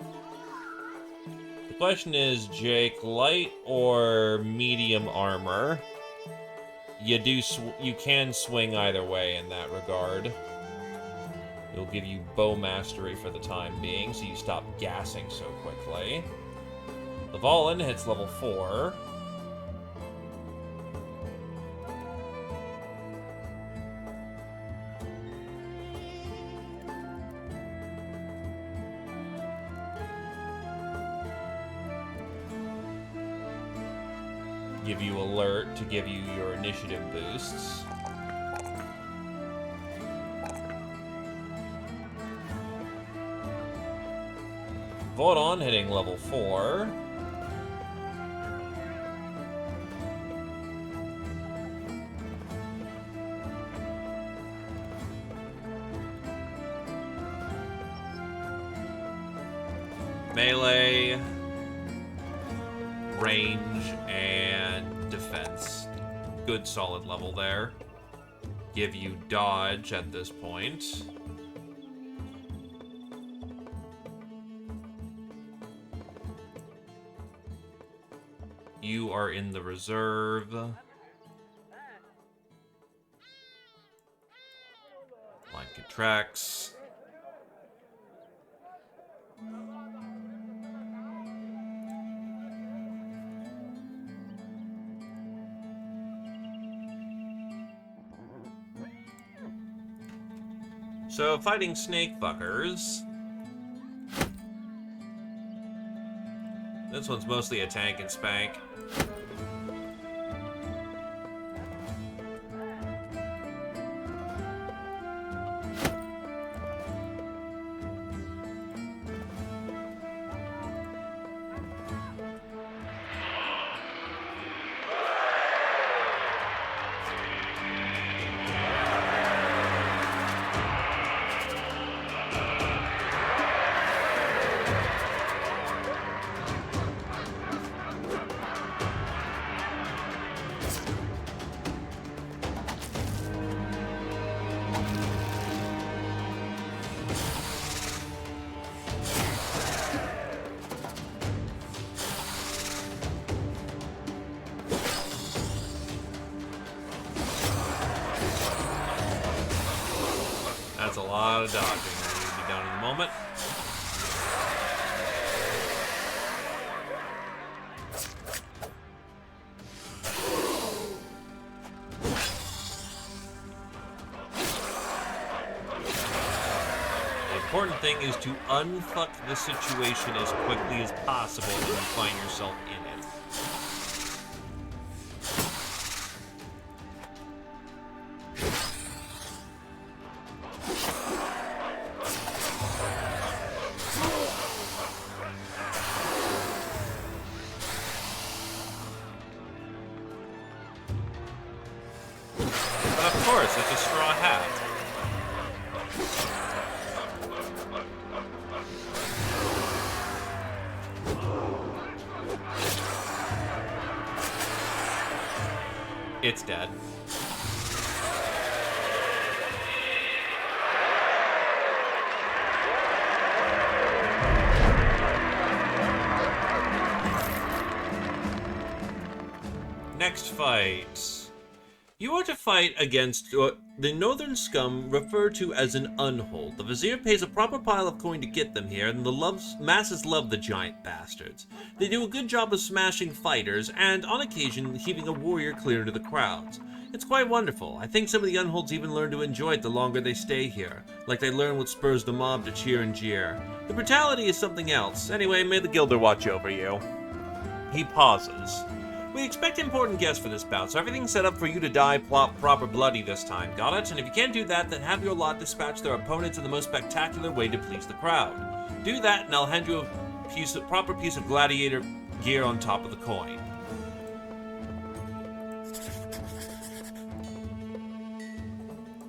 The question is, Jake, light or medium armor? You can swing either way in that regard. It'll give you bow mastery for the time being, so you stop gassing so quickly. Lavalin hits level 4. Give you alert to give you your initiative boosts. Vodon hitting level 4. Melee, range, and defense. Good solid level there. Give you dodge at this point. You are in the reserve. Line contracts. So, fighting snake fuckers. This one's mostly a tank and spank. That's a lot of dodging that will be done in a moment. important thing is to unfuck the situation as quickly as possible when you find yourself in it. But of course, it's a straw hat. It's dead. Next fight. You are to fight against the northern scum referred to as an unhold. The Vizier pays a proper pile of coin to get them here, and the masses love the giant bastards. They do a good job of smashing fighters, and on occasion heaving a warrior clear into the crowds. It's quite wonderful. I think some of the unholds even learn to enjoy it the longer they stay here, like they learn what spurs the mob to cheer and jeer. The brutality is something else. Anyway, may the Gilder watch over you. He pauses. We expect important guests for this bout, so everything's set up for you to die proper bloody this time, got it? And if you can't do that, then have your lot dispatch their opponents in the most spectacular way to please the crowd. Do that, and I'll hand you a proper piece of gladiator gear on top of the coin.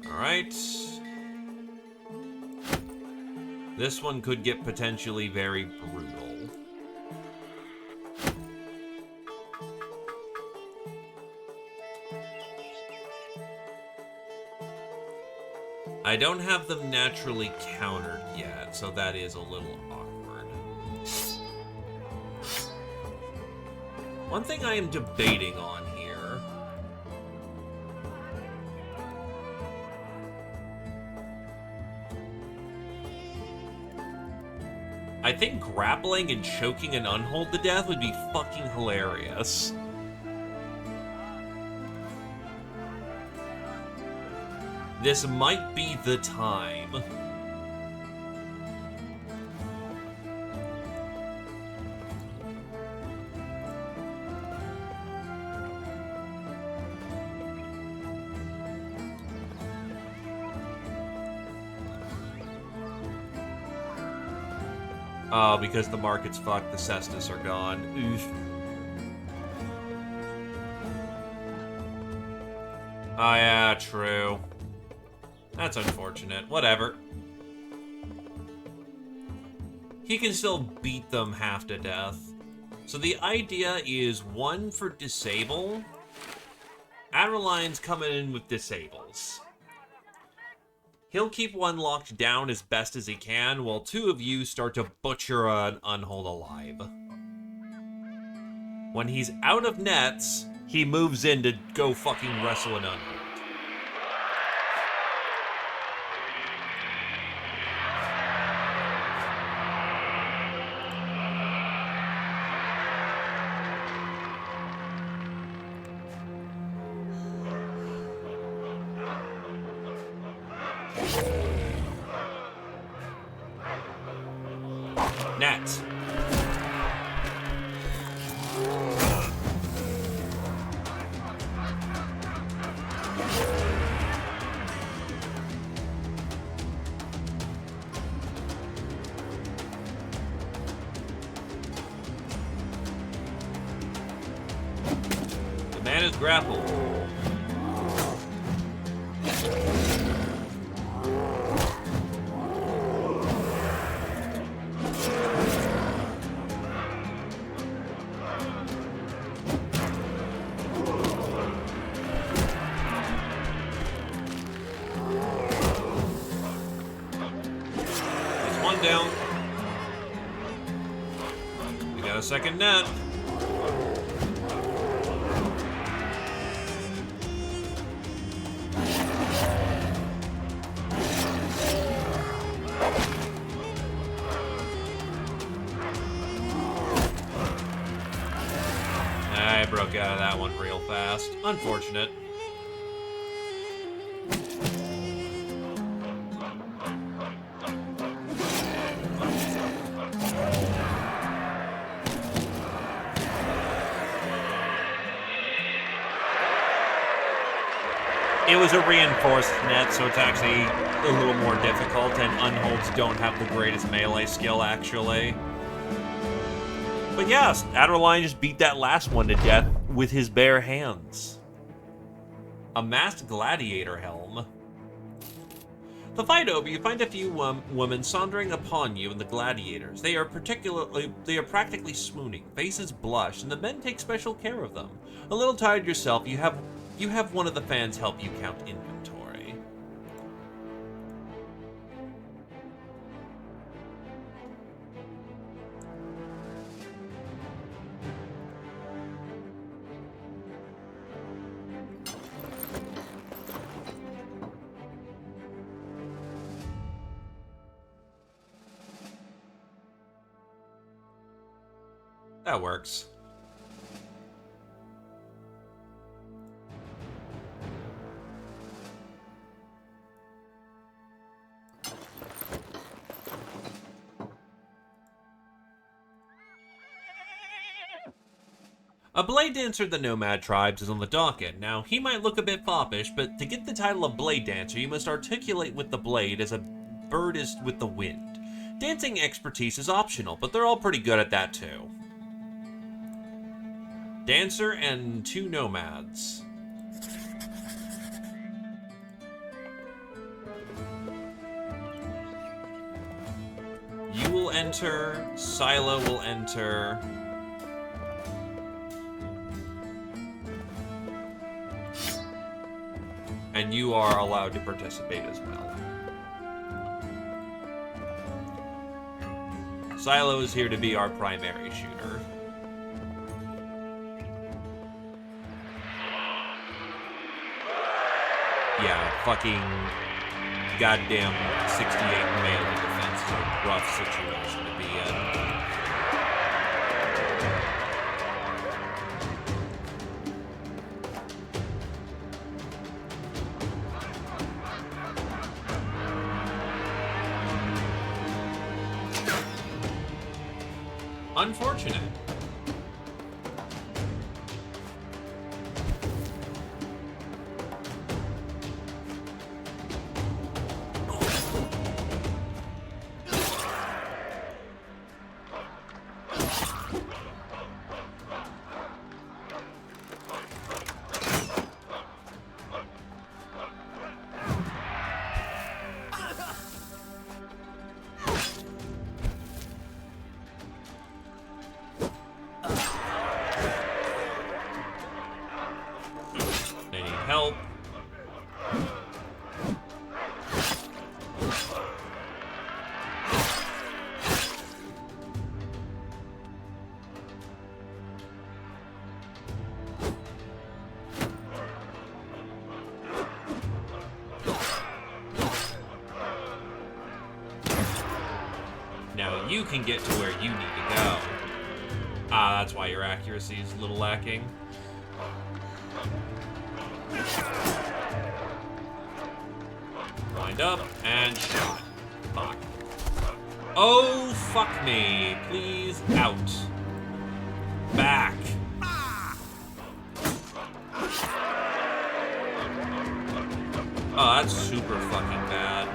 Alright. This one could get potentially very brutal. I don't have them naturally countered yet, so that is a little awkward. One thing I am debating on here... I think grappling and choking an unhold to death would be fucking hilarious. This might be the time. Oh, because the market's fucked, the Cestus are gone. Oof. Oh yeah, true. That's unfortunate. Whatever. He can still beat them half to death. So the idea is one for disable. Adreline's coming in with disables. He'll keep one locked down as best as he can, while two of you start to butcher an unhold alive. When he's out of nets, he moves in to go fucking wrestle an unhold. Net. The man is grappled. Down. We got a second net. I broke out of that one real fast. Unfortunate. It was a reinforced net, so it's actually a little more difficult, and unholds don't have the greatest melee skill, actually. But yes, Adderline just beat that last one to death with his bare hands. A masked gladiator helm. The fight over, you find a few women sauntering upon you and the gladiators. They are practically swooning, faces blush, and the men take special care of them. A little tired yourself, you have one of the fans help you count inventory. That works. A blade dancer of the Nomad tribes is on the docket. Now, he might look a bit foppish, but to get the title of blade dancer, you must articulate with the blade as a bird is with the wind. Dancing expertise is optional, but they're all pretty good at that too. Dancer and 2 nomads. You will enter, Silo will enter. And you are allowed to participate as well. Silo is here to be our primary shooter. Yeah, fucking goddamn 68 melee defense is a rough situation to be in. Unfortunate. Help. Now you can get to where you need to go. Ah, that's why your accuracy is a little lacking. Lined up and shot. Fuck. Oh, fuck me. Please, out. Back. Oh, that's super fucking bad.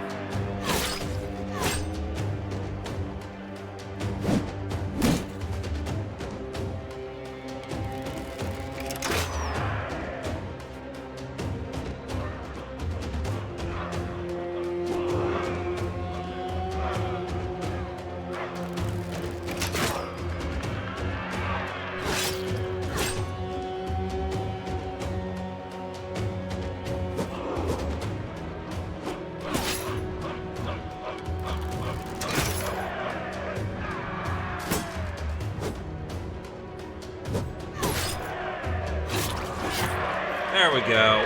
There we go.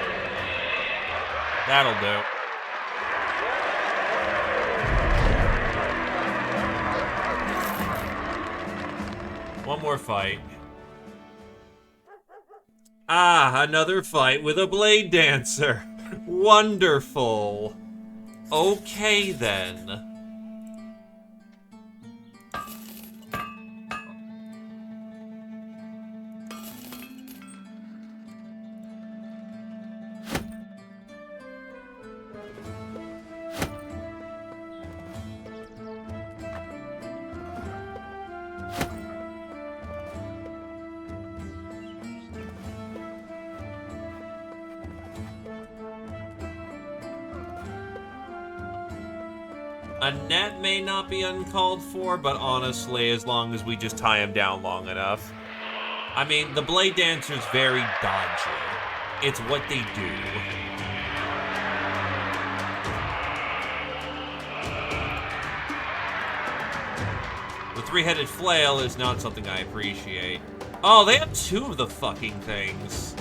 That'll do. One more fight. Ah, another fight with a blade dancer. Wonderful. Okay, then. A net may not be uncalled for, but honestly, as long as we just tie him down long enough. I mean, the Blade Dancer's very dodgy. It's what they do. The three-headed flail is not something I appreciate. Oh, they have two of the fucking things.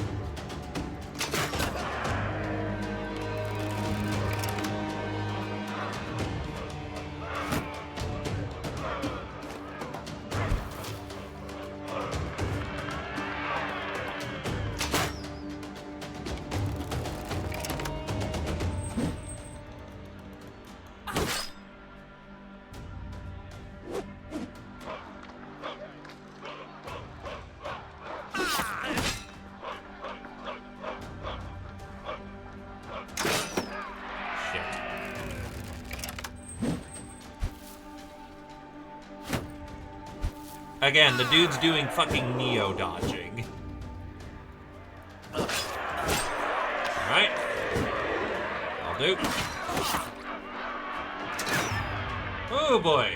Again, the dude's doing fucking neo-dodging. Alright. I'll do. Oh boy.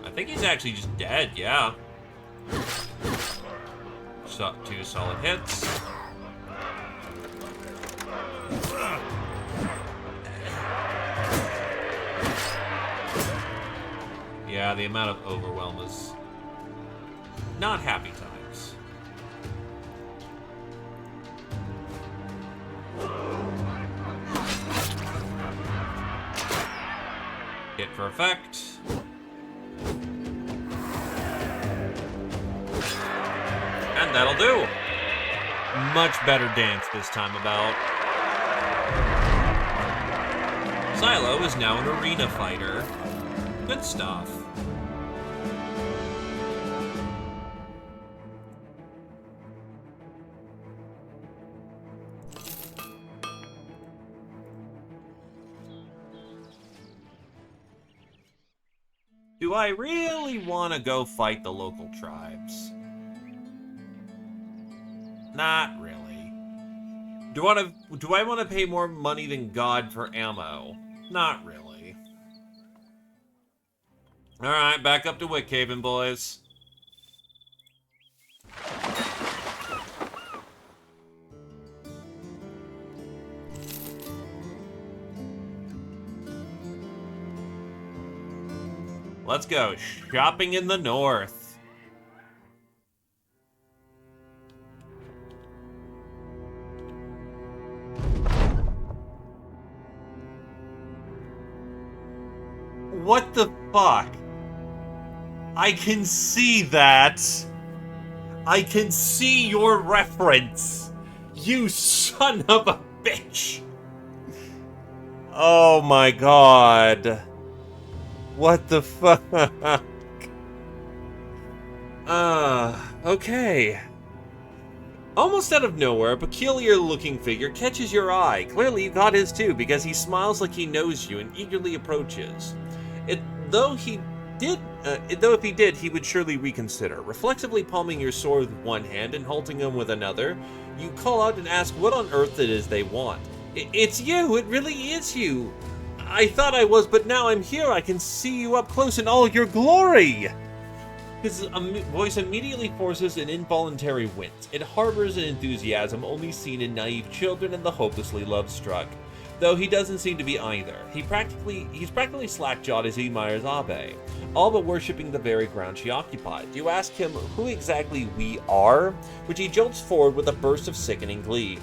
I think he's actually just dead, yeah. So, 2 solid hits. Yeah, the amount of overwhelm is not happy times. Hit for effect. And that'll do. Much better dance this time about. Silo is now an arena fighter. Good stuff. Do I really want to go fight the local tribes? Not really. Do I want to pay more money than God for ammo? Not really. Alright, back up to Wickhaven, boys. Let's go shopping in the north. What the fuck? I can see that. I can see your reference. You son of a bitch. Oh my god. What the fuck? Okay. Almost out of nowhere, a peculiar-looking figure catches your eye. Clearly you caught his too, because he smiles like he knows you and eagerly approaches. Though if he did, he would surely reconsider. Reflexively palming your sword with one hand and holding him with another, you call out and ask what on earth it is they want. It's you! It really is you! I thought I was, but now I'm here. I can see you up close in all your glory! His voice immediately forces an involuntary wince. It harbors an enthusiasm only seen in naive children and the hopelessly love-struck. Though he doesn't seem to be either. He's practically slack-jawed as he admires Abe, all but worshipping the very ground she occupied. You ask him who exactly we are, which he jolts forward with a burst of sickening glee.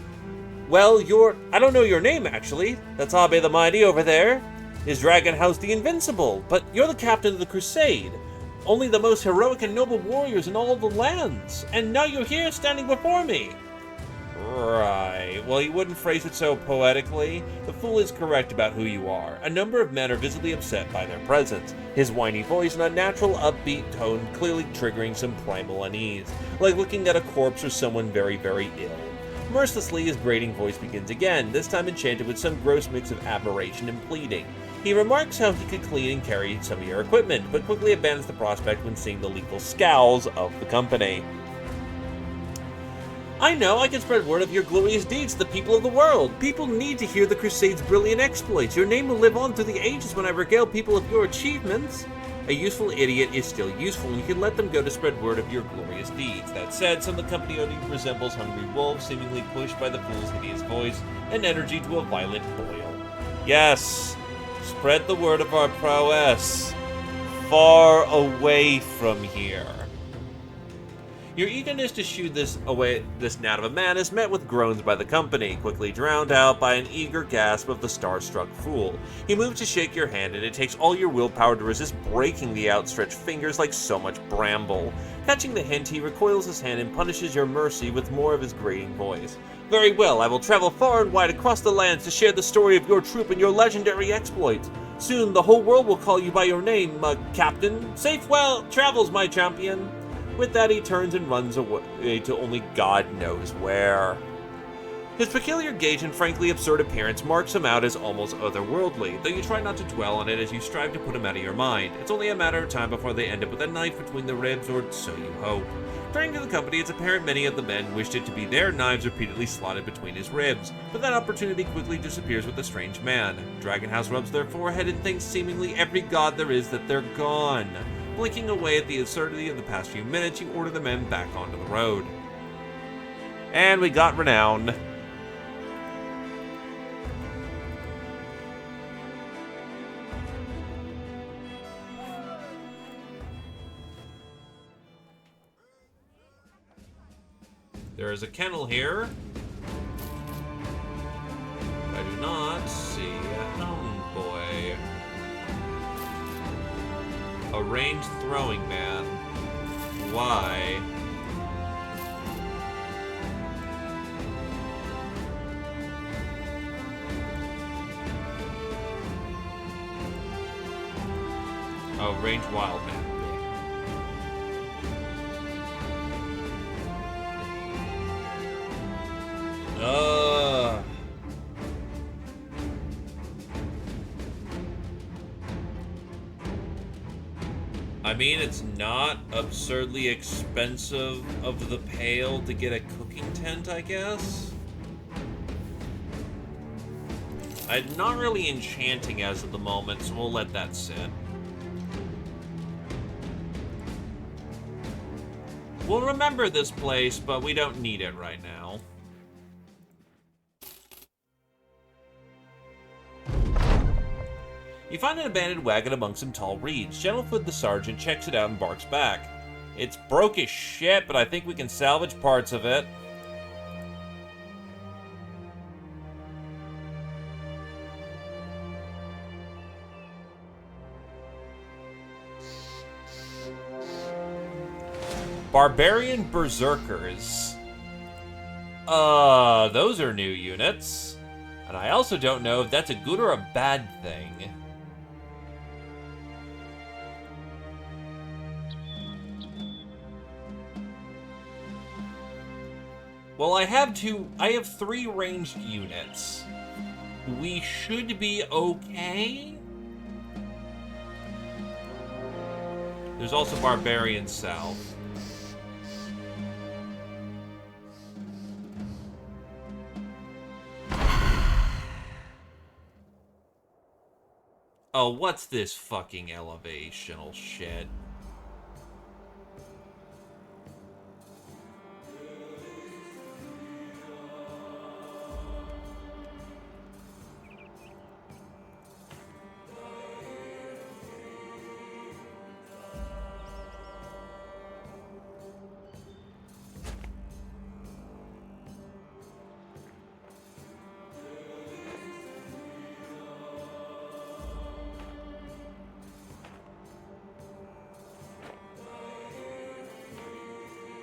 Well, I don't know your name, actually. That's Abe the Mighty over there. His dragon house the Invincible. But you're the captain of the Crusade. Only the most heroic and noble warriors in all the lands. And now you're here standing before me. Right. Well, you wouldn't phrase it so poetically. The fool is correct about who you are. A number of men are visibly upset by their presence. His whiny voice and unnatural upbeat tone clearly triggering some primal unease. Like looking at a corpse or someone very, very ill. Mercilessly, his grating voice begins again, this time enchanted with some gross mix of admiration and pleading. He remarks how he could clean and carry some of your equipment, but quickly abandons the prospect when seeing the lethal scowls of the company. I know, I can spread word of your glorious deeds to the people of the world. People need to hear the Crusade's brilliant exploits. Your name will live on through the ages when I regale people of your achievements. A useful idiot is still useful, and you can let them go to spread word of your glorious deeds. That said, some of the company only resembles hungry wolves, seemingly pushed by the fool's hideous voice and energy to a violent boil. Yes, spread the word of our prowess. Far away from here. Your eagerness to shoo this gnat of a man is met with groans by the company, quickly drowned out by an eager gasp of the star-struck fool. He moves to shake your hand, and it takes all your willpower to resist breaking the outstretched fingers like so much bramble. Catching the hint, he recoils his hand and punishes your mercy with more of his grating voice. Very well, I will travel far and wide across the lands to share the story of your troop and your legendary exploits. Soon the whole world will call you by your name, Captain. Safe well travels, my champion. With that, he turns and runs away to only God knows where. His peculiar gait and frankly absurd appearance marks him out as almost otherworldly, though you try not to dwell on it as you strive to put him out of your mind. It's only a matter of time before they end up with a knife between the ribs, or so you hope. Turning to the company, it's apparent many of the men wished it to be their knives repeatedly slotted between his ribs, but that opportunity quickly disappears with the strange man. Dragon House rubs their forehead and thinks seemingly every god there is that they're gone. Blinking away at the absurdity of the past few minutes, you order the men back onto the road. And we got renown. There is a kennel here. I do not see a hound boy. A ranged throwing man. Why? Oh, ranged wild man. I mean, it's not absurdly expensive of the pale to get a cooking tent, I guess? I'm not really enchanting as of the moment, so we'll let that sit. We'll remember this place, but we don't need it right now. You find an abandoned wagon among some tall reeds. Gentlefoot the sergeant checks it out and barks back. It's broke as shit, but I think we can salvage parts of it. Barbarian Berserkers. Those are new units. And I also don't know if that's a good or a bad thing. Well, I have 3 ranged units. We should be okay. There's also Barbarian South. Oh, what's this fucking elevational shit?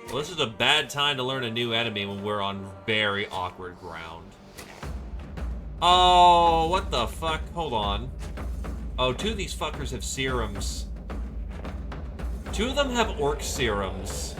Well, this is a bad time to learn a new enemy when we're on very awkward ground. Oh, what the fuck? Hold on. Oh, 2 of these fuckers have serums. 2 of them have orc serums.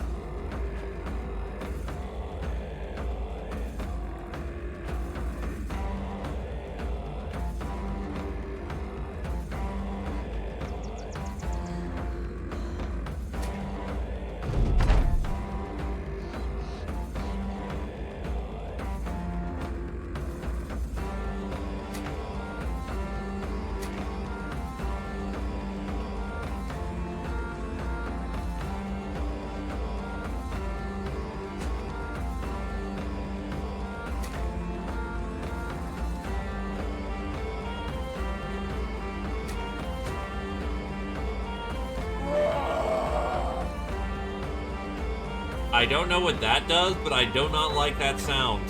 I don't know what that does, but I do not like that sound.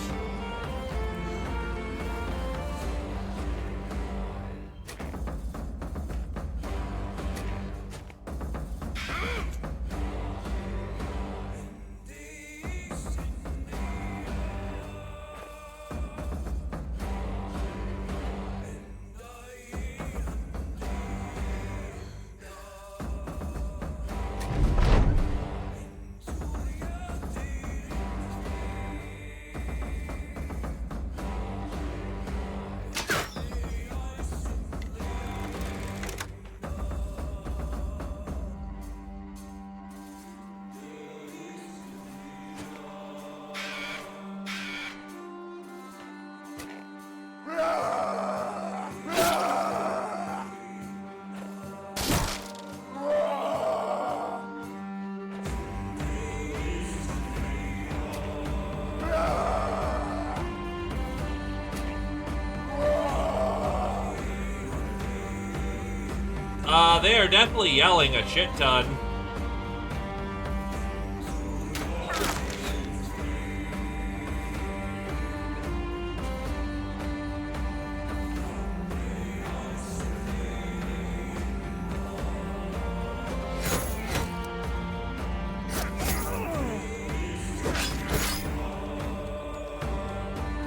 They are definitely yelling a shit ton.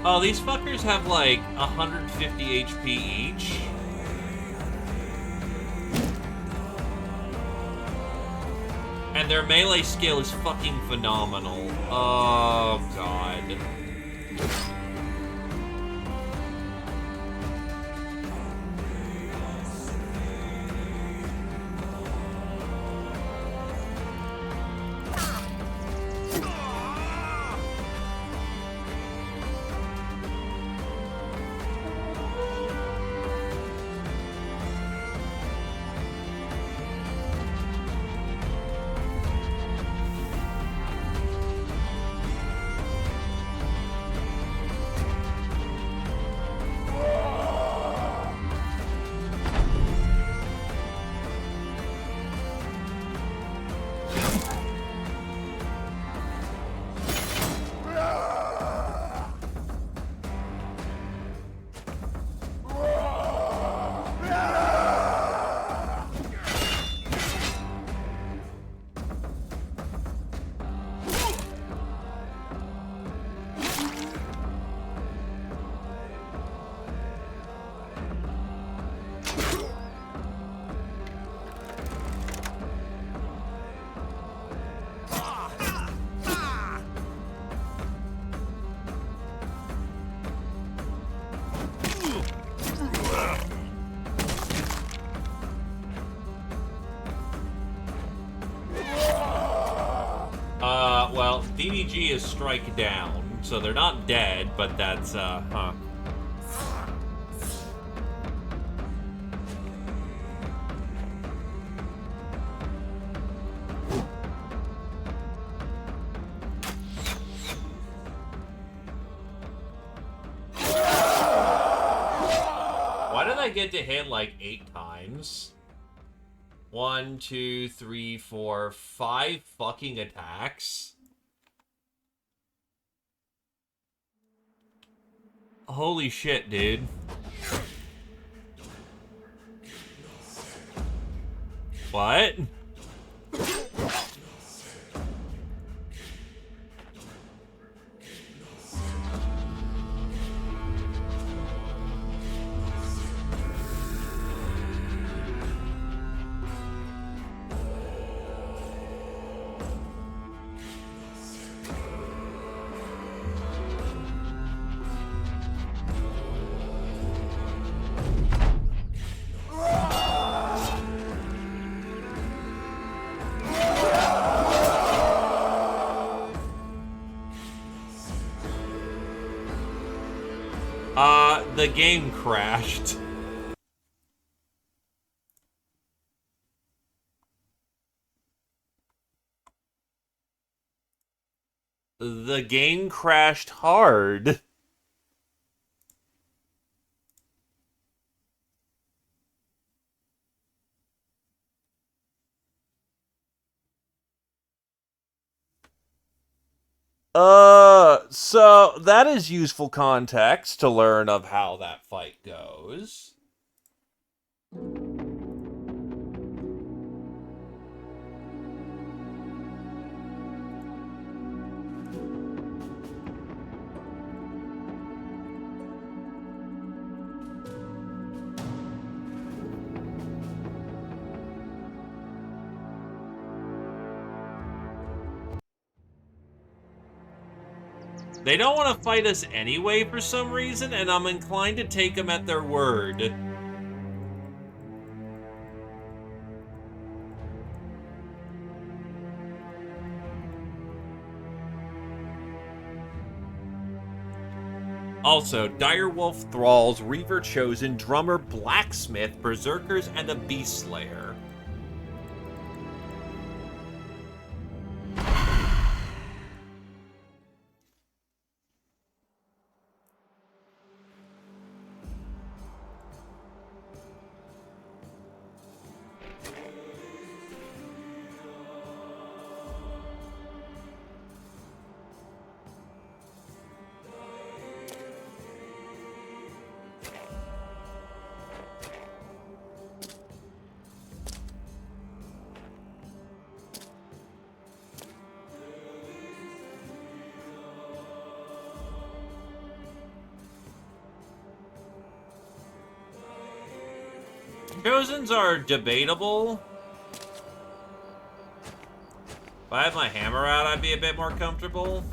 Oh, these fuckers have like 150 HP each. And their melee skill is fucking phenomenal. Oh, God. Well, DDG is strike down, so they're not dead, but that's, huh. Why did I get to hit like 8 times? 1, 2, 3, 4, 5 fucking attacks? Holy shit, dude. What? The game crashed. The game crashed hard. So that is useful context to learn of how that fight goes. They don't want to fight us anyway for some reason, and I'm inclined to take them at their word. Also, Direwolf, Thralls, Reaver Chosen, Drummer, Blacksmith, Berserkers, and a Beast Slayer. Chosens are debatable. If I had my hammer out, I'd be a bit more comfortable.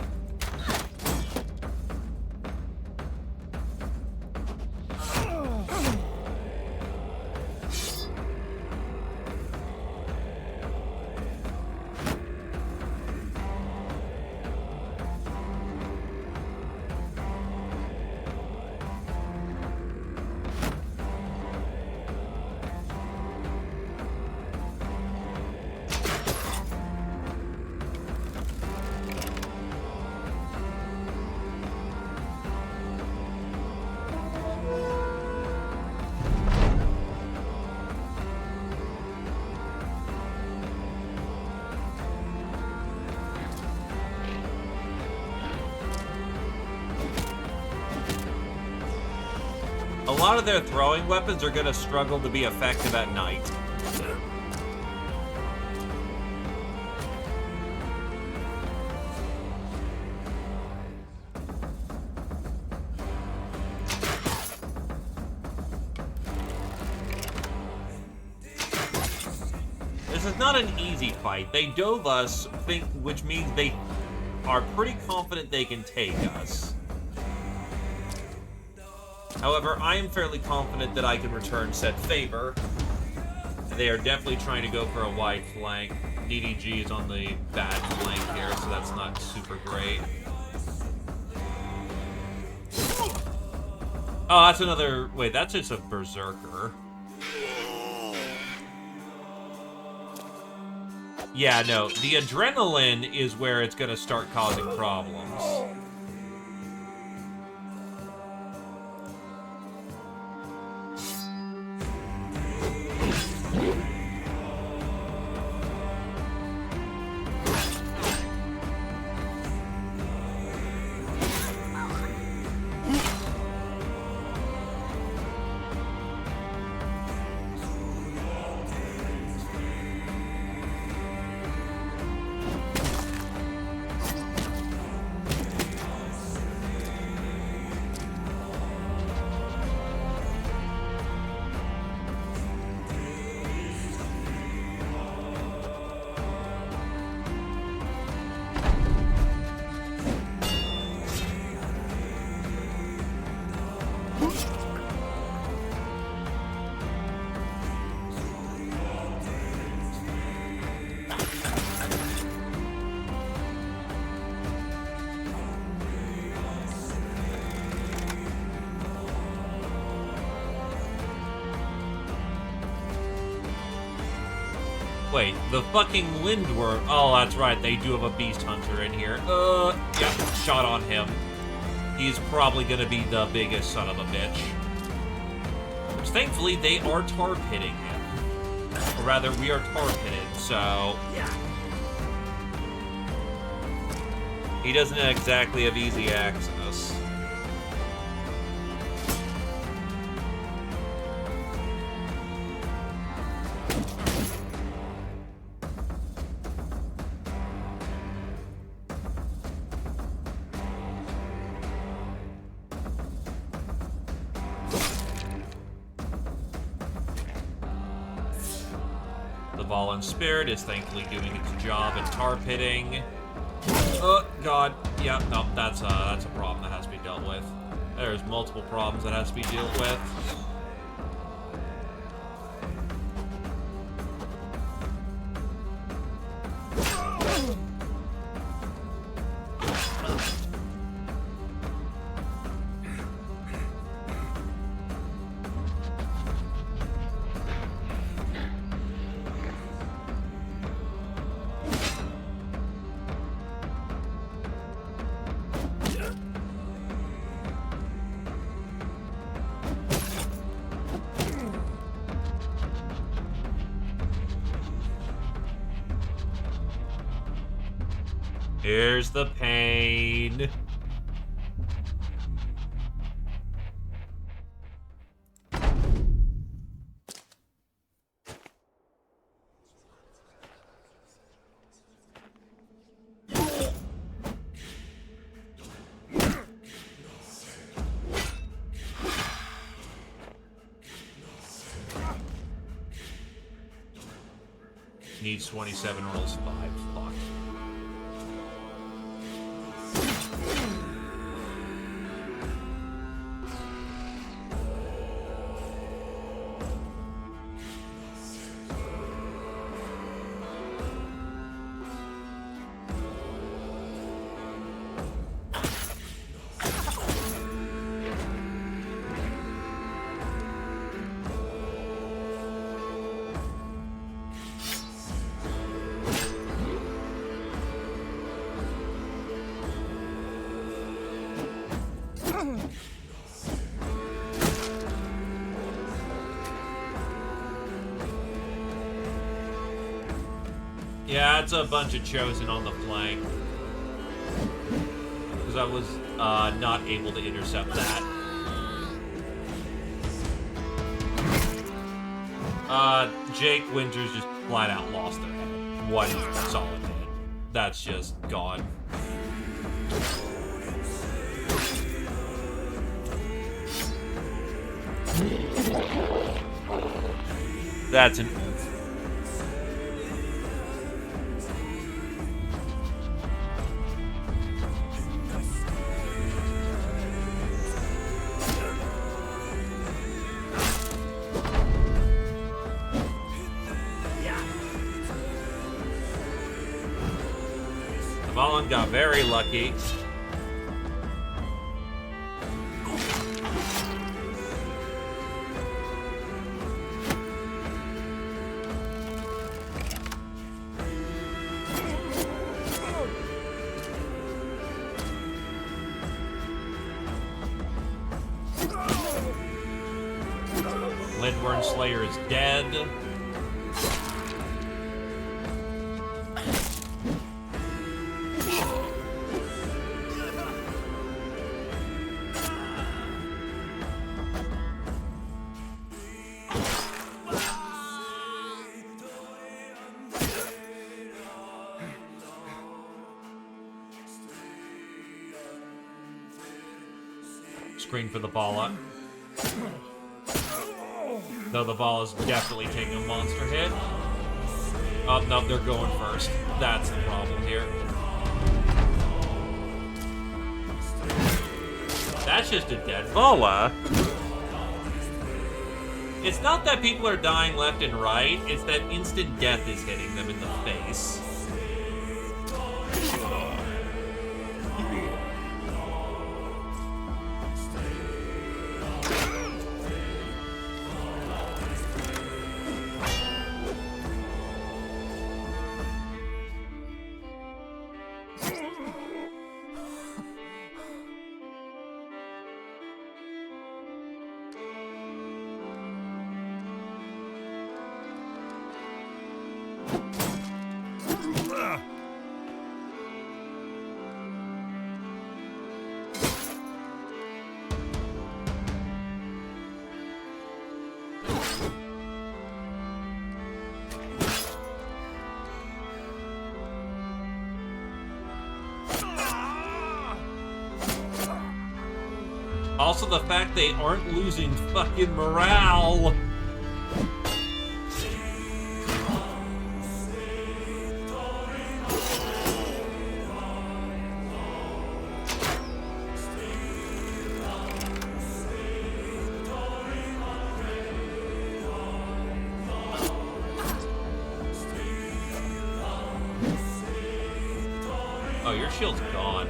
A lot of their throwing weapons are going to struggle to be effective at night. This is not an easy fight. They dove us, which means they are pretty confident they can take us. However, I am fairly confident that I can return said favor. They are definitely trying to go for a wide flank. DDG is on the bad flank here, so that's not super great. Oh, that's another... Wait, that's just a Berserker. Yeah, no, the adrenaline is where it's going to start causing problems. Wait, the fucking Lindworm. Oh, that's right. They do have a Beast Hunter in here. Yeah, shot on him. He's probably gonna be the biggest son of a bitch. Which, thankfully, they are tar pitting him. Or rather, we are tar pitted, so... He doesn't exactly have easy access. The Fallen Spirit is thankfully doing its job in tar pitting. Oh, God. Yeah, no, that's a problem that has to be dealt with. There's multiple problems that has to be dealt with. Here's the pain. Needs 27, rolls 5. Fuck. Yeah, it's a bunch of Chosen on the flank. Because I was not able to intercept that. Jake Winters just flat out lost their head. One solid hit. That's just gone. That's an... Valen got very lucky. Lindworm Slayer is dead. Screen for the Bala. Though the ball is definitely taking a monster hit. Oh, no, they're going first. That's the problem here. That's just a dead Vala. It's not that people are dying left and right, it's that instant death is hitting them in the face. Also, the fact they aren't losing fucking morale. Oh, your shield's gone.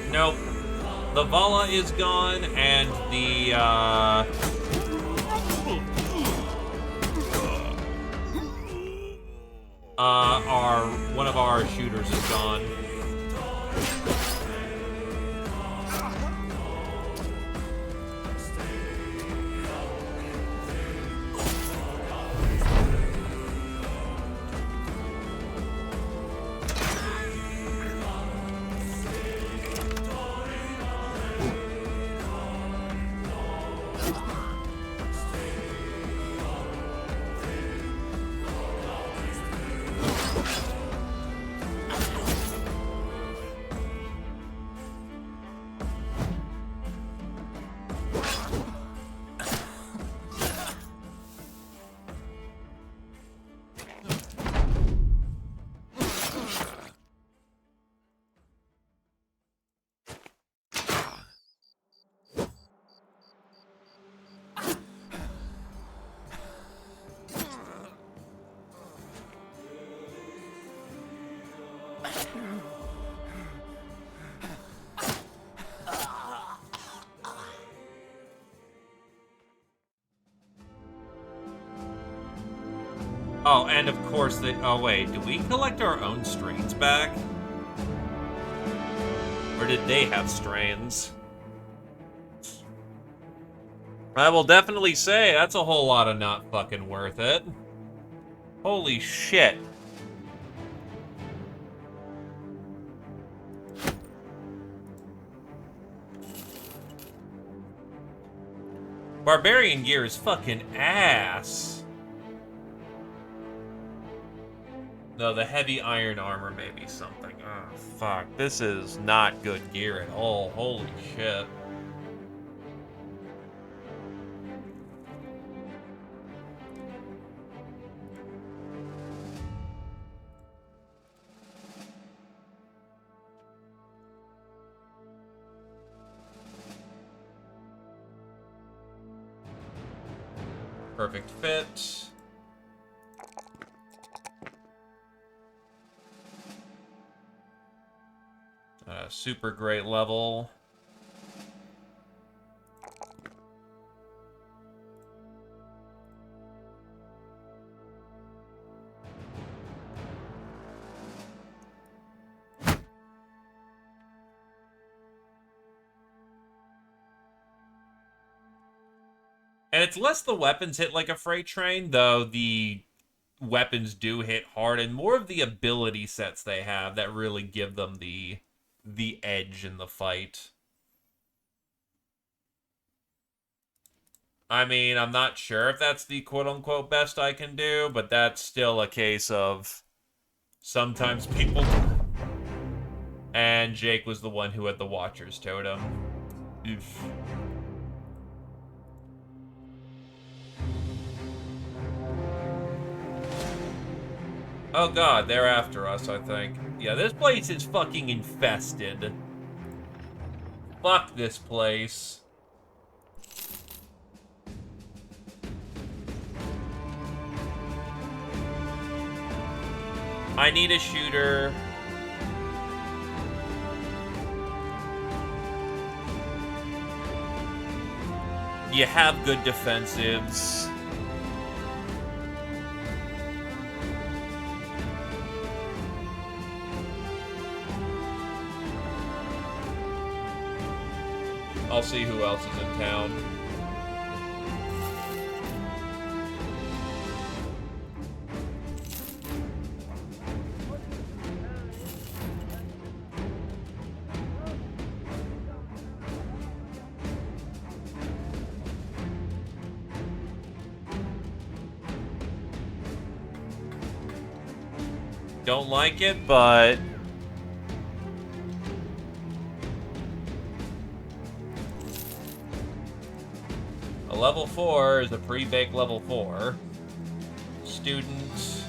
Nope. The Vala is gone, and the, one of our shooters is gone. Oh, and of course oh wait, do we collect our own strains back? Or did they have strains? I will definitely say that's a whole lot of not fucking worth it. Holy shit. Barbarian gear is fucking ass. No, the heavy iron armor may be something. Oh, fuck. This is not good gear at all. Holy shit. Perfect fit. Super great level. And it's less the weapons hit like a freight train, though the weapons do hit hard, and more of the ability sets they have that really give them the edge in the fight. I mean, I'm not sure if that's the quote-unquote best I can do, but that's still a case of sometimes people... And Jake was the one who had the Watcher's Totem. Oof. Oh god, they're after us, I think. Yeah, this place is fucking infested. Fuck this place. I need a shooter. You have good defensives. I'll see who else is in town. Don't like it, but level 4 is a pre-baked level 4. Student.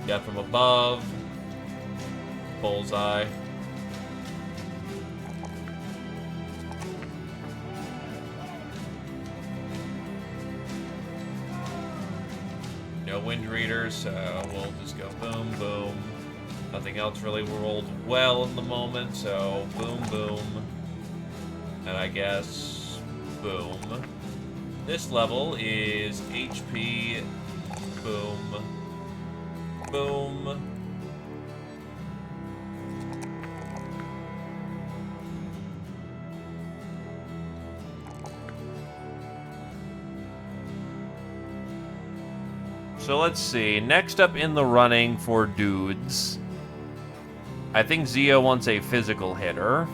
Death from above. Bullseye. No wind readers, so we'll just go boom, boom. Nothing else really rolled well in the moment, so boom, boom. And I guess boom. This level is HP, boom, boom. So let's see. Next up in the running for dudes, I think Zio wants a physical hitter.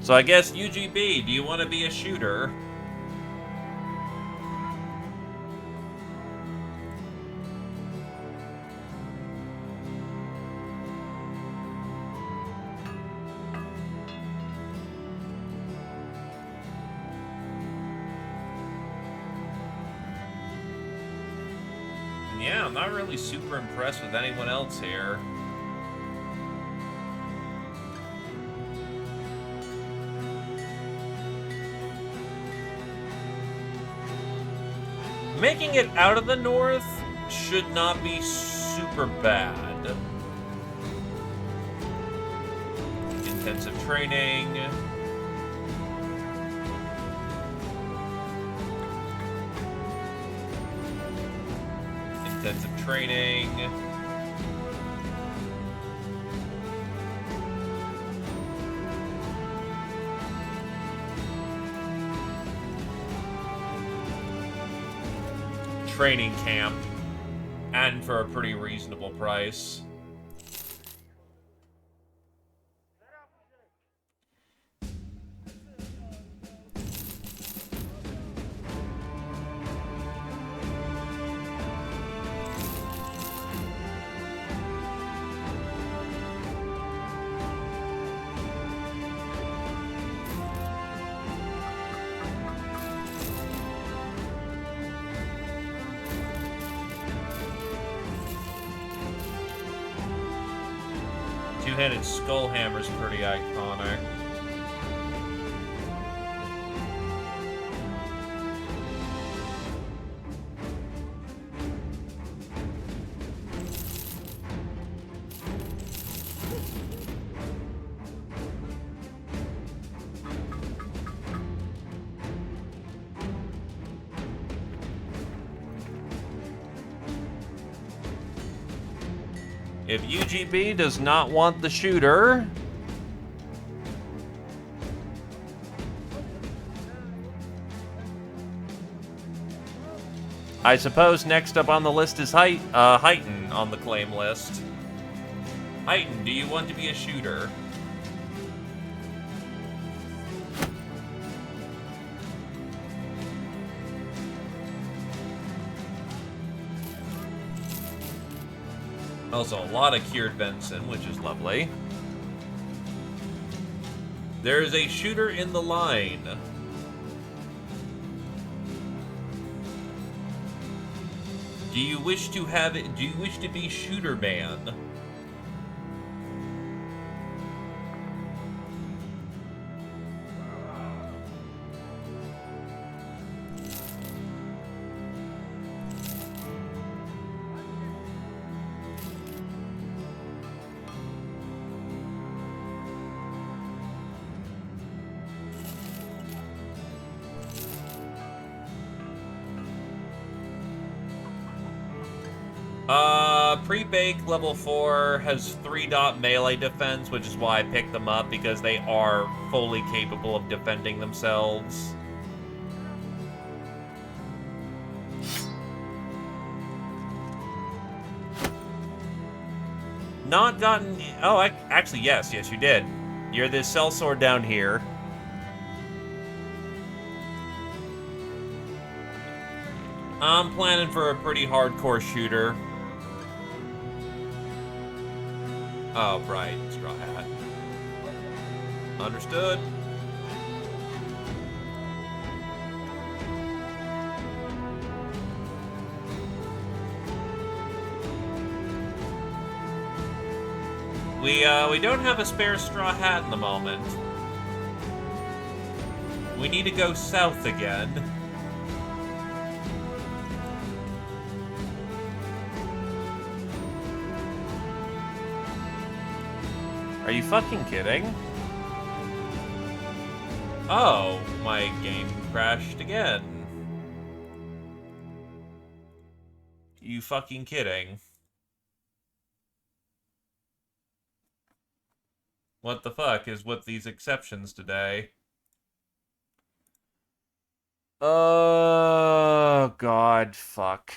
So I guess UGB, do you want to be a shooter? Yeah, I'm not really super impressed with anyone else here. Making it out of the north should not be super bad. Intensive training. Intensive training. Training camp. And for a pretty reasonable price. Two-headed skull hammer's pretty iconic. If UGB does not want the shooter, I suppose next up on the list is Heighton on the claim list. Heighton, do you want to be a shooter? Also, a lot of cured Benson, which is lovely. There is a shooter in the line. Do you wish to have it? Do you wish to be Shooter Man? Pre-bake level 4 has 3-dot melee defense, which is why I picked them up, because they are fully capable of defending themselves. Not gotten... Oh, actually, yes, you did. You're this sellsword down here. I'm planning for a pretty hardcore shooter. Oh, right. Straw hat. Understood. We don't have a spare straw hat in the moment. We need to go south again. Are you fucking kidding? Oh, my game crashed again. You fucking kidding? What the fuck is with these exceptions today? Oh, God, fuck.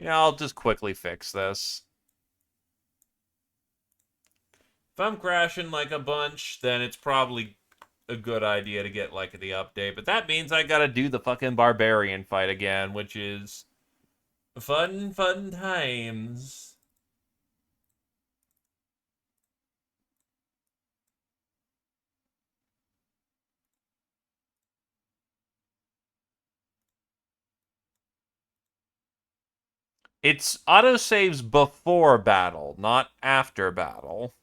Yeah, I'll just quickly fix this. If I'm crashing like a bunch, then it's probably a good idea to get like the update. But that means I gotta do the fucking barbarian fight again, which is fun times. It's autosaves before battle, not after battle.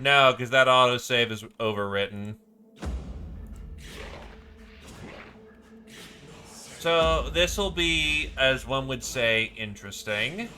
No, because that autosave is overwritten. So this will be, as one would say, interesting.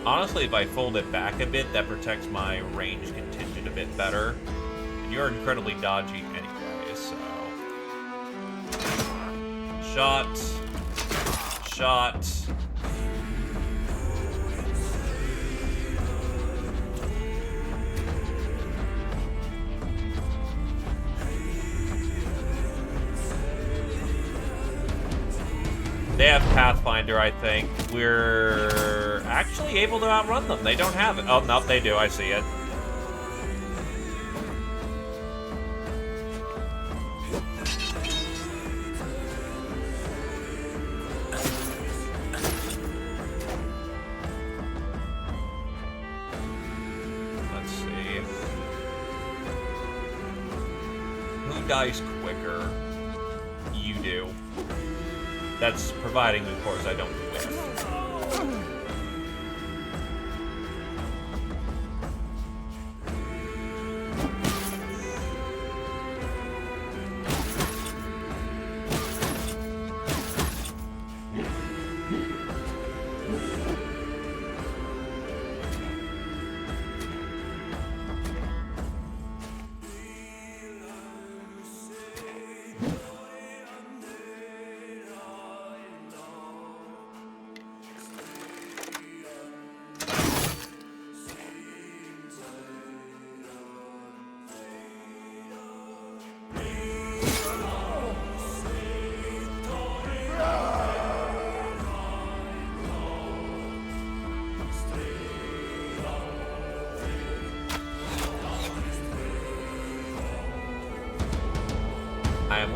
Honestly, if I fold it back a bit, that protects my range contingent a bit better. And you're incredibly dodgy anyway, so... Shot. Shot. They have Pathfinder, I think. We're actually able to outrun them. They don't have it. Oh, no, they do. I see it. Let's see. Who dies quicker? You do. That's providing, of course, I don't win.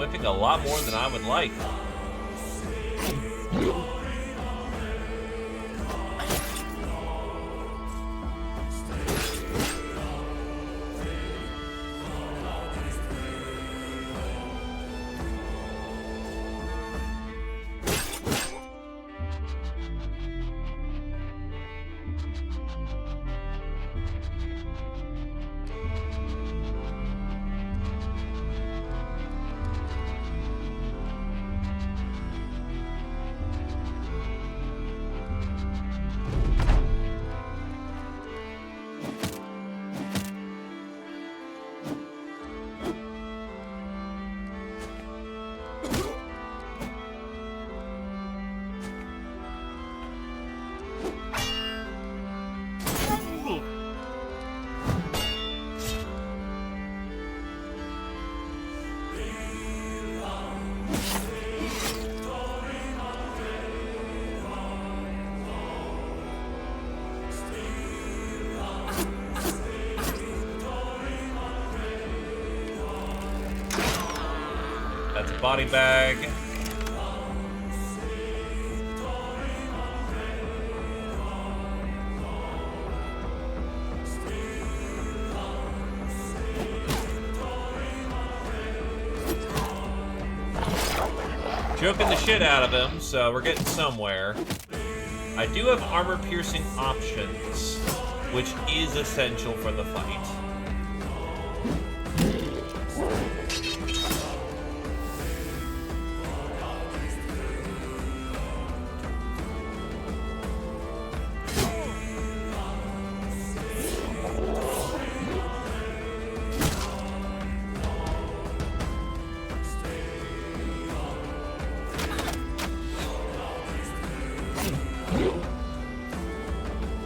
whipping a lot more than I would like. That's a body bag. Joking the shit out of him, so we're getting somewhere. I do have armor-piercing options, which is essential for the fight.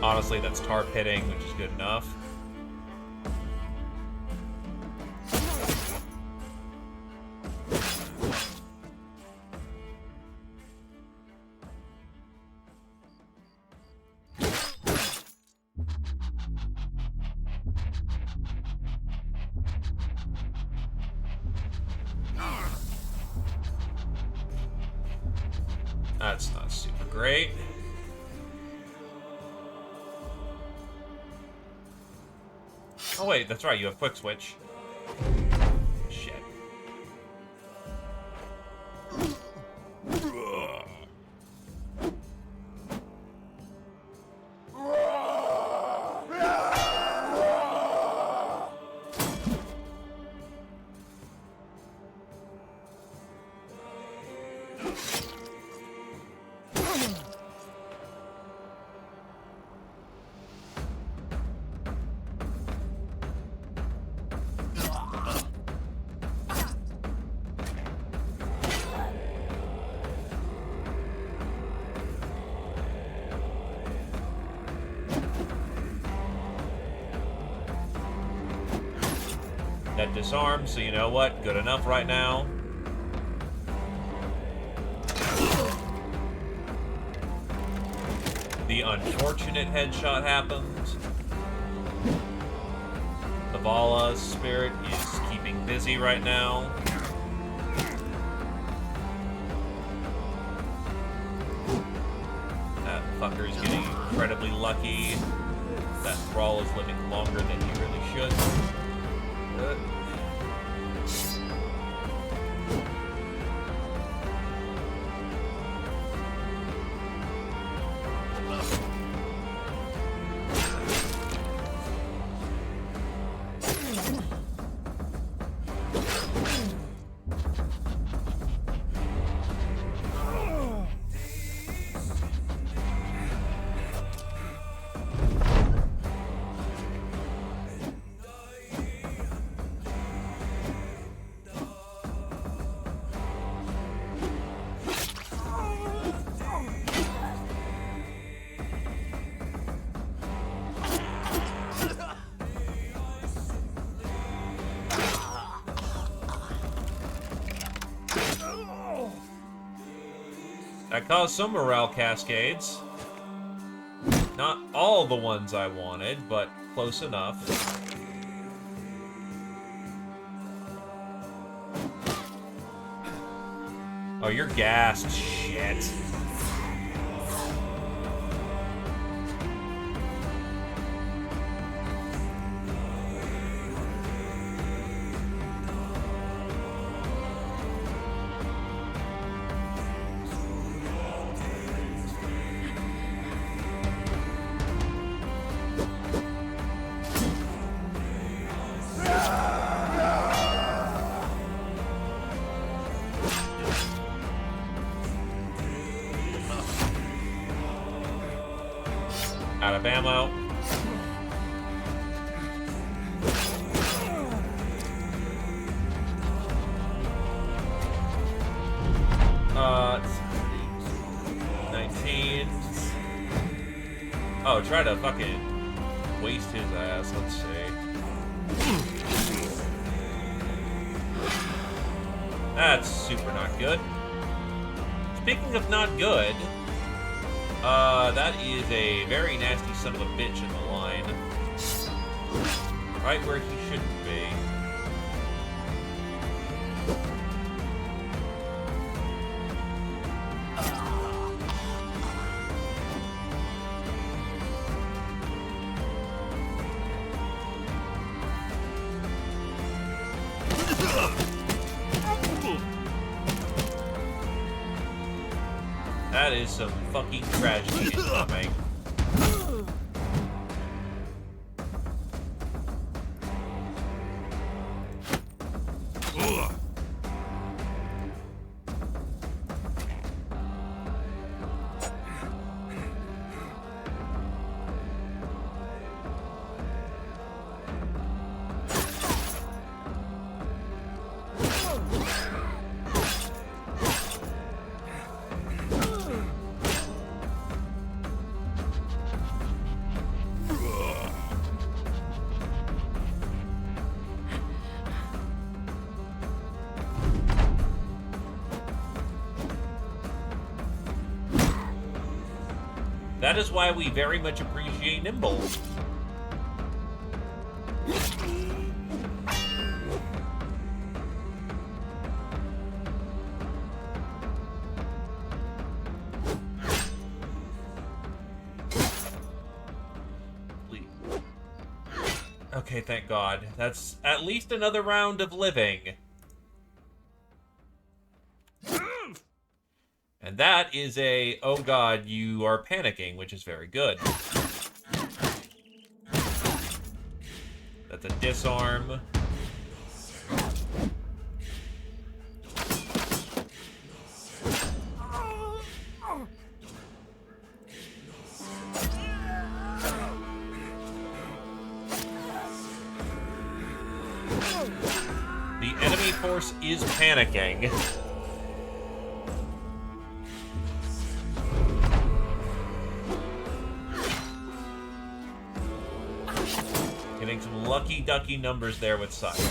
Honestly, that's tarp hitting, which is good enough. That's not super great. Oh wait, that's right, you have quick switch. Shit. That disarms, so you know what? Good enough right now. The unfortunate headshot happens. The Vala spirit is keeping busy right now. That fucker is getting incredibly lucky. That Thrall is living longer than he really should. Good. That caused some morale cascades. Not all the ones I wanted, but close enough. Oh, you're gassed. Shit. Out of ammo. Let's see. 19. Oh, try to fucking waste his ass. Let's see. That's super not good. Speaking of not good, that is a very nasty son of a bitch in the line. Right where he shouldn't be. That is some fucking tragedy incoming. That is why we very much appreciate Nimble. Okay, thank God. That's at least another round of living. And that is a, oh God, you are panicking, which is very good. That's a disarm. The enemy force is panicking. Getting some lucky ducky numbers there with Sayo.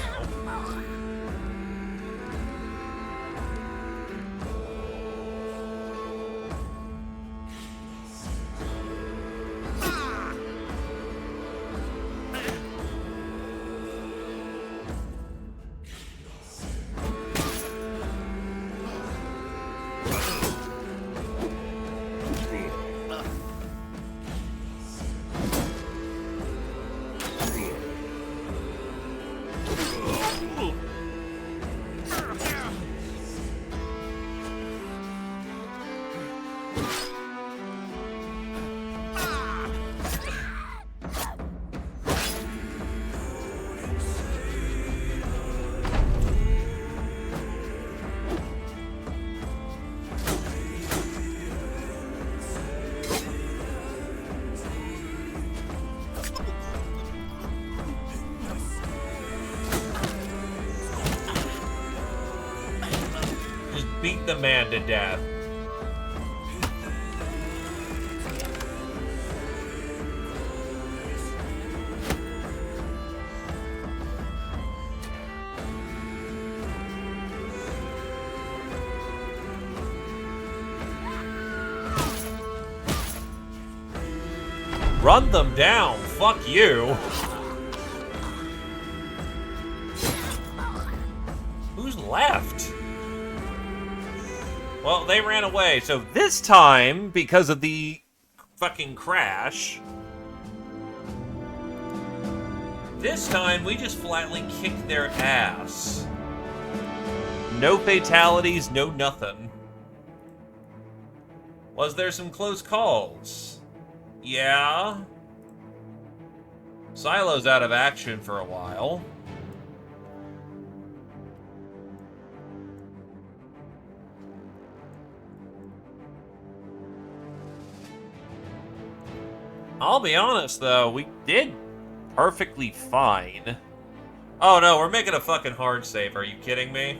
Beat the man to death. Run them down. Fuck you. Who's left? Well, they ran away, so this time, because of the fucking crash, this time we just flatly kicked their ass. No fatalities, no nothing. Was there some close calls? Yeah. Silo's out of action for a while. I'll be honest, though, we did perfectly fine. Oh no, we're making a fucking hard save, are you kidding me?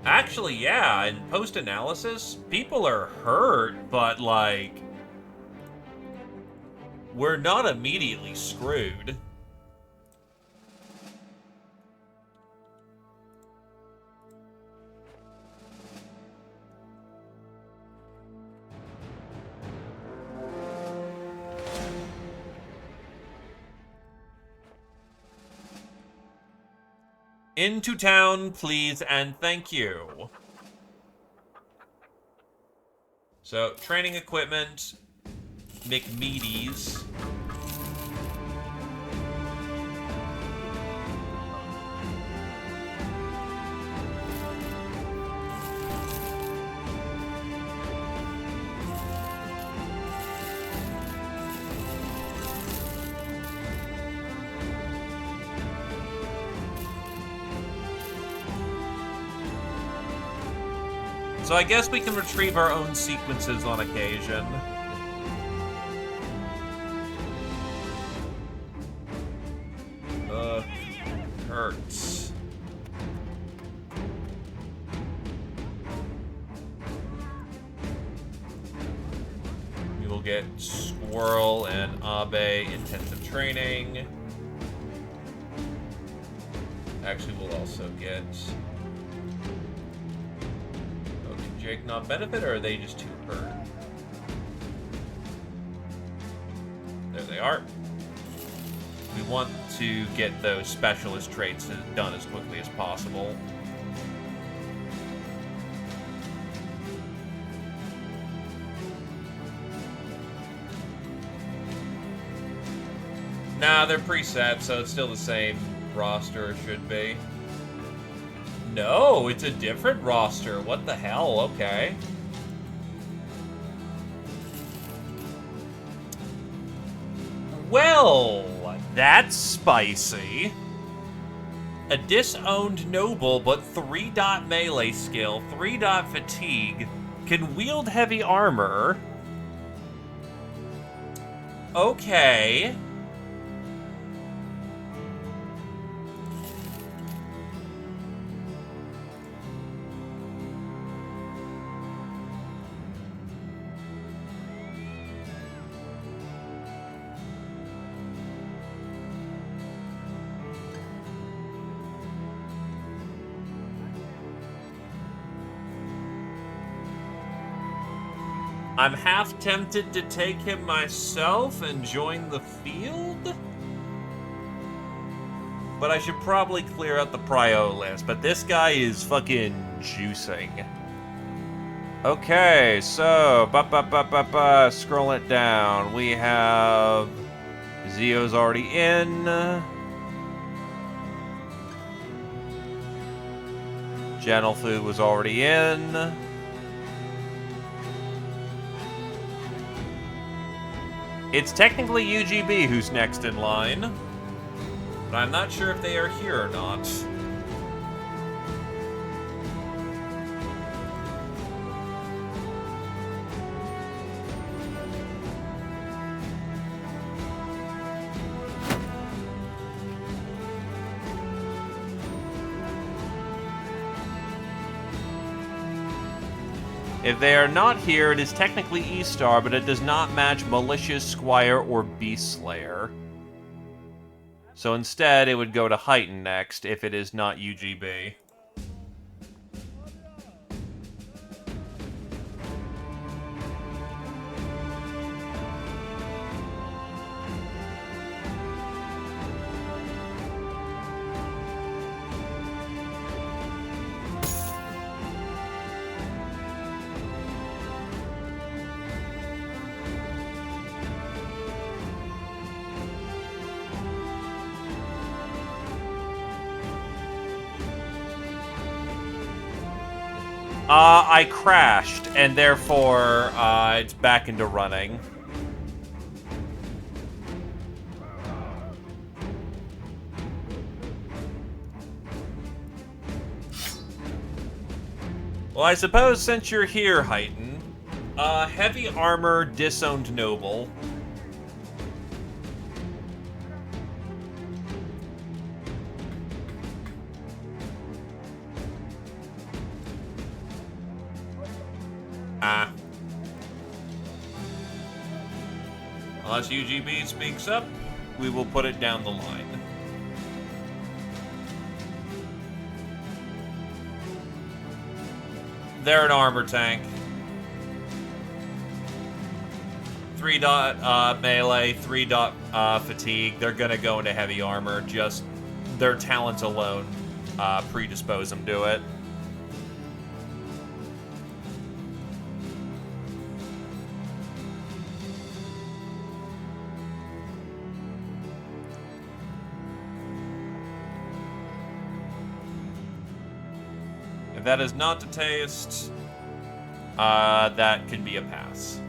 Actually, yeah, in post-analysis, people are hurt, but, like, we're not immediately screwed. Into town, please, and thank you. So, training equipment, McMeaties. So I guess we can retrieve our own sequences on occasion. Hurts. We will get Squirrel and Abe intensive training. Actually, we'll also get... Jake not benefit, or are they just too hurt? There they are. We want to get those specialist traits done as quickly as possible. Nah, they're preset, so it's still the same roster, should be. No, it's a different roster. What the hell? Okay. Well, that's spicy. A disowned noble, but 3-dot melee skill, 3-dot fatigue, can wield heavy armor. Okay. I'm half tempted to take him myself and join the field. But I should probably clear out the prio list. But this guy is fucking juicing. Okay, so scroll it down. We have Zio's already in. Gentle Food was already in. It's technically UGB who's next in line, but I'm not sure if they are here or not. If they are not here, it is technically E-Star, but it does not match Malicious, Squire, or Beast Slayer. So instead, it would go to Heighten next, if it is not UGB. I crashed, and therefore, it's back into running. Well, I suppose since you're here, Heighton, heavy armor, disowned noble. Unless UGB speaks up, we will put it down the line. They're an armor tank. 3 dot melee, 3 dot fatigue. They're gonna go into heavy armor. Just their talents alone predispose them to it. If that is not to taste, that can be a pass.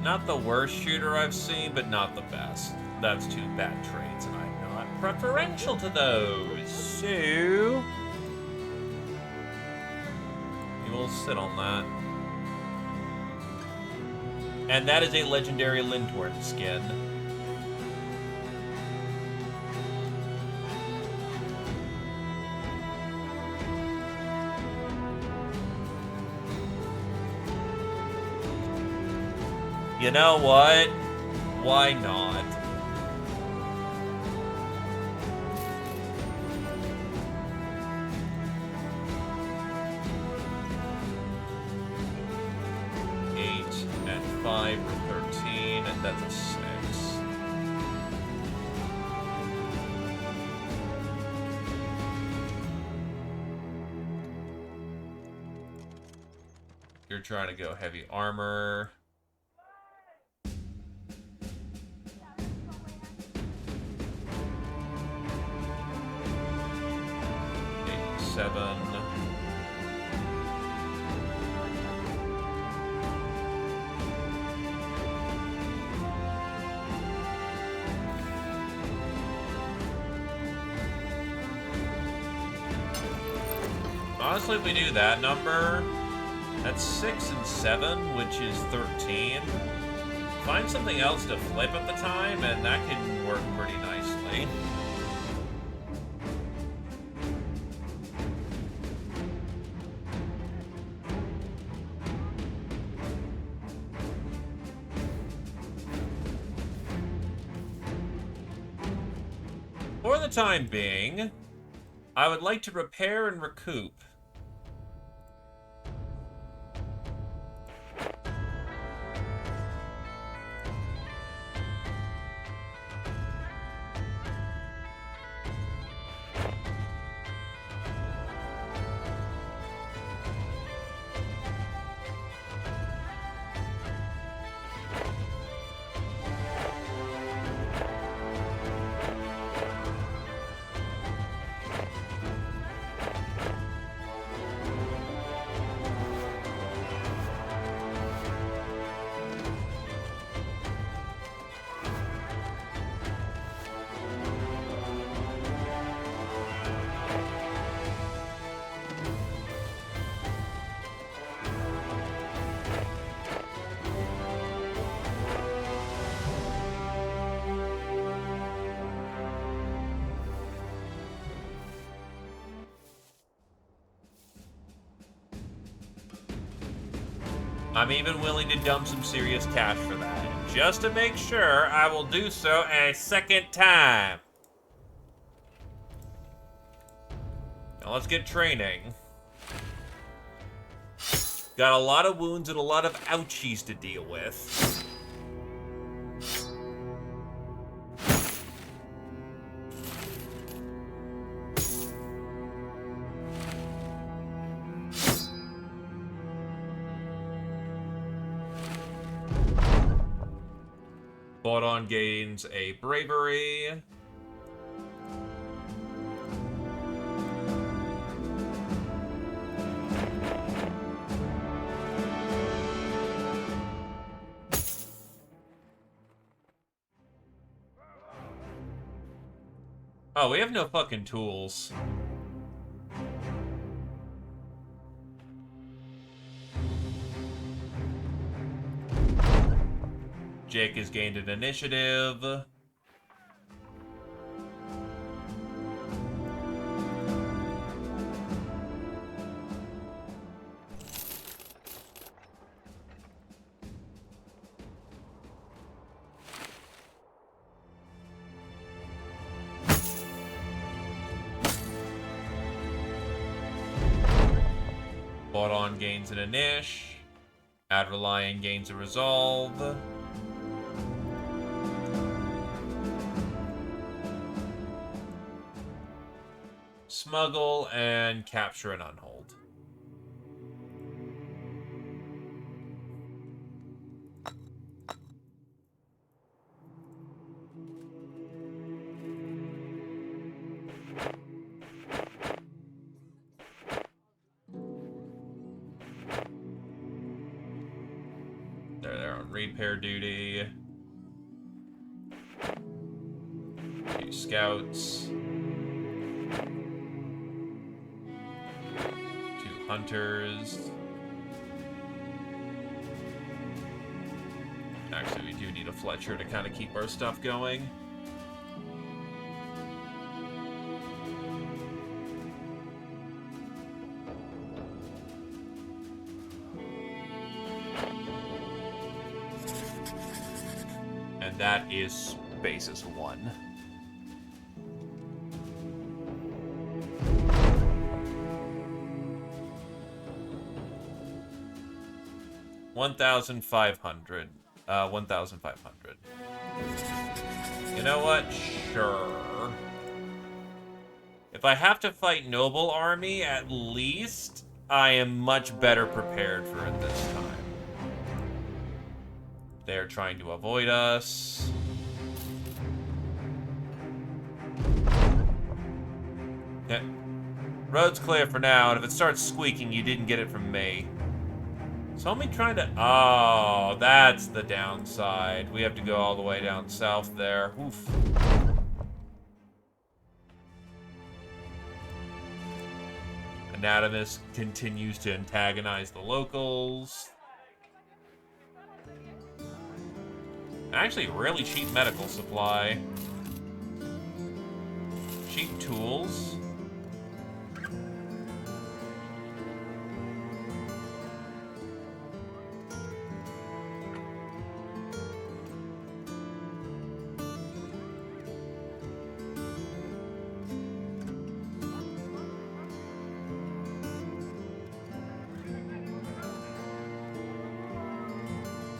Not the worst shooter I've seen, but not the best. That's two bad traits, and I'm not preferential to those. So, you will sit on that. And that is a legendary Lintorn skin. You know what? Why not? Eight and 5 for 13, and that's a 6. You're trying to go heavy armor. 7. Honestly, if we do that number, that's 6 and 7, which is 13. Find something else to flip at the time, and that can work pretty nicely. For the time being, I would like to repair and recoup. I'm even willing to dump some serious cash for that. And just to make sure, I will do so a second time. Now let's get training. Got a lot of wounds and a lot of ouchies to deal with. Baudon gains a bravery. Oh, we have no fucking tools. Jake has gained an initiative. Baudon gains an inish. Adrelion gains a resolve. Smuggle and capture and unhold. They're on repair duty. 2 scouts. 2 hunters. Actually, we do need a Fletcher to kind of keep our stuff going. And that is basis 1. $1,500. 1,500. You know what? Sure. If I have to fight Noble Army, at least I am much better prepared for it this time. They're trying to avoid us. Yeah. Road's clear for now, and if it starts squeaking, you didn't get it from me. So I'm trying to... Oh, that's the downside. We have to go all the way down south there. Oof. Anatomist continues to antagonize the locals. Actually, really cheap medical supply. Cheap tools.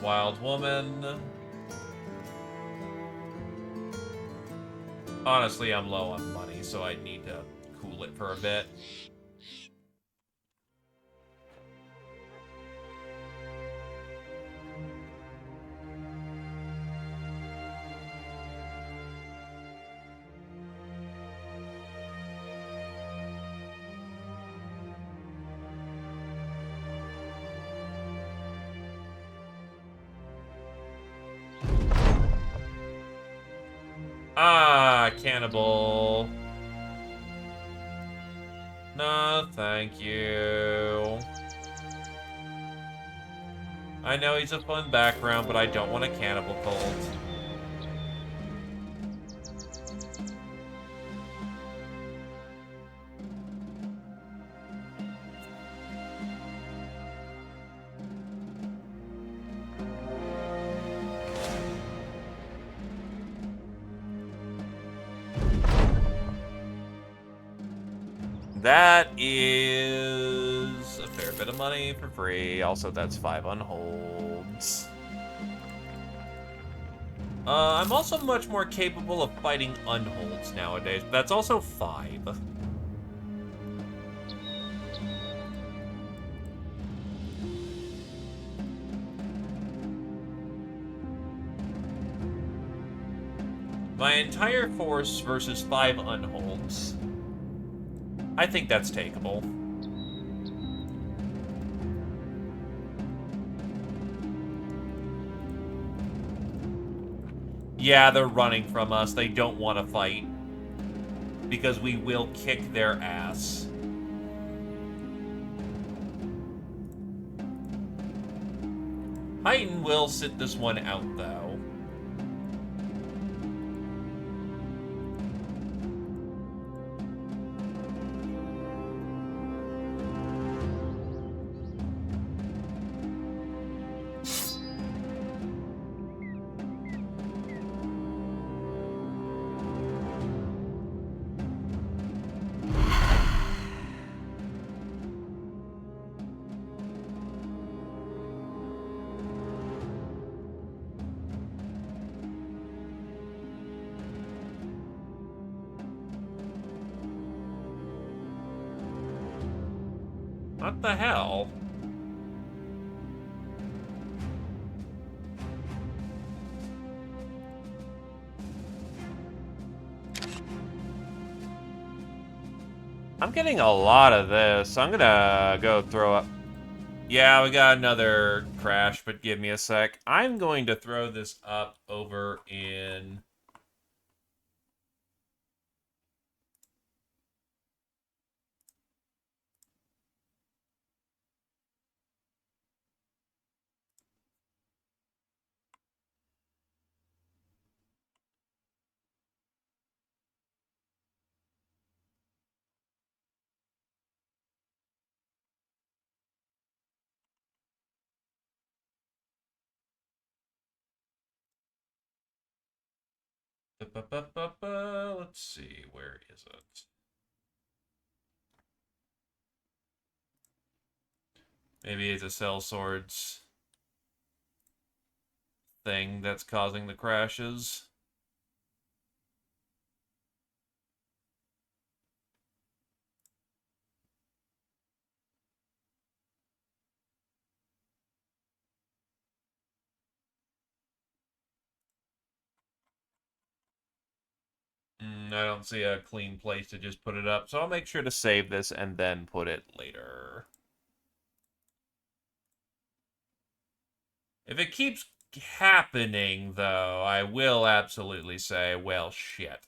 Wild woman. Honestly, I'm low on money, so I need to cool it for a bit. Ah, cannibal. No, thank you. I know he's a fun background, but I don't want a cannibal cult. That is a fair bit of money for free. Also, that's 5 unholds. I'm also much more capable of fighting unholds nowadays. But that's also 5. My entire force versus 5 unholds. I think that's takeable. Yeah, they're running from us. They don't want to fight. Because we will kick their ass. Titan will sit this one out, though. What the hell? I'm getting a lot of this. I'm gonna go throw up. Yeah, we got another crash, but give me a sec. I'm going to throw this up over in... Let's see, where is it? Maybe it's a cell swords thing that's causing the crashes. I don't see a clean place to just put it up, so I'll make sure to save this and then put it later. If it keeps happening, though, I will absolutely say, well, shit.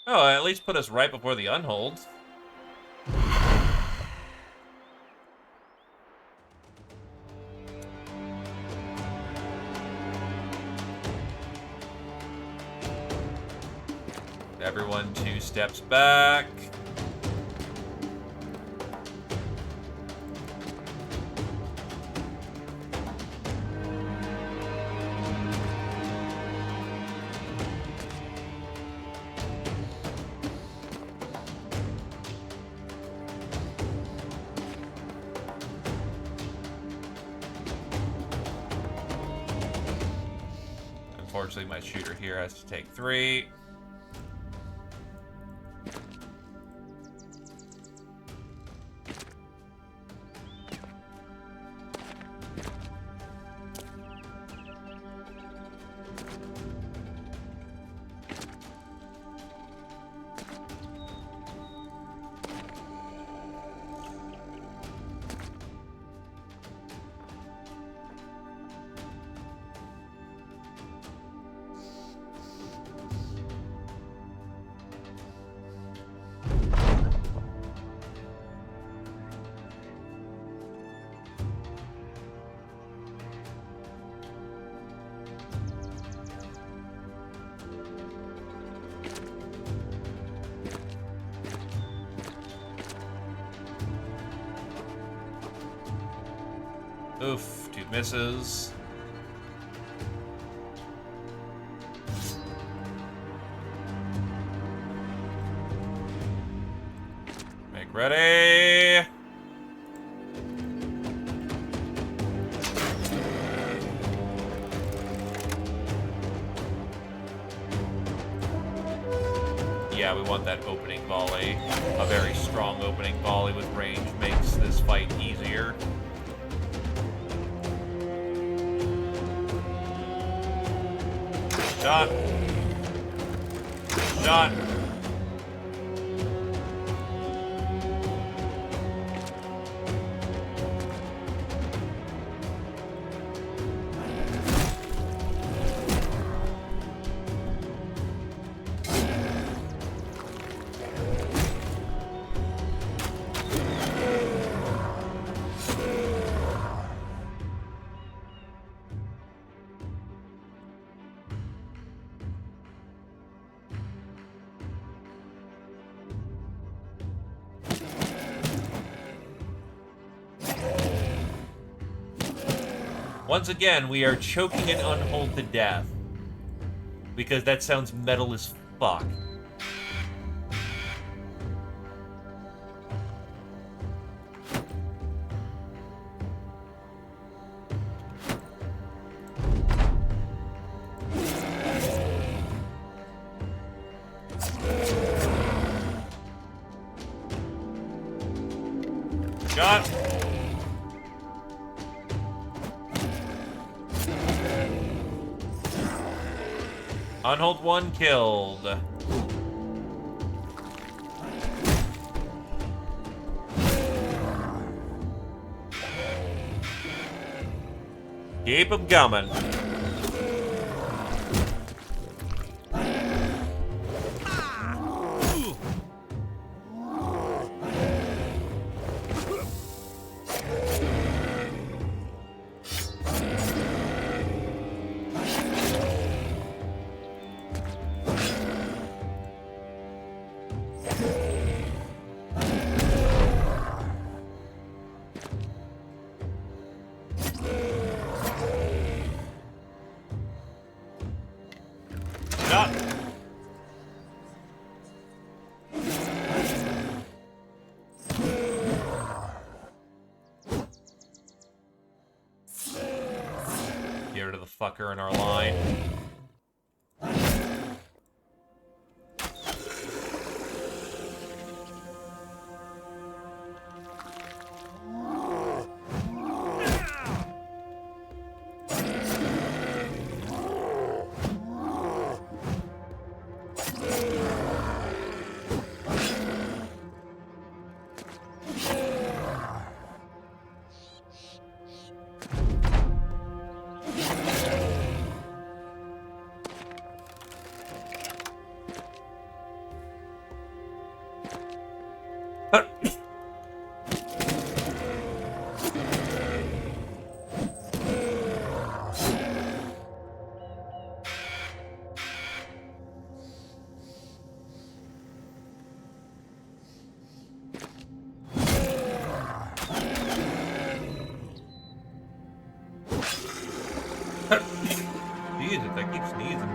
Oh, at least put us right before the unholds. Everyone 2 steps back. Unfortunately, my shooter here has to take 3. Oof, 2 misses. Make ready. Yeah, we want that opening volley. A very strong opening volley with range makes this fight easier. Shot. Shot. Once again, we are choking an Unhold to death. Because that sounds metal as fuck. Shot. Unhold 1 killed. Keep him coming. Shot. Get rid of the fucker in our line. Jesus, I keep sneezing.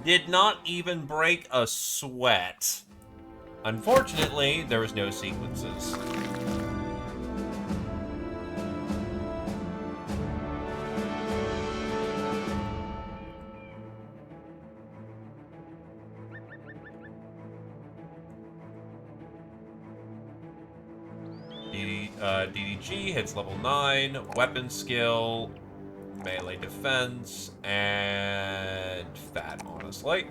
Did not even break a sweat. Unfortunately, there was no sequences. DDG hits level 9, weapon skill, melee defense, and fat, honestly.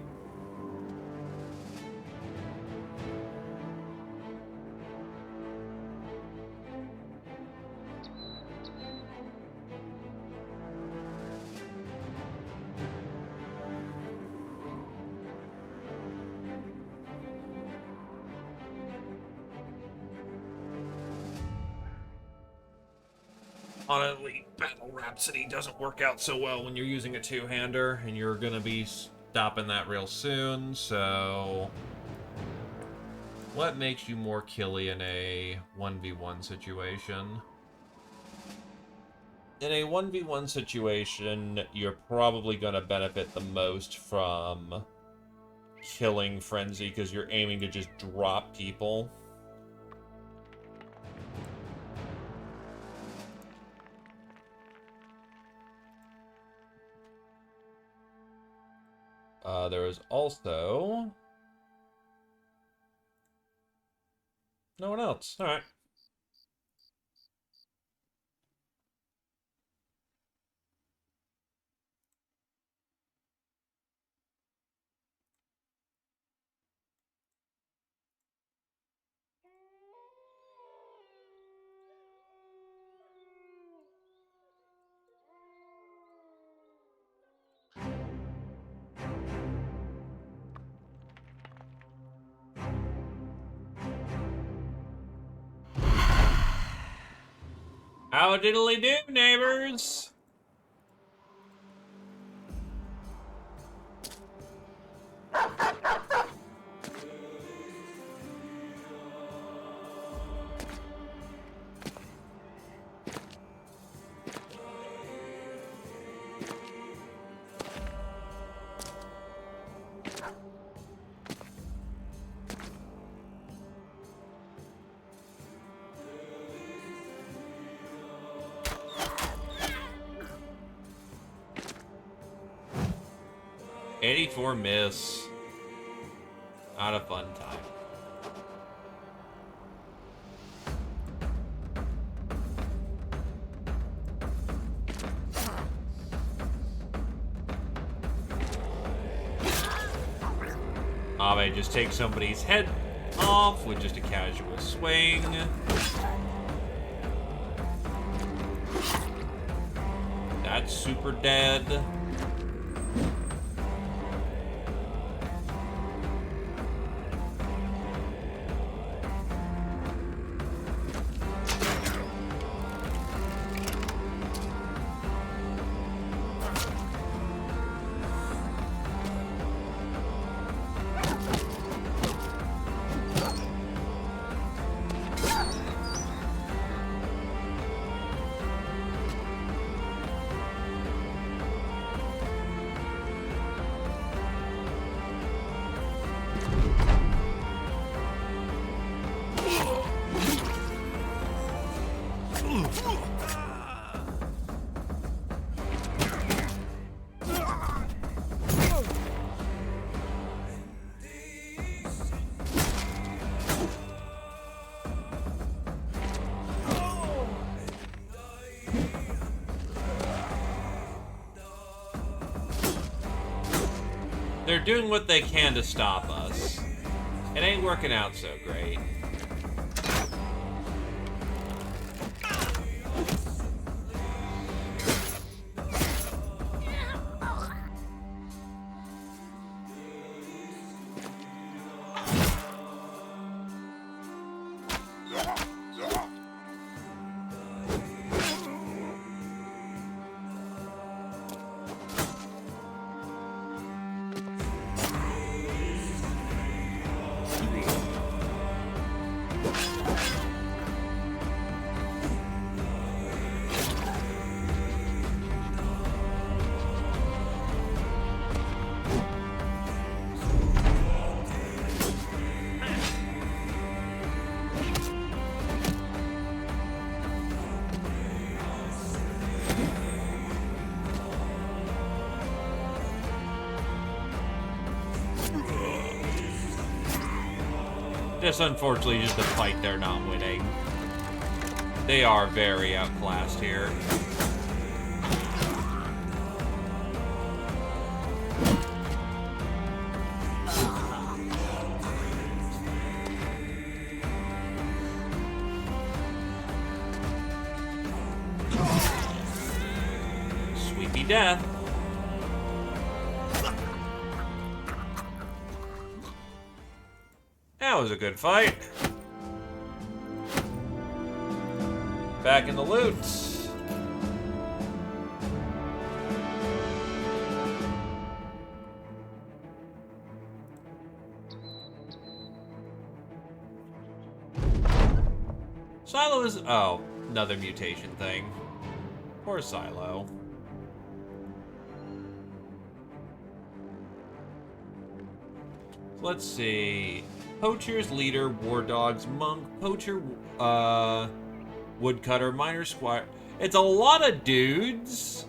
Honestly, Battle Rhapsody doesn't work out so well when you're using a two-hander, and you're gonna be stopping that real soon, so What makes you more killy in a 1v1 situation? In a 1v1 situation, you're probably going to benefit the most from killing Frenzy because you're aiming to just drop people. There is also no one else. All right. How diddly do, neighbors? '84 miss. Not a fun time. Abe just takes somebody's head off with just a casual swing. That's super dead. They're doing what they can to stop us. It ain't working out so great. Just unfortunately, just the fight they're not winning. They are very outclassed here. Sweepy death. That was a good fight. Back in the loot. Silo is... Oh, another mutation thing. Poor Silo. Let's see. Poachers, leader, war dogs, monk, poacher, woodcutter, miner, squire. It's a lot of dudes,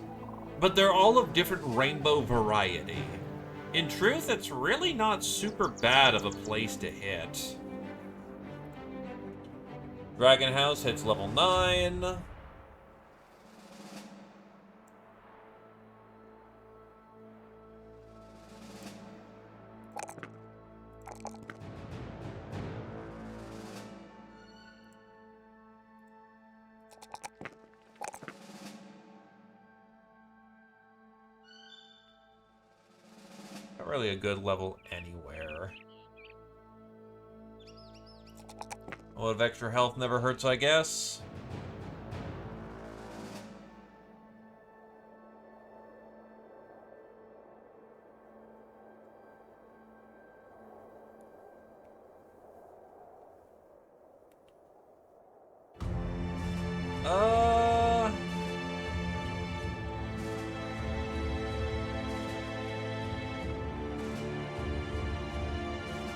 but they're all of different rainbow variety. In truth, it's really not super bad of a place to hit. Dragon House hits level 9. Not really a good level anywhere. A lot of extra health never hurts, I guess.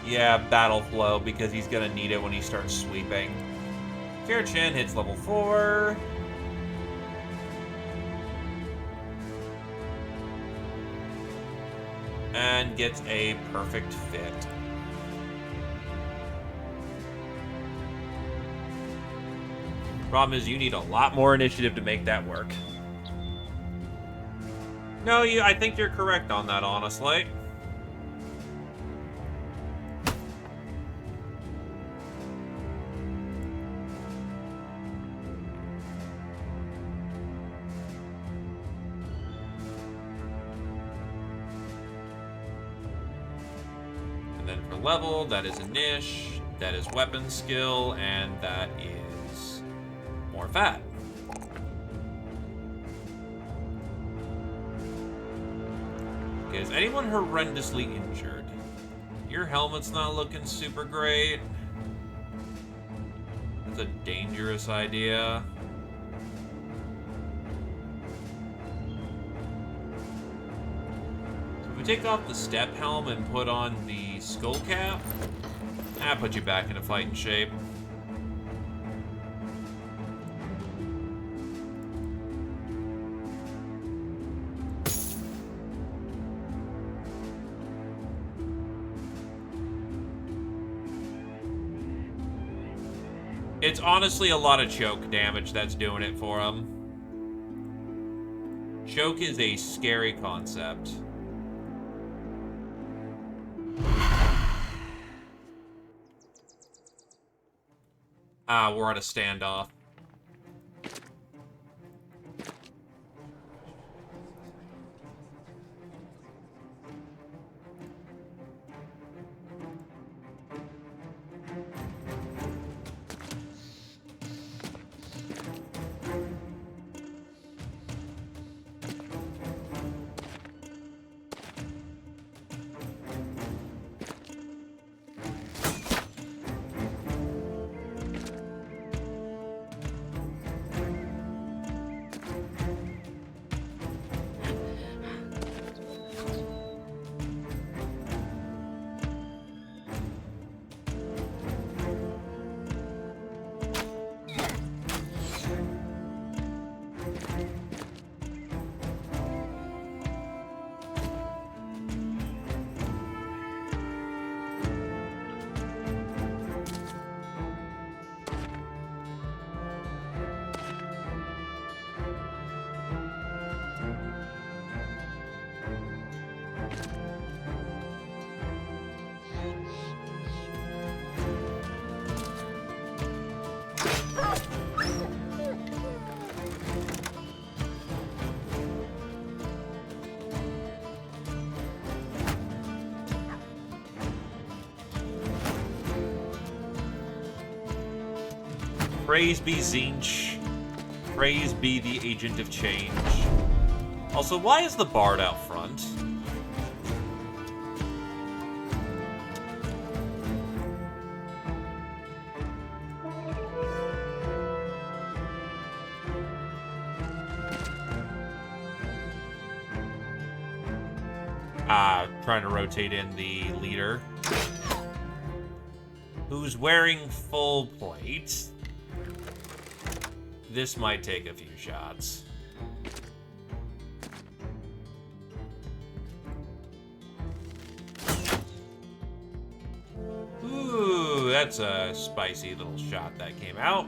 Yeah, Battle Flow, because he's gonna need it when he starts sweeping. Fair Chin hits level 4. And gets a perfect fit. Problem is, you need a lot more initiative to make that work. No, I think you're correct on that, honestly. Level, that is a niche, that is weapon skill, and that is more fat. Okay, is anyone horrendously injured? Your helmet's not looking super great. That's a dangerous idea. Take off the step helm and put on the skull cap. That put you back into fighting shape. It's honestly a lot of choke damage that's doing it for him. Choke is a scary concept. We're at a standoff. Praise be Zinch. Praise be the agent of change. Also, why is the bard out front? Trying to rotate in the leader, who's wearing full plate. This might take a few shots. Ooh, that's a spicy little shot that came out.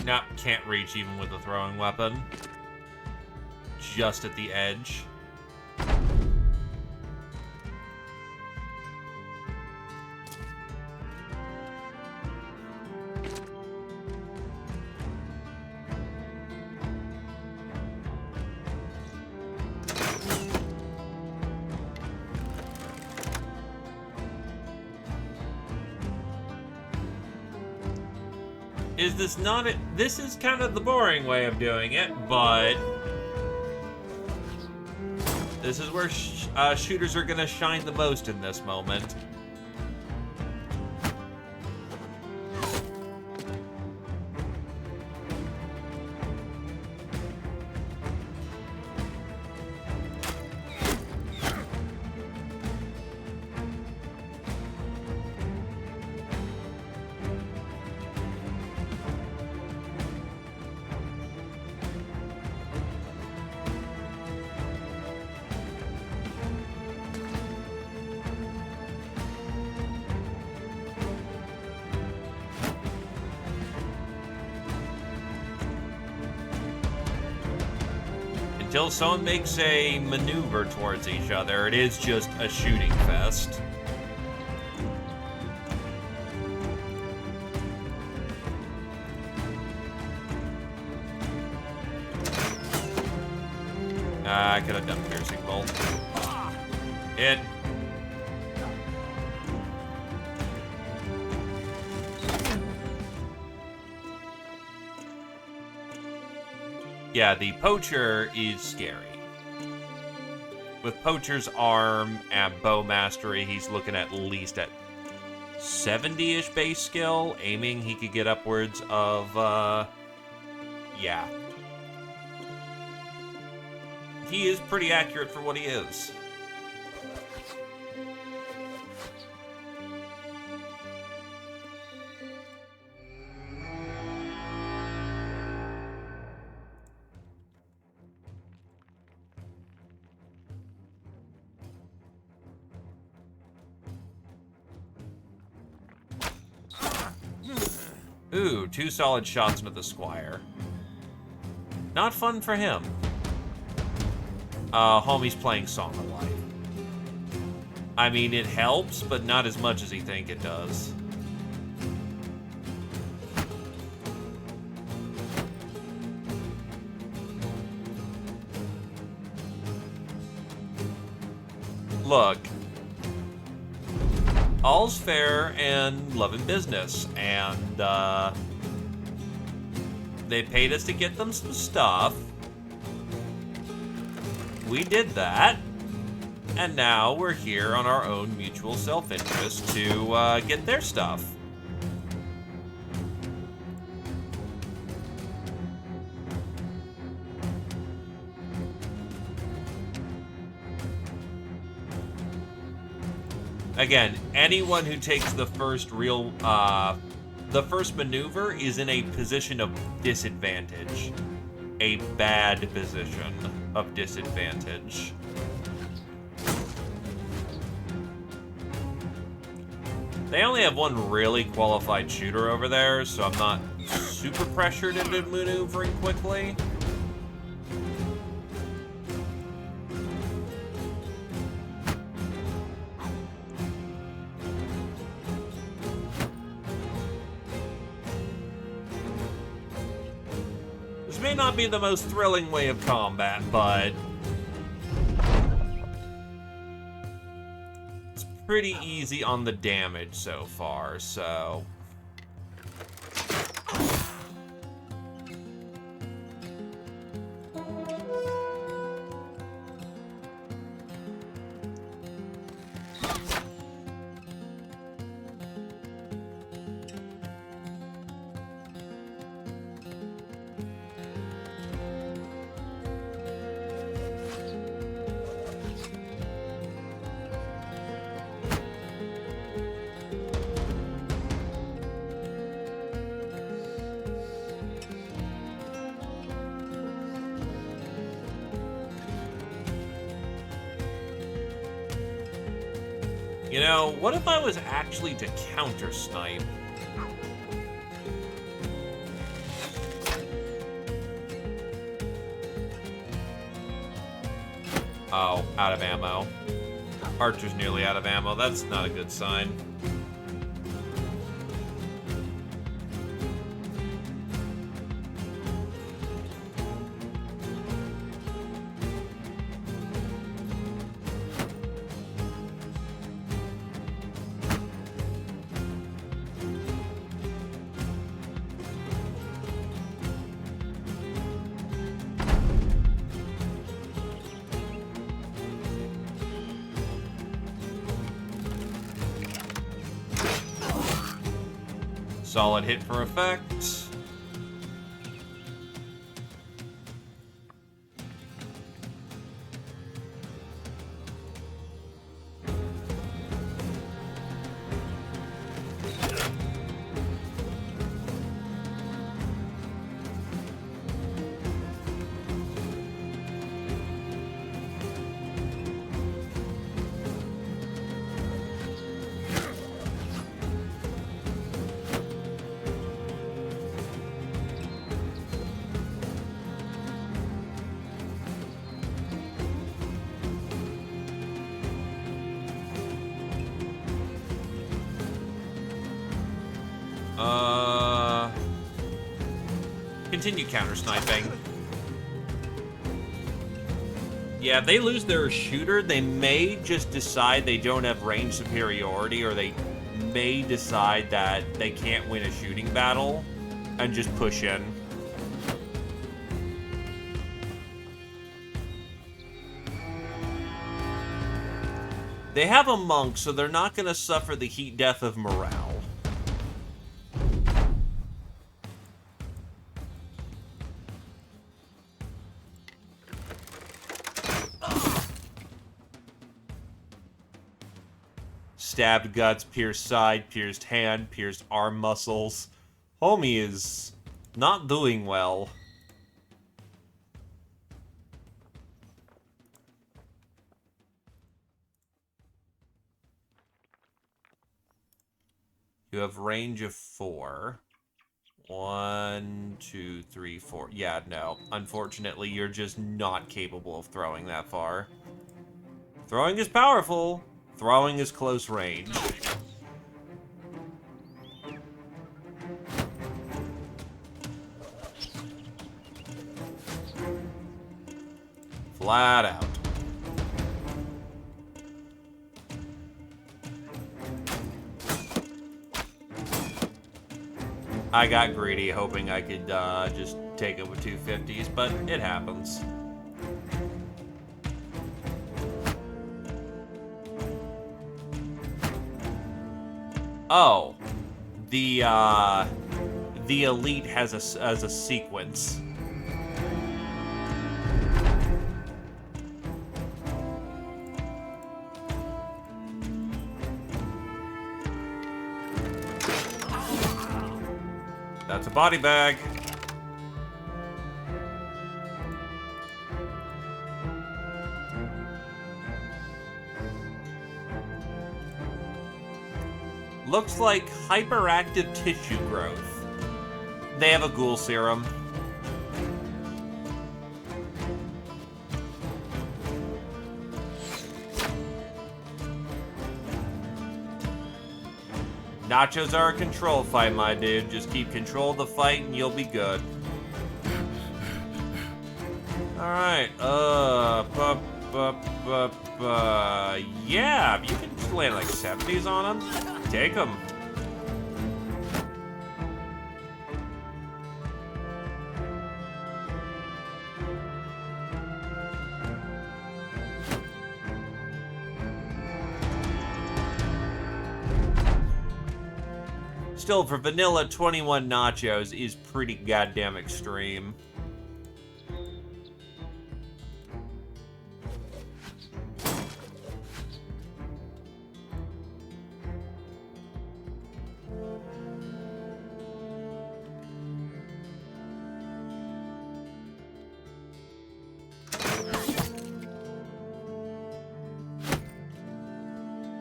Nope, can't reach even with a throwing weapon. Just at the edge. Is this not it? This is kind of the boring way of doing it, but this is where shooters are gonna shine the most in this moment. Until someone makes a maneuver towards each other, it is just a shooting fest. I could have done piercing bolt. Hit. Yeah, the poacher is scary. With poacher's arm and bow mastery, he's looking at least at 70-ish base skill. Aiming, he could get upwards of, yeah. He is pretty accurate for what he is. Ooh, 2 solid shots into the squire. Not fun for him. Homie's playing Song of Life. I mean, it helps, but not as much as he think it does. Look. All's fair and love and business, and they paid us to get them some stuff. We did that, and now we're here on our own mutual self-interest to get their stuff. Again, anyone who takes the first real, the first maneuver is in a position of disadvantage. A bad position of disadvantage. They only have one really qualified shooter over there, so I'm not super pressured into maneuvering quickly. be the most thrilling way of combat, but it's pretty easy on the damage so far, so... You know, what if I was actually to counter-snipe? Oh, out of ammo. Archer's nearly out of ammo. That's not a good sign. Solid hit for effect. Continue counter-sniping. Yeah, if they lose their shooter, they may just decide they don't have range superiority, or they may decide that they can't win a shooting battle and just push in. They have a monk, so they're not going to suffer the heat death of morale. Stabbed guts, pierced side, pierced hand, pierced arm muscles. Homie is not doing well. You have range of 4. 1, 2, 3, 4. Yeah, no. Unfortunately, you're just not capable of throwing that far. Throwing is powerful. Throwing is close range. Flat out. I got greedy, hoping I could just take it with 250s, but it happens. Oh, the elite has a sequence. That's a body bag. Looks like hyperactive tissue growth. They have a ghoul serum. Nachos are a control fight, my dude. Just keep control of the fight and you'll be good. Alright, yeah, if you can just land like 70s on them, take them. Still, for vanilla, 21 nachos is pretty goddamn extreme.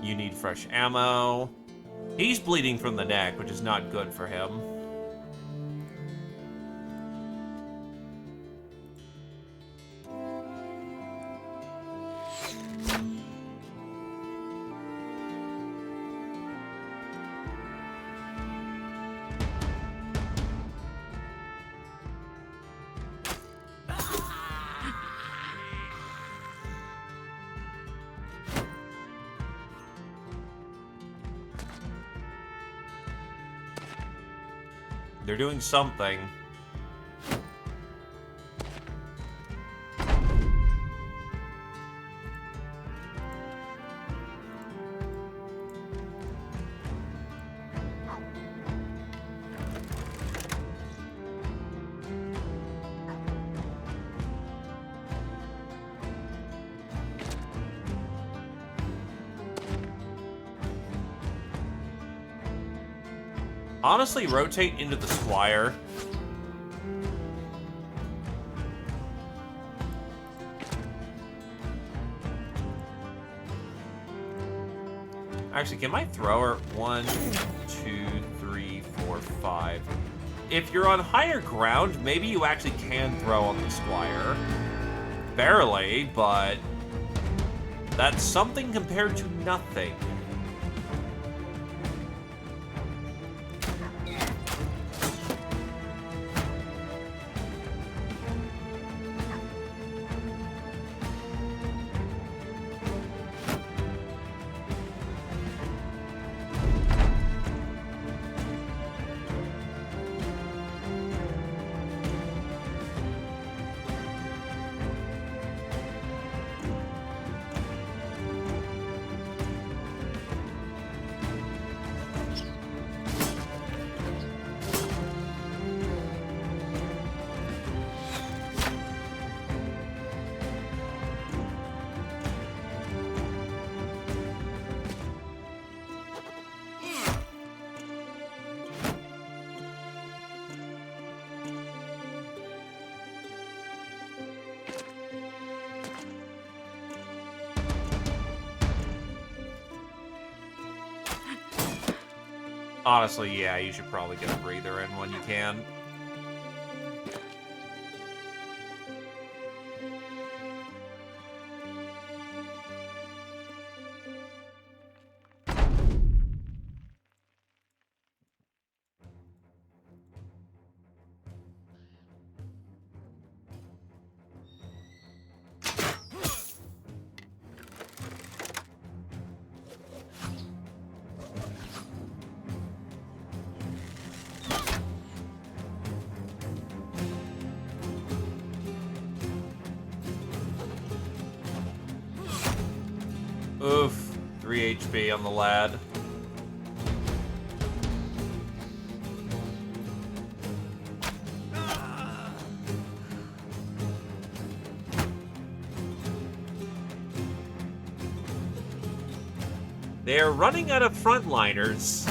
You need fresh ammo. He's bleeding from the neck, which is not good for him. They're doing something. Honestly, rotate into the Squire. Actually, can my thrower? 1, 2, 3, 4, 5. If you're on higher ground, maybe you actually can throw on the Squire. Barely, but that's something compared to nothing. Honestly, yeah, you should probably get a breather in when you can. Oof, 3 HP on the lad. They're running out of frontliners.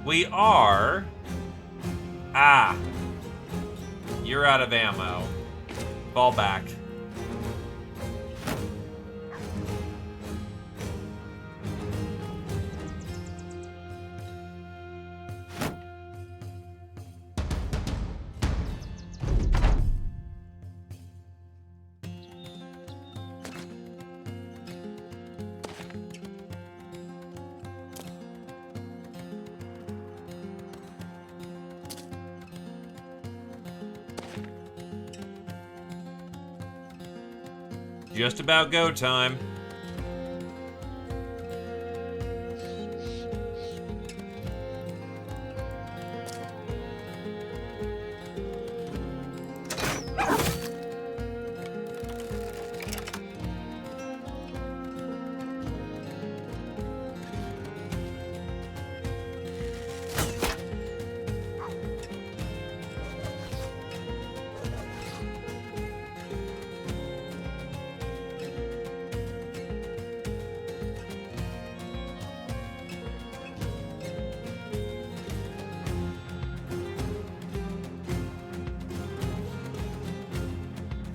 We are... Ah. You're out of ammo. Fall back. Just about go time.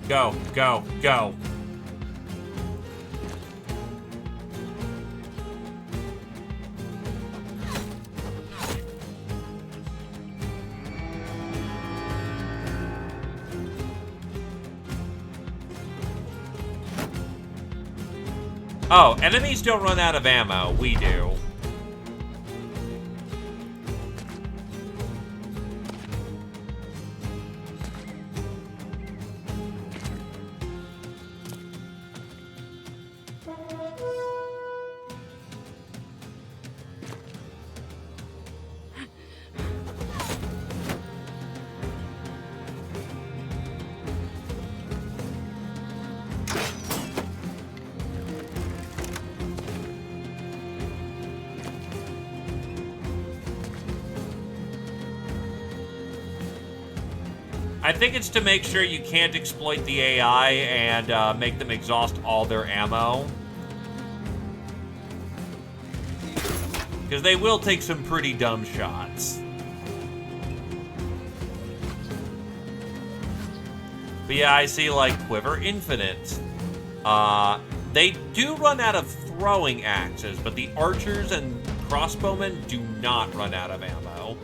Go, go, go. Oh, enemies don't run out of ammo. We do. I think it's to make sure you can't exploit the AI and make them exhaust all their ammo. Because they will take some pretty dumb shots. But yeah, I see, like, Quiver Infinite. They do run out of throwing axes, but the archers and crossbowmen do not run out of ammo.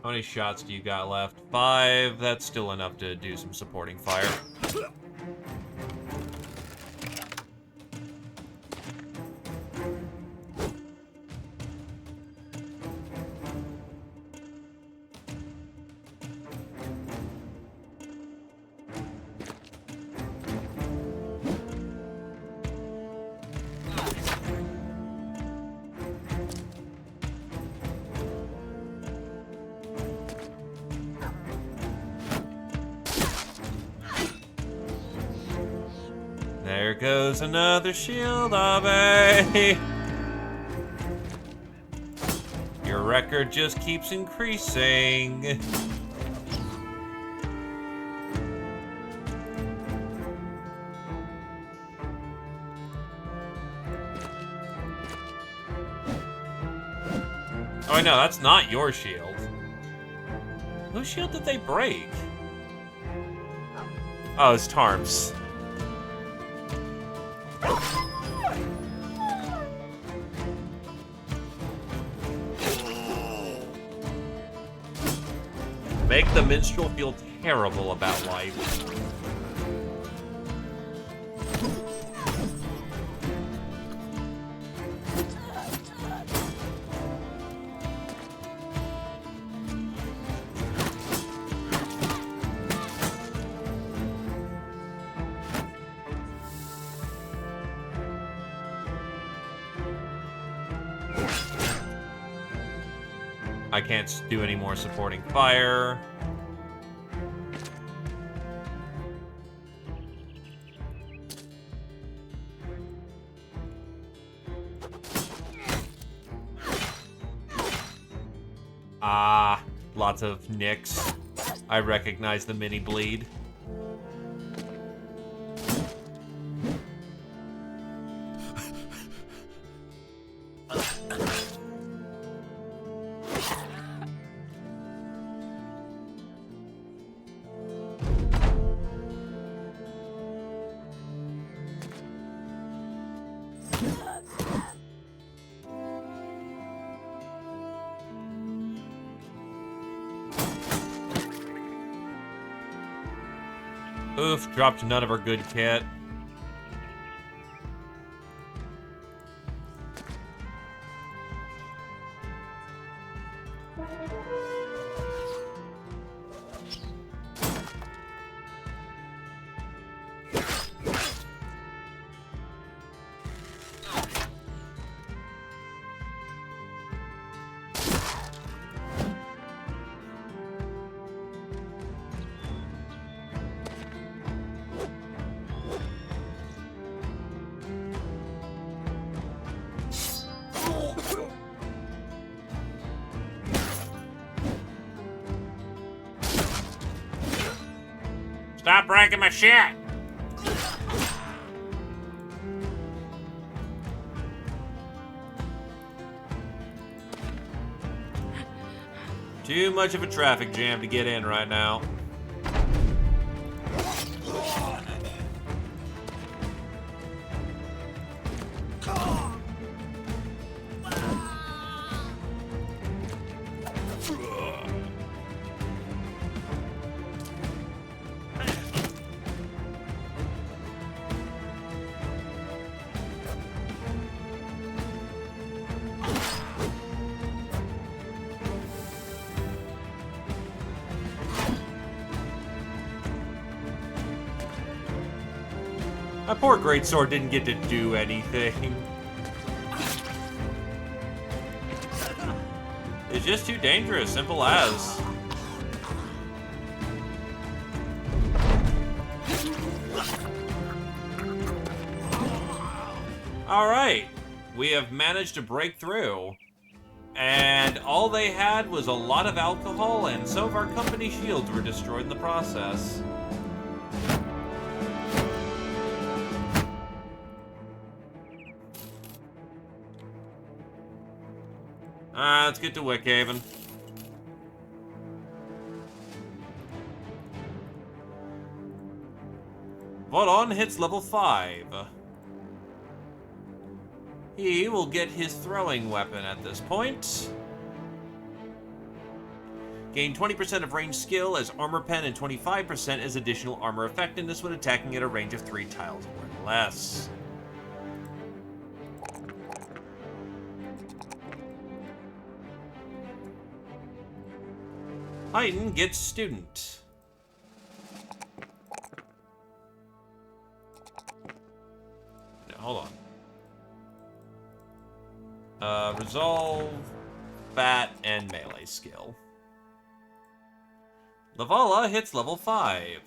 How many shots do you got left? 5. That's still enough to do some supporting fire. There goes another shield of A. Your record just keeps increasing. Oh, no, that's not your shield. Whose shield did they break? Oh, it's Tarm's. Make the minstrel feel terrible about life. I can't do any more supporting fire. Ah, lots of nicks. I recognize the mini bleed. Oof, dropped none of our good kit. Stop breaking my shit! Too much of a traffic jam to get in right now. My poor greatsword didn't get to do anything. It's just too dangerous, simple as. Alright, we have managed to break through. And all they had was a lot of alcohol, and some of our company shields were destroyed in the process. Let's get to Wickhaven. Vodon hits level 5. He will get his throwing weapon at this point. Gain 20% of range skill as armor pen and 25% as additional armor effectiveness when attacking at a range of 3 tiles or less. Titan gets student. No, hold on. Resolve, Fat, and melee skill. Lavala hits level 5.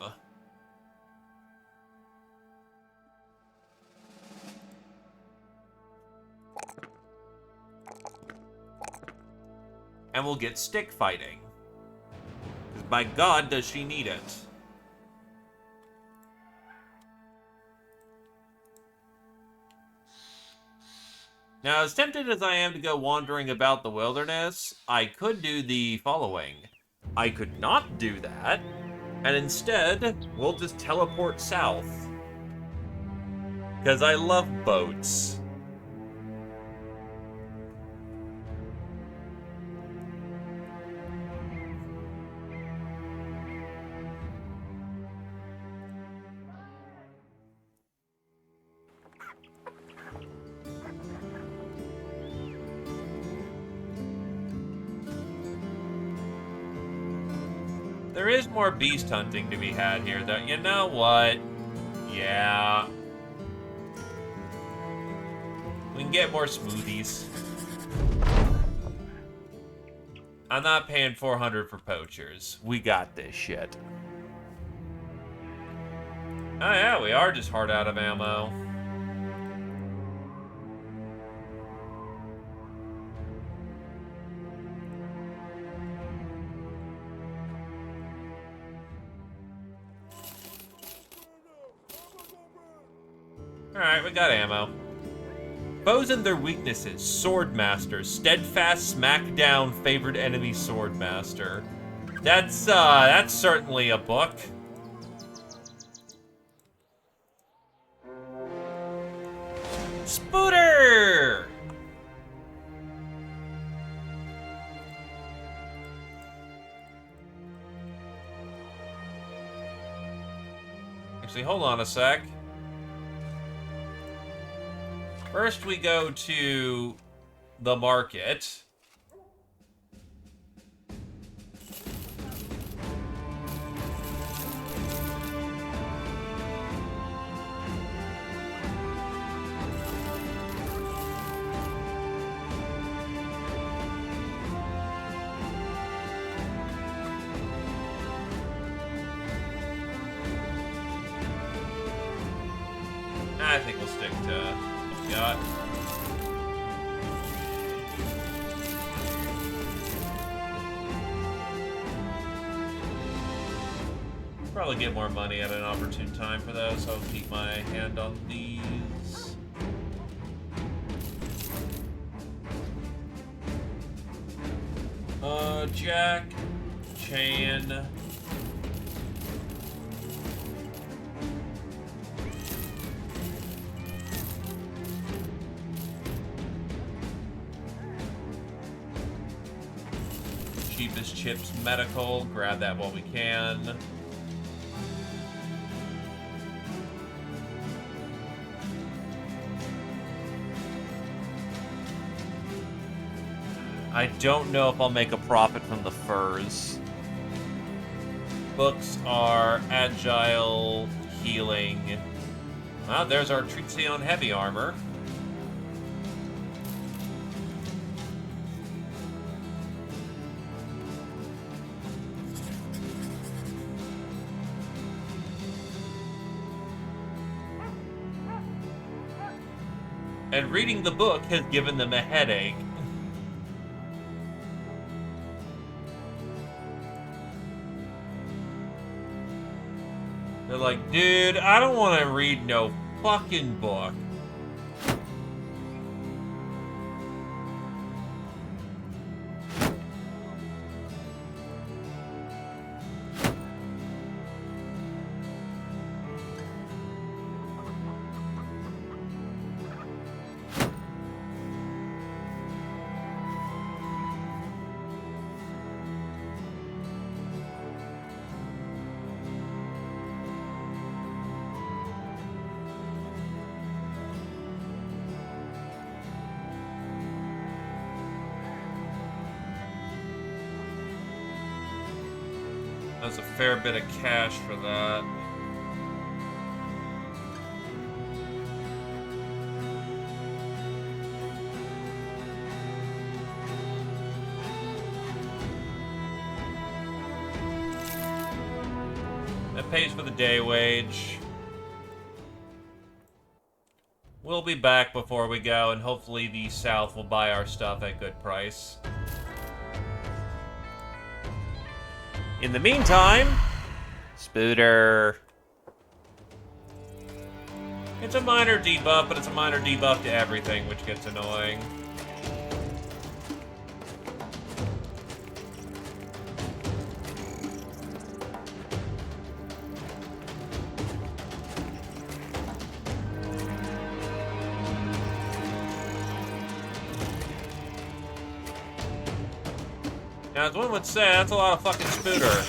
And we'll get stick fighting. Because by God, does she need it. Now, as tempted as I am to go wandering about the wilderness, I could do the following. I could not do that, and instead, we'll just teleport south. Because I love boats. There is more beast hunting to be had here, though. You know what? Yeah. We can get more smoothies. I'm not paying 400 for poachers. We got this shit. Oh yeah, we are just hard out of ammo. Alright, we got ammo. Foes and their weaknesses. Swordmaster. Steadfast smackdown favored enemy swordmaster. That's certainly a book. Spooter! Actually, hold on a sec. First, we go to the market. I think we'll stick to what we got. Probably get more money at an opportune time for those, so I'll keep my hand on these. Jack, chain. Cheapest chips medical, grab that while we can. I don't know if I'll make a profit from the furs. Books are agile, healing. Well, there's our treatise on heavy armor. And reading the book has given them a headache. They're like, dude, I don't want to read no fucking book. That's a fair bit of cash for that. That pays for the day wage. We'll be back before we go, and hopefully the South will buy our stuff at good price. In the meantime, Spooter. It's a minor debuff, but it's a minor debuff to everything, which gets annoying. Now, as one would say, that's a lot of fucking Spooter.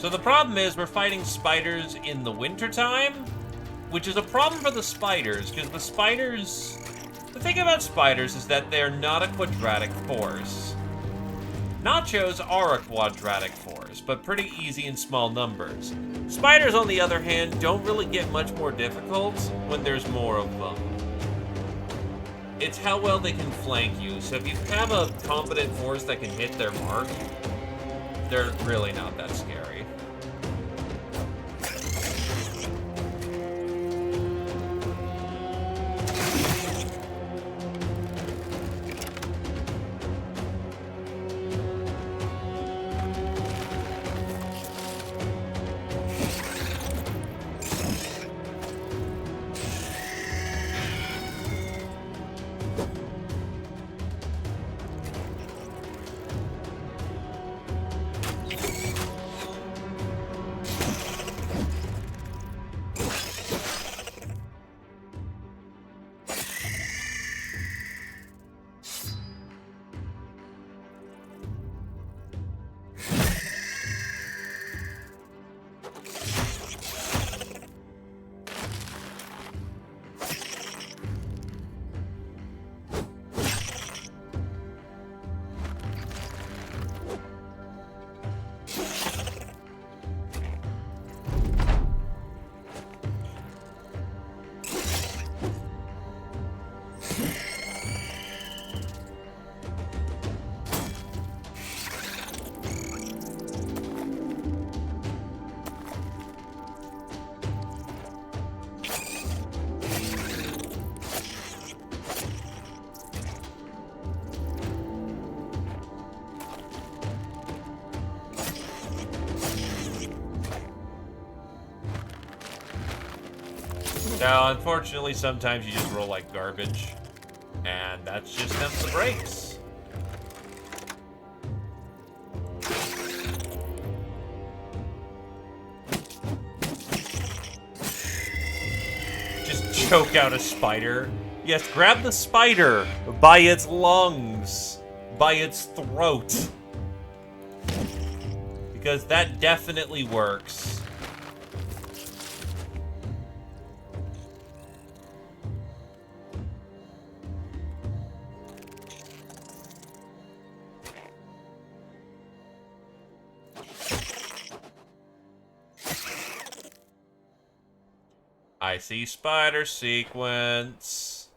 So the problem is we're fighting spiders in the wintertime, which is a problem for the spiders, because the spiders... The thing about spiders is that they're not a quadratic force. Nachos are a quadratic force, but pretty easy in small numbers. Spiders, on the other hand, don't really get much more difficult when there's more of them. It's how well they can flank you, so if you have a competent force that can hit their mark, they're really not that scary. Now, unfortunately, sometimes you just roll like garbage, and that's just them the breaks. Just choke out a spider. Yes, grab the spider by its lungs, by its throat, because that definitely works. I see spider sequence.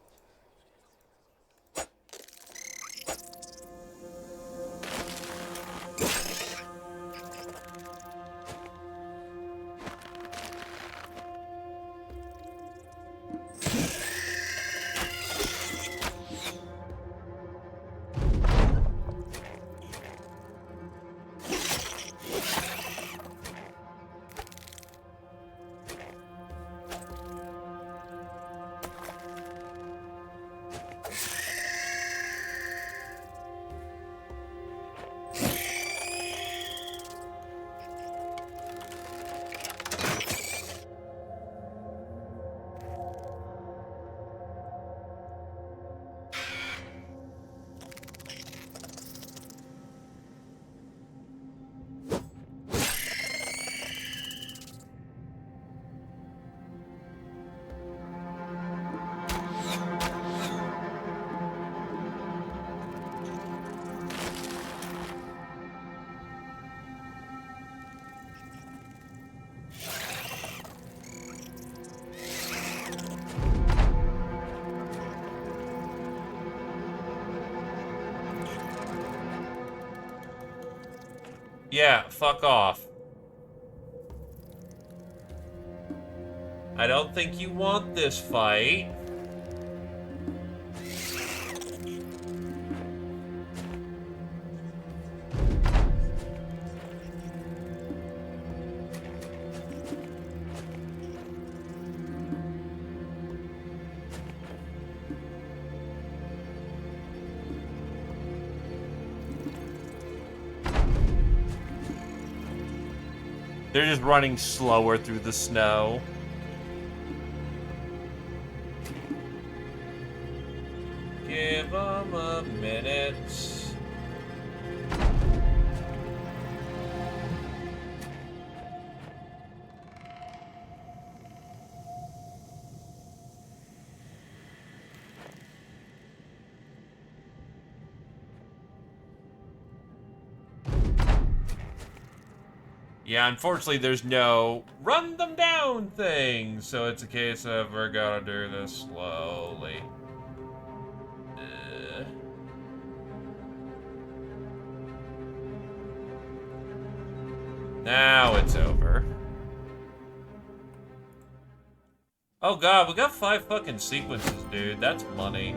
Yeah, fuck off. I don't think you want this fight. They're just running slower through the snow. Give them a minute. Yeah, unfortunately, there's no run them down thing, so it's a case of we're gonna do this slowly. Now it's over. Oh god, we got 5 fucking sequences, dude. That's money.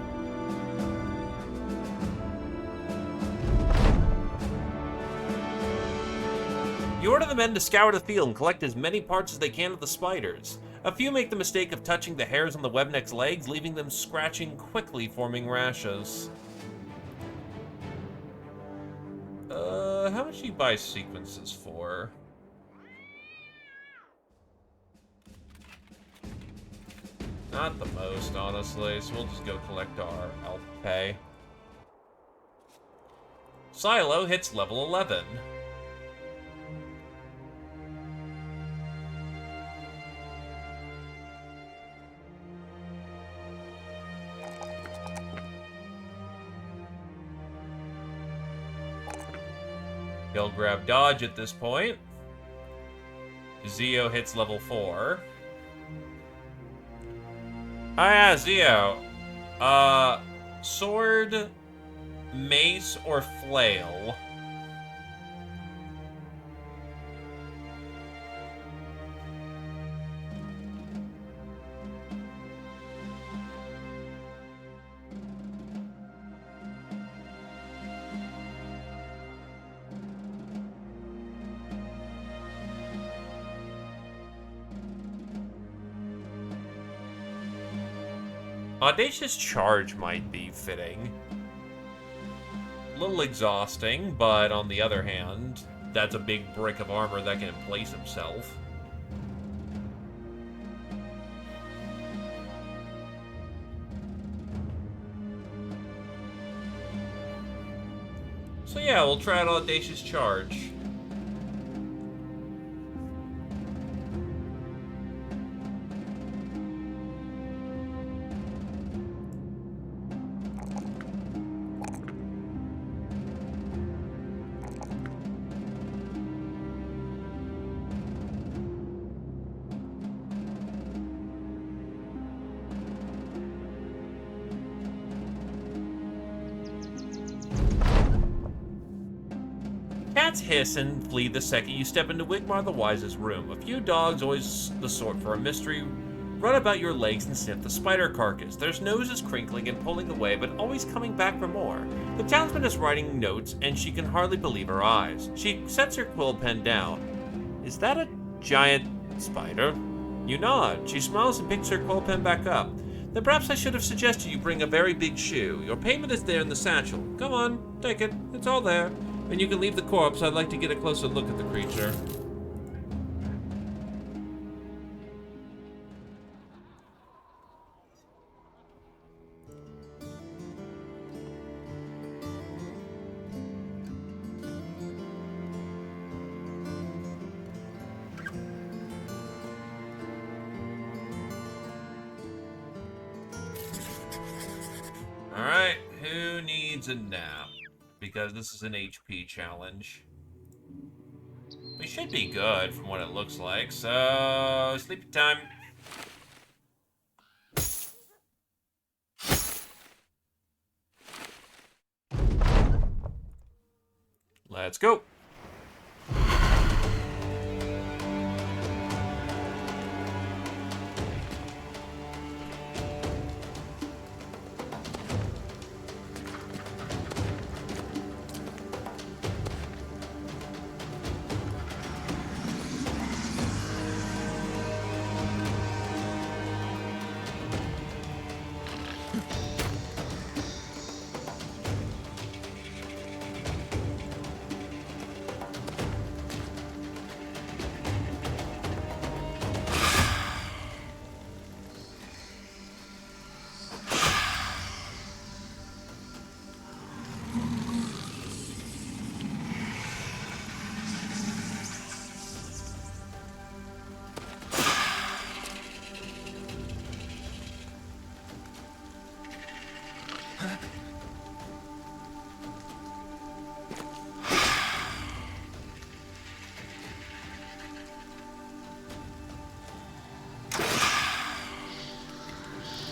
You order the men to scour the field and collect as many parts as they can of the spiders. A few make the mistake of touching the hairs on the webneck's legs, leaving them scratching quickly, forming rashes. How much do you buy sequences for? Not the most, honestly, so we'll just go collect our elf pay. Silo hits level 11. He'll grab dodge at this point. Zio hits level 4. Oh yeah, Zio. Sword, mace, or flail? Audacious Charge might be fitting. A little exhausting, but on the other hand, that's a big brick of armor that can emplace himself. So yeah, we'll try out Audacious Charge. Cats hiss and flee the second you step into Wigmar the Wise's room. A few dogs, always the sort for a mystery, run about your legs and sniff the spider carcass. Their noses crinkling and pulling away, but always coming back for more. The townsman is writing notes, and she can hardly believe her eyes. She sets her quill pen down. Is that a giant spider? You nod. She smiles and picks her quill pen back up. Then perhaps I should have suggested you bring a very big shoe. Your payment is there in the satchel. Come on, take it. It's all there. And you can leave the corpse. I'd like to get a closer look at the creature. Alright, who needs a nap? Because this is an HP challenge. We should be good from what it looks like, so sleepy time. Let's go.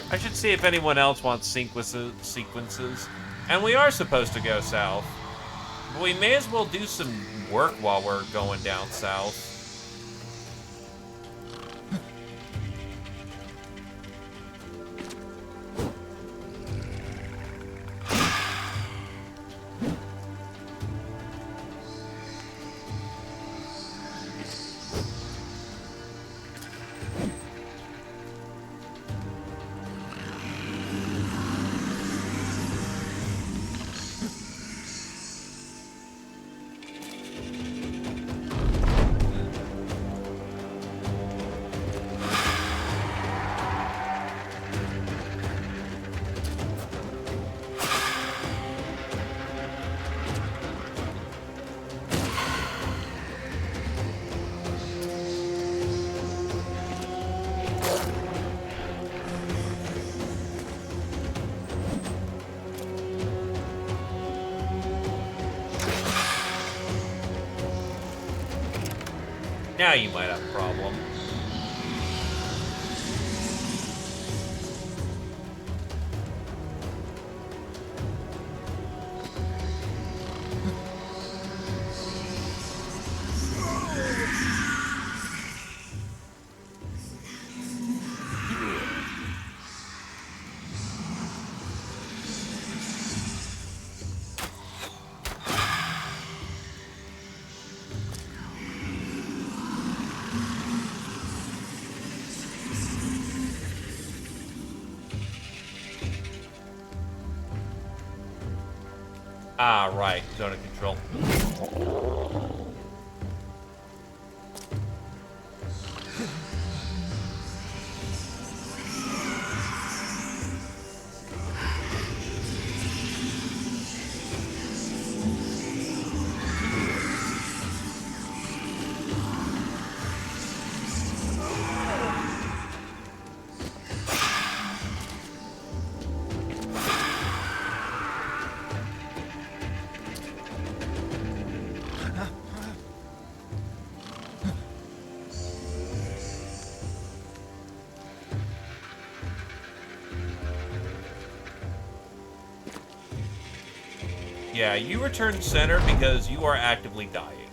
I should see if anyone else wants sequences. And we are supposed to go south. But we may as well do some work while we're going down south. Now you might have a problem. Ah, right. Zone of control. Yeah, you return center because you are actively dying.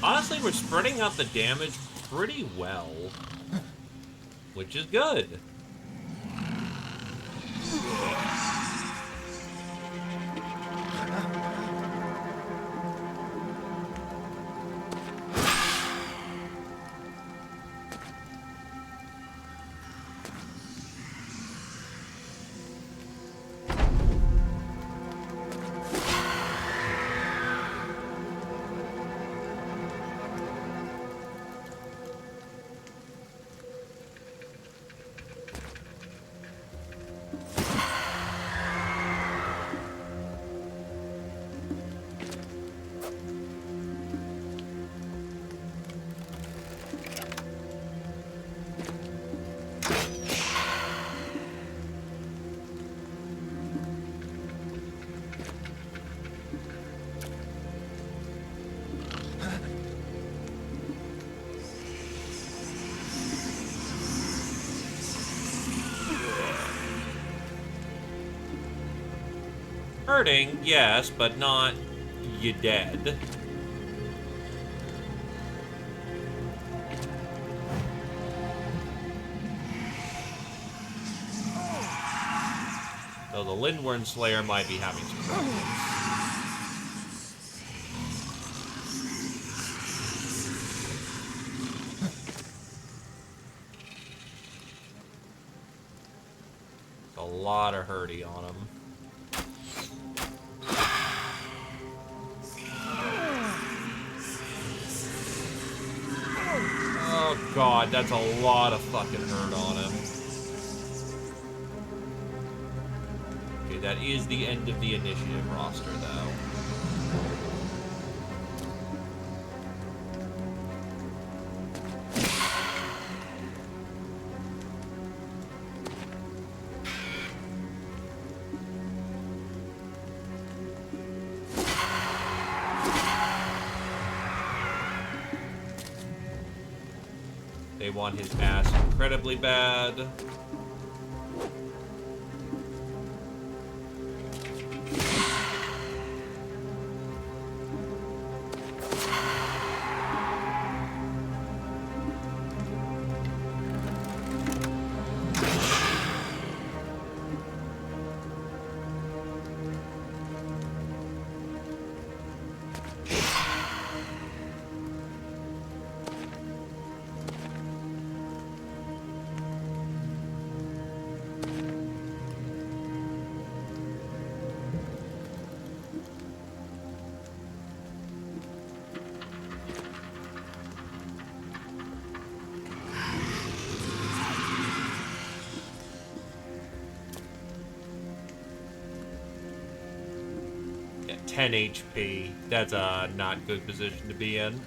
Honestly, we're spreading out the damage pretty well, which is good. Hurting, yes, but not you dead. Though the Lindworm Slayer might be having some problems. A lot of hurdy on him. Oh god, that's a lot of fucking hurt on him. Okay, that is the end of the initiative roster, though. They want his ass incredibly bad. Yeah, 10 HP. That's a not good position to be in.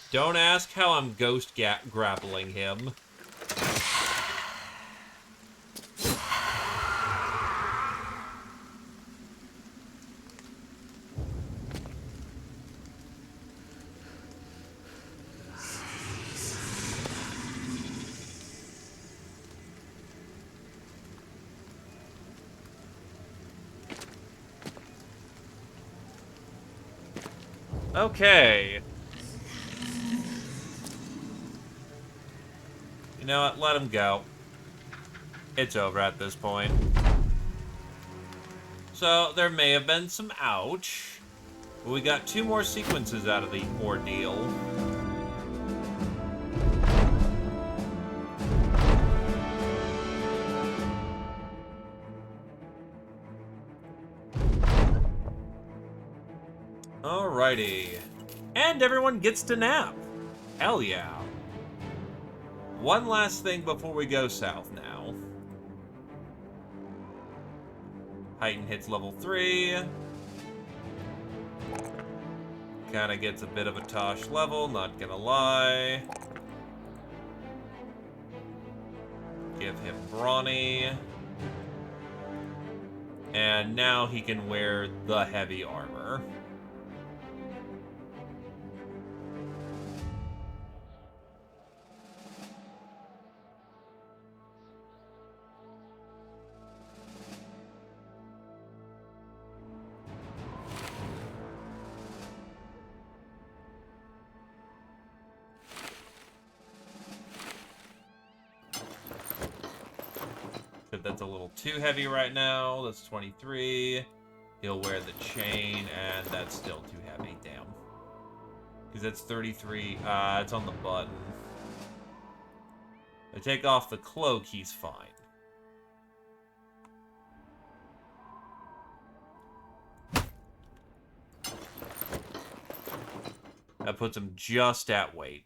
Don't ask how I'm ghost grappling him. Okay. You know what? Let him go. It's over at this point. So, there may have been some ouch, but we got 2 more sequences out of the ordeal. Alrighty. And everyone gets to nap. Hell yeah. One last thing before we go south now. Heighten hits level 3. Kinda gets a bit of a Tosh level, not gonna lie. Give him Brawny. And now he can wear the heavy armor. That's a little too heavy right now. That's 23. He'll wear the chain, and that's still too heavy. Damn. Because that's 33. It's on the button. I take off the cloak, he's fine. That puts him just at weight.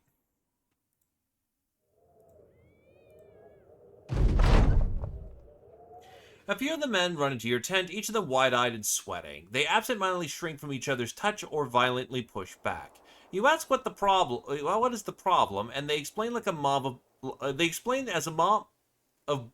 A few of the men run into your tent, each of them wide-eyed and sweating. They absentmindedly shrink from each other's touch or violently push back. You ask what the problem, well, what is the problem, and they explain like a mob of, they explain as a mob of,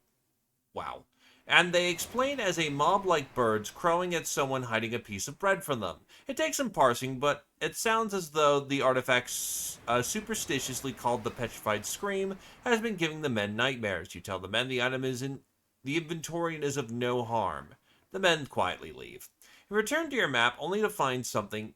wow. And they explain as a mob like birds crowing at someone hiding a piece of bread from them. It takes some parsing, but it sounds as though the artifact superstitiously called the Petrified Scream has been giving the men nightmares. You tell the men the item is in the inventory and is of no harm. The men quietly leave. You return to your map only to find something,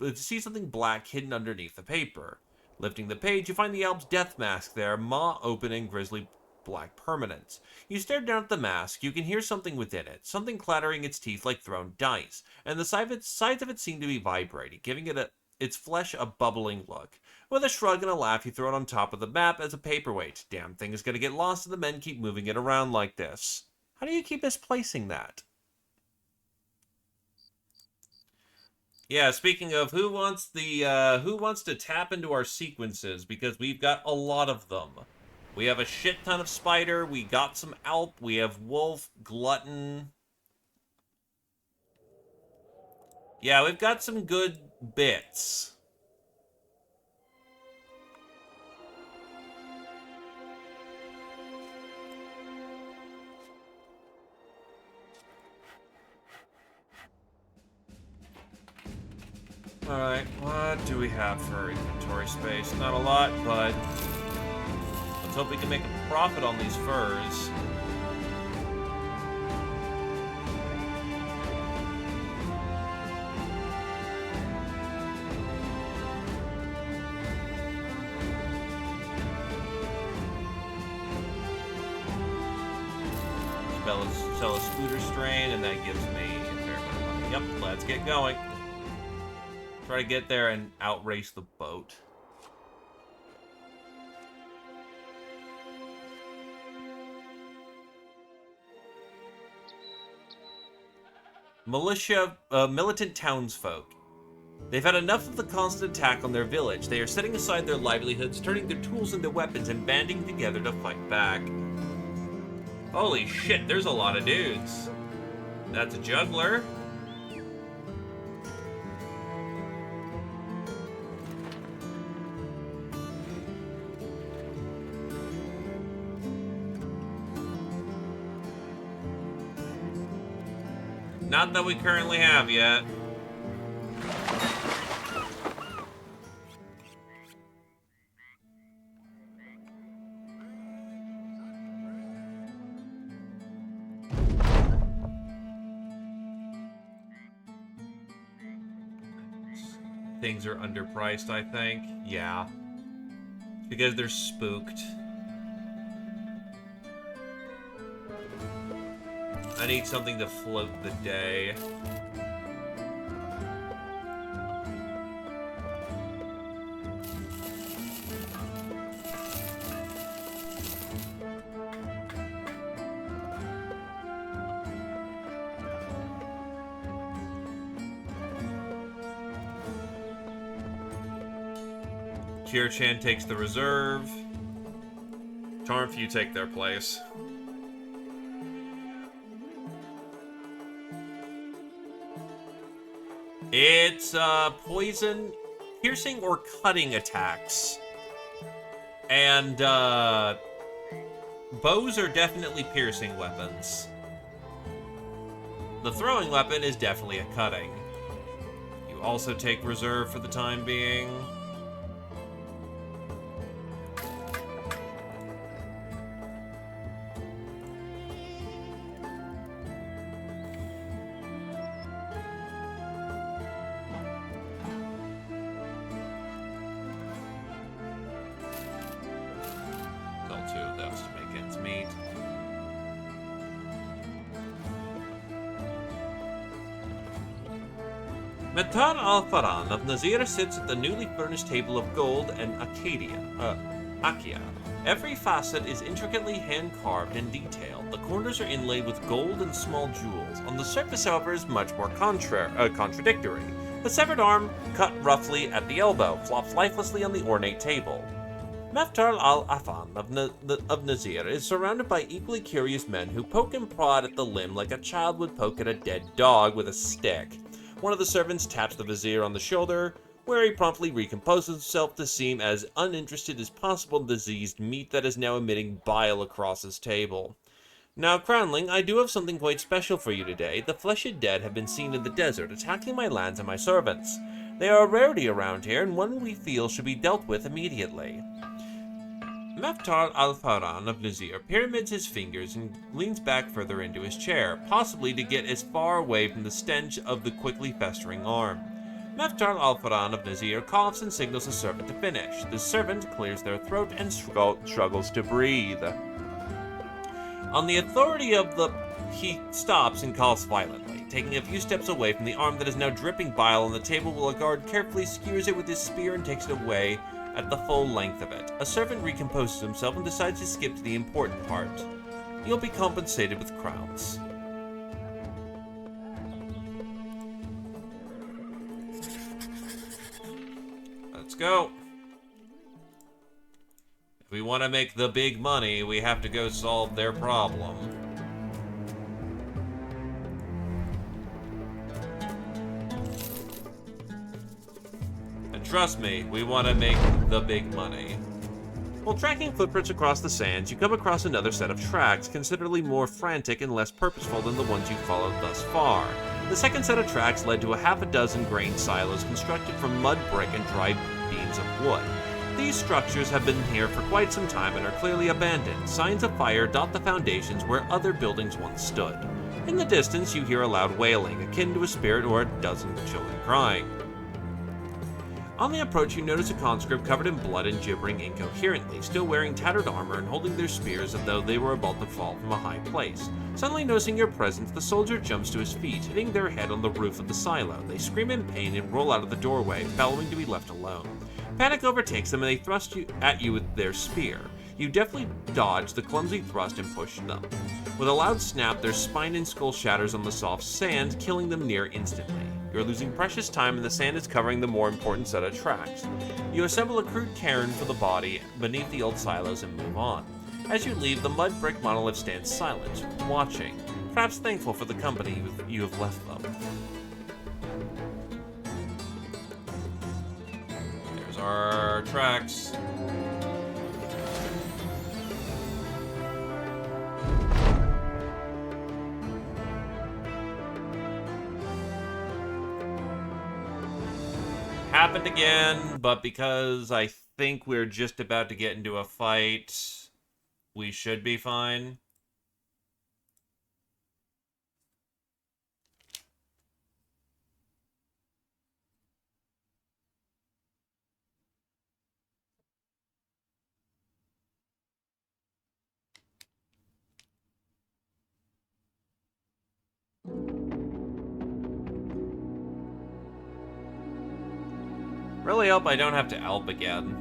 to see something black hidden underneath the paper. Lifting the page, you find the elf's death mask there, maw open and grisly black permanence. You stare down at the mask. You can hear something within it, something clattering its teeth like thrown dice, and the sides of it seem to be vibrating, giving its flesh a bubbling look. With a shrug and a laugh, you throw it on top of the map as a paperweight. Damn thing is going to get lost if the men keep moving it around like this. How do you keep misplacing that? Yeah, speaking of, who wants to tap into our sequences, because we've got a lot of them. We have a shit ton of spider, we got some alp, we have wolf, glutton. Yeah, we've got some good bits. Alright, what do we have for inventory space? Not a lot, but let's hope we can make a profit on these furs. Sell a scooter strain, and that gives me a fair bit of money. Yep, let's get going. Try to get there and outrace the boat. Militant townsfolk. They've had enough of the constant attack on their village. They are setting aside their livelihoods, turning their tools into weapons, and banding together to fight back. Holy shit, there's a lot of dudes. That's a juggler. Not that we currently have yet. Things are underpriced, I think. Yeah. Because they're spooked. I need something to float the day. Cheer-Chan takes the reserve. Charmfew take their place. It's poison, piercing, or cutting attacks. And bows are definitely piercing weapons. The throwing weapon is definitely a cutting. You also take reserve for the time being. Metan al-Faran of Nazir sits at the newly furnished table of gold and Akia. Every facet is intricately hand-carved and detailed. The corners are inlaid with gold and small jewels. On the surface, however, is much more contradictory. The severed arm, cut roughly at the elbow, flops lifelessly on the ornate table. Meftar al-Afan of Nazir is surrounded by equally curious men who poke and prod at the limb like a child would poke at a dead dog with a stick. One of the servants taps the vizier on the shoulder. where he promptly recomposes himself to seem as uninterested as possible in diseased meat that is now emitting bile across his table. Now, Crownling, I do have something quite special for you today. The fleshed dead have been seen in the desert, attacking my lands and my servants. They are a rarity around here, and one we feel should be dealt with immediately. Meftar al-Faran of Nazir pyramids his fingers and leans back further into his chair, possibly to get as far away from the stench of the quickly festering arm. Meftar al-Faran of Nazir coughs and signals the servant to finish. The servant clears their throat and struggles to breathe. On the authority of he stops and coughs violently. Taking a few steps away from the arm that is now dripping bile on the table, while a guard carefully skewers it with his spear and takes it away at the full length of it. A servant recomposes himself and decides to skip to the important part. You'll be compensated with crowns. Let's go. If we want to make the big money, we have to go solve their problem. Trust me, we want to make the big money. While tracking footprints across the sands, you come across another set of tracks, considerably more frantic and less purposeful than the ones you've followed thus far. The second set of tracks led to a half a dozen grain silos constructed from mud brick and dry beams of wood. These structures have been here for quite some time and are clearly abandoned. Signs of fire dot the foundations where other buildings once stood. In the distance, you hear a loud wailing, akin to a spirit or a dozen children crying. On the approach, you notice a conscript covered in blood and gibbering incoherently, still wearing tattered armor and holding their spears as though they were about to fall from a high place. Suddenly noticing your presence, the soldier jumps to his feet, hitting their head on the roof of the silo. They scream in pain and roll out of the doorway, bellowing to be left alone. Panic overtakes them and they thrust at you with their spear. You deftly dodge the clumsy thrust and push them. With a loud snap, their spine and skull shatters on the soft sand, killing them near instantly. You're losing precious time and the sand is covering the more important set of tracks. You assemble a crude cairn for the body beneath the old silos and move on. As you leave, the mud brick monolith stands silent, watching, perhaps thankful for the company you have left them. There's our tracks. Happened again, but because I think we're just about to get into a fight, we should be fine. Really hope I don't have to Alp again.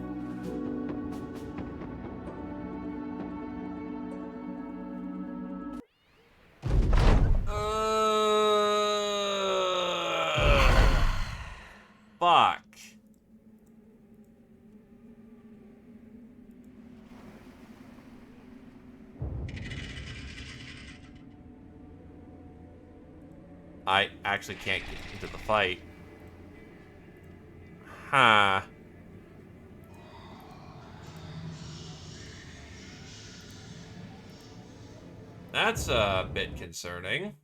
Fuck. I actually can't get into the fight. Huh. That's a bit concerning.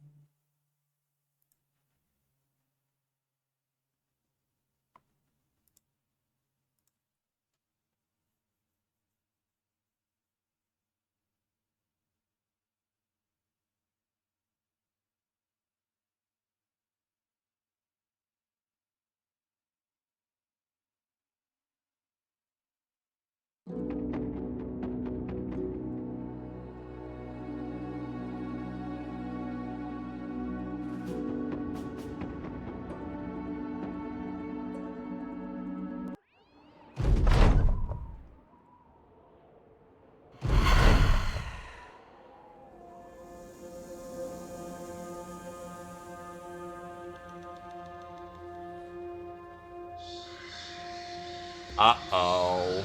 Uh-oh.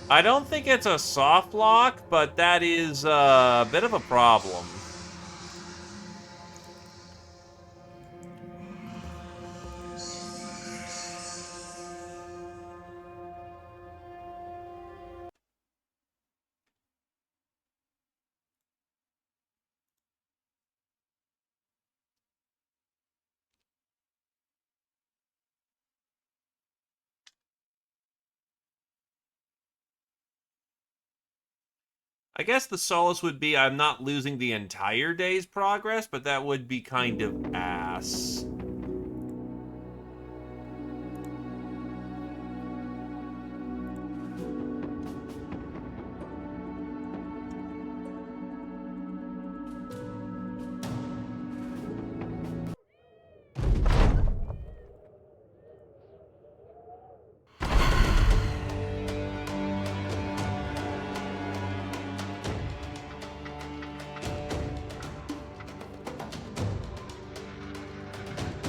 I don't think it's a soft lock, but that is a bit of a problem. I guess the solace would be I'm not losing the entire day's progress, but that would be kind of ass.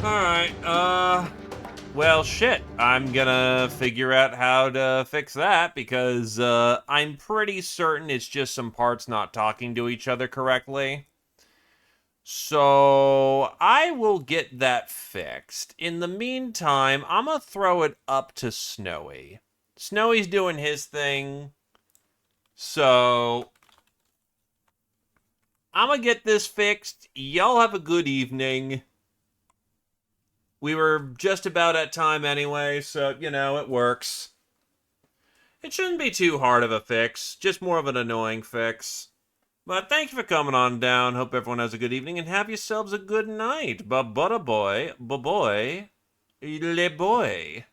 Alright, well, shit. I'm gonna figure out how to fix that because, I'm pretty certain it's just some parts not talking to each other correctly. So, I will get that fixed. In the meantime, I'm gonna throw it up to Snowy. Snowy's doing his thing. So, I'm gonna get this fixed. Y'all have a good evening. We were just about at time anyway, so, you know, it works. It shouldn't be too hard of a fix, just more of an annoying fix. But thank you for coming on down. Hope everyone has a good evening and have yourselves a good night. Ba-butta boy, ba-boy, le boy.